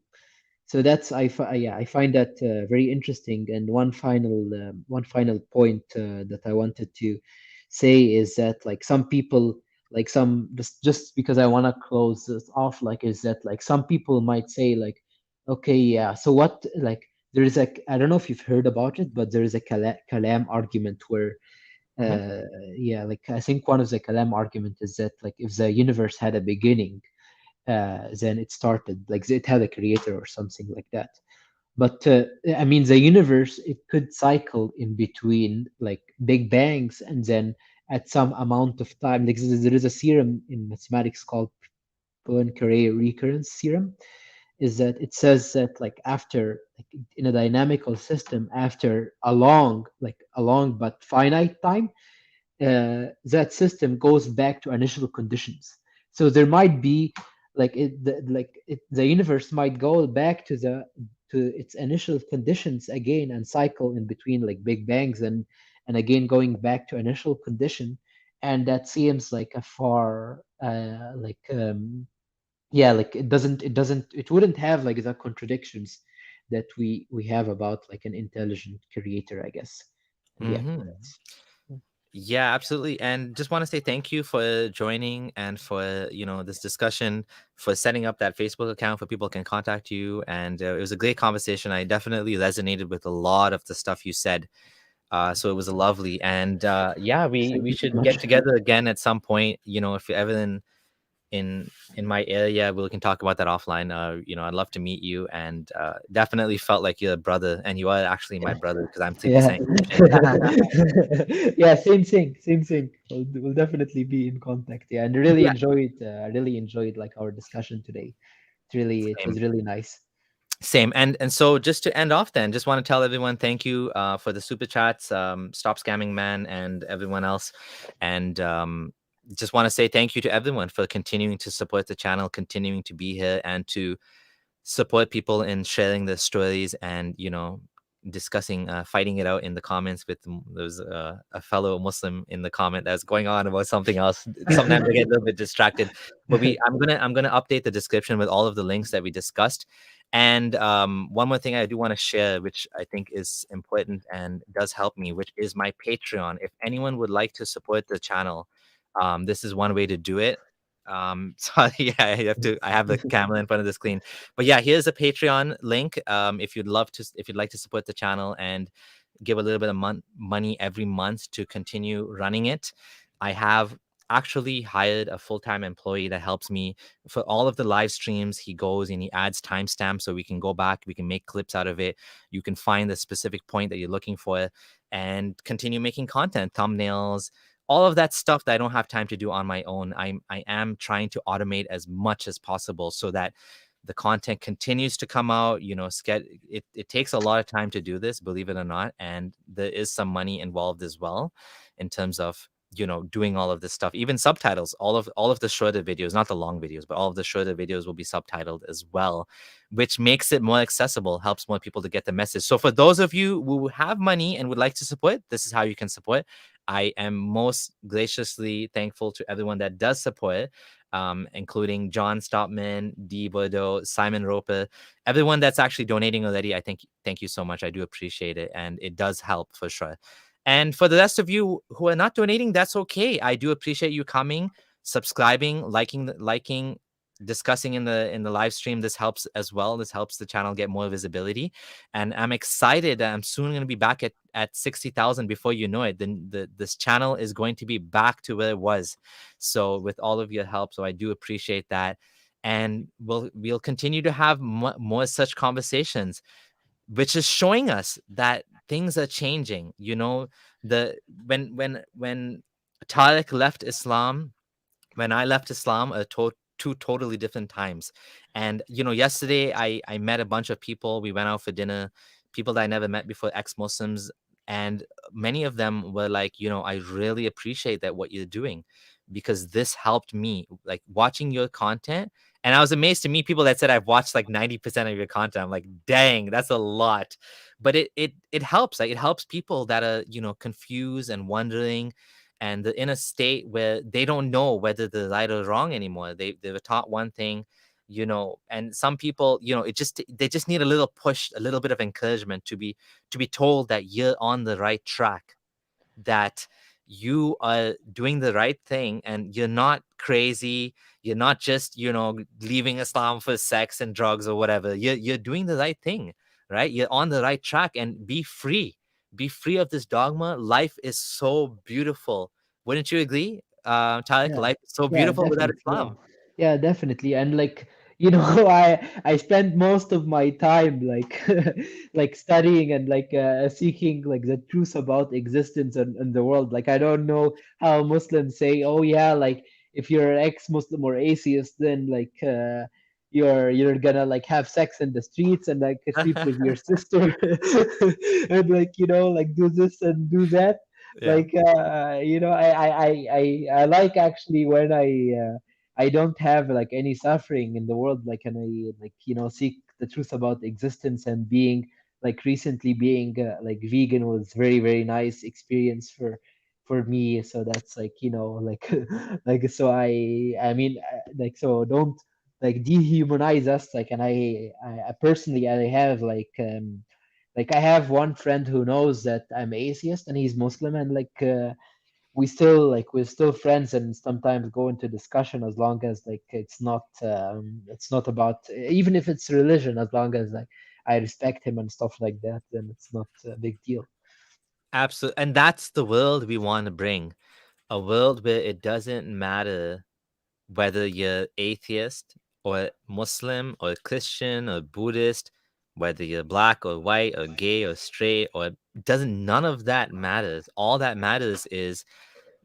So that's yeah, I find that very interesting. And one final point that I wanted to say is that like some people, like some just because I want to close this off, like is that like some people might say like, okay, yeah, so what, like there is a, I don't know if you've heard about it, but there is a Kalam argument where Mhm. uh, yeah, like I think one of the Kalam argument is that like if the universe had a beginning, then it started, like it had a creator or something like that. But I mean, the universe, it could cycle in between like big bangs, and then at some amount of time, like there is a theorem in mathematics called Poincare recurrence theorem, is that it says that like after, like in a dynamical system, after a long but finite time, that system goes back to initial conditions. So there might be the universe might go back to its initial conditions again and cycle in between like big bangs and again going back to initial condition, and that seems like a far yeah, like it wouldn't have like the contradictions that we have about like an intelligent creator, I guess. And yeah, Hmm. that's Yeah, absolutely. And just want to say thank you for joining and for, this discussion, for setting up that Facebook account for people can contact you. And it was a great conversation. I definitely resonated with a lot of the stuff you said. So it was a lovely. And yeah, we thank you should so get much. together again at some point. If you're ever in my area, we can talk about that offline. I'd love to meet you, and definitely felt like you're a brother, and you are actually my brother because I'm simply Yeah. saying. Yeah, same thing, same thing. We'll definitely be in contact. Yeah, and Yeah, I really enjoyed like our discussion today. It same. was really nice. Same. And so just to end off then, just want to tell everyone thank you for the super chats, Stop Scamming Man and everyone else. And just want to say thank you to everyone for continuing to support the channel, continuing to be here and to support people in sharing their stories and discussing fighting it out in the comments with there's a fellow Muslim in the comment that's going on about something else. Sometimes I get a little bit distracted, but I'm gonna update the description with all of the links that we discussed. And one more thing I do want to share, which I think is important and does help me, which is my Patreon. If anyone would like to support the channel, this is one way to do it. So yeah, I have the camera in front of the screen. But yeah, here's a Patreon link. If you'd like to support the channel and give a little bit of money every month to continue running it, I have actually hired a full-time employee that helps me for all of the live streams. He goes and he adds timestamps so we can go back, we can make clips out of it. You can find the specific point that you're looking for and continue making content, thumbnails, all of that stuff that I don't have time to do on my own. I am trying to automate as much as possible so that the content continues to come out. It takes a lot of time to do this, believe it or not, and there is some money involved as well in terms of doing all of this stuff, even subtitles. All of the shorter videos, not the long videos, but all of the shorter videos will be subtitled as well, which makes it more accessible, helps more people to get the message. So for those of you who have money and would like to support, this is how you can support. I am most graciously thankful to everyone that does support, including John Stopman, Dee Bordeaux, Simon Roper, everyone that's actually donating already. I think thank you so much. I do appreciate it, and it does help for sure. And for the rest of you who are not donating, that's okay. I do appreciate you coming, subscribing, liking, discussing in the live stream. This helps as well. This helps the channel get more visibility, and I'm excited that I'm soon going to be back at 60,000 before you know it. Then this channel is going to be back to where it was. So with all of your help, so I do appreciate that, and we'll continue to have more such conversations, which is showing us that things are changing. The when Tarek left Islam, when I left Islam, two totally different times. And yesterday I met a bunch of people. We went out for dinner, people that I never met before, ex-Muslims, and many of them were like, I really appreciate that what you're doing because this helped me, like watching your content. And I was amazed to meet people that said I've watched like 90% of your content. I'm like, dang, that's a lot. But it helps. Like it helps people that are, confused and wondering and they're in a state where they don't know whether they're right or wrong anymore. They were taught one thing, and some people, they just need a little push, a little bit of encouragement to be told that you're on the right track, that you are doing the right thing and you're not crazy. You're not just, leaving Islam for sex and drugs or whatever. You're doing the right thing, right? You're on the right track, and be free. Be free of this dogma. Life is so beautiful. Wouldn't you agree, Tarek? Yeah, Life is so yeah, beautiful without definitely. Yeah, Islam. yeah, definitely. And like, I spend most of my time like like studying and like seeking like the truth about existence and the world. Like, I don't know how Muslims say, oh yeah, like if you're ex-Muslim or atheist, then like you're gonna like have sex in the streets and like sleep with your sister and like like do this and do that. Yeah. Like I like actually when I don't have like any suffering in the world, like, and I like seek the truth about existence and being, like recently being like vegan was very nice experience for me. So that's like like like so I mean like, so don't like dehumanize us, like. And I personally I have like I have one friend who knows that I'm atheist and he's Muslim, and like we're still friends, and sometimes go into discussion as long as like it's not about, even if it's religion, as long as like I respect him and stuff like that, then it's not a big deal. Absolutely. And that's the world we want to bring. A world where it doesn't matter whether you're atheist or Muslim or Christian or Buddhist, whether you're black or white or gay or straight, or doesn't, none of that matters. All that matters is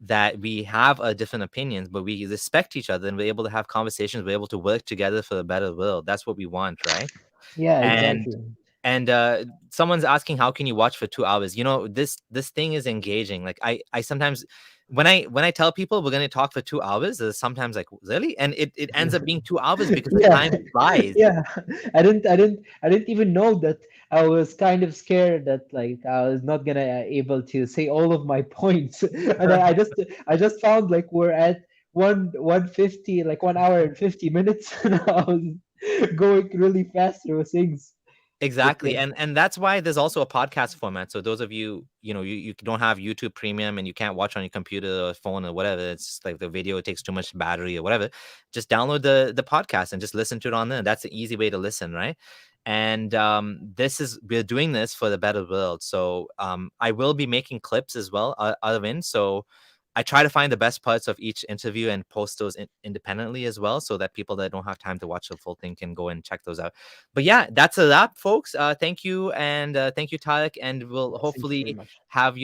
that we have different opinions, but we respect each other and we're able to have conversations. We're able to work together for a better world. That's what we want, right? Yeah, And exactly. someone's asking, how can you watch for 2 hours? This thing is engaging. Like I sometimes, when I tell people we're going to talk for 2 hours, sometimes like, really, and it ends up being 2 hours because the Yeah, time flies. yeah. I didn't even know that. I was kind of scared that like I was not gonna able to say all of my points, and I just found like we're at 150, like 1 hour and 50 minutes, and I was going really fast through things. But Exactly. yeah, And that's why there's also a podcast format. So those of you, you don't have YouTube Premium and you can't watch on your computer or phone or whatever, it's just like the video takes too much battery or whatever, just download the podcast and just listen to it on there. That's an easy way to listen, right? And we're doing this for the better world. So I will be making clips as well out of in. So I try to find the best parts of each interview and post those independently as well, so that people that don't have time to watch the full thing can go and check those out. But yeah, that's a wrap, folks. Thank you, and thank you, Tarek, and we'll yeah, thank you very hopefully much. have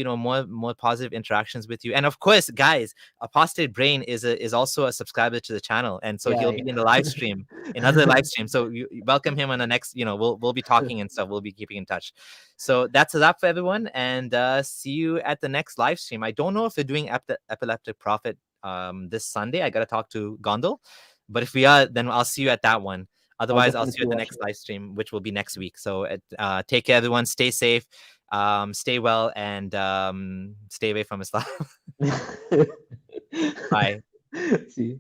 more positive interactions with you. And of course, guys, Apostate Brain is also a subscriber to the channel, and so Yeah, he'll be in the live stream, in other live streams. So you welcome him on the next. We'll be talking and stuff. We'll be keeping in touch. So that's a wrap for everyone, and see you at the next live stream. I don't know if they're doing Epileptic Prophet this Sunday. I gotta talk to Gondel, but if we are, then I'll see you at that one. I'll Otherwise, I'll see you definitely at the watch next live stream, which will be next week. So take care, everyone. Stay safe, stay well, and stay away from Islam. it. Bye. See.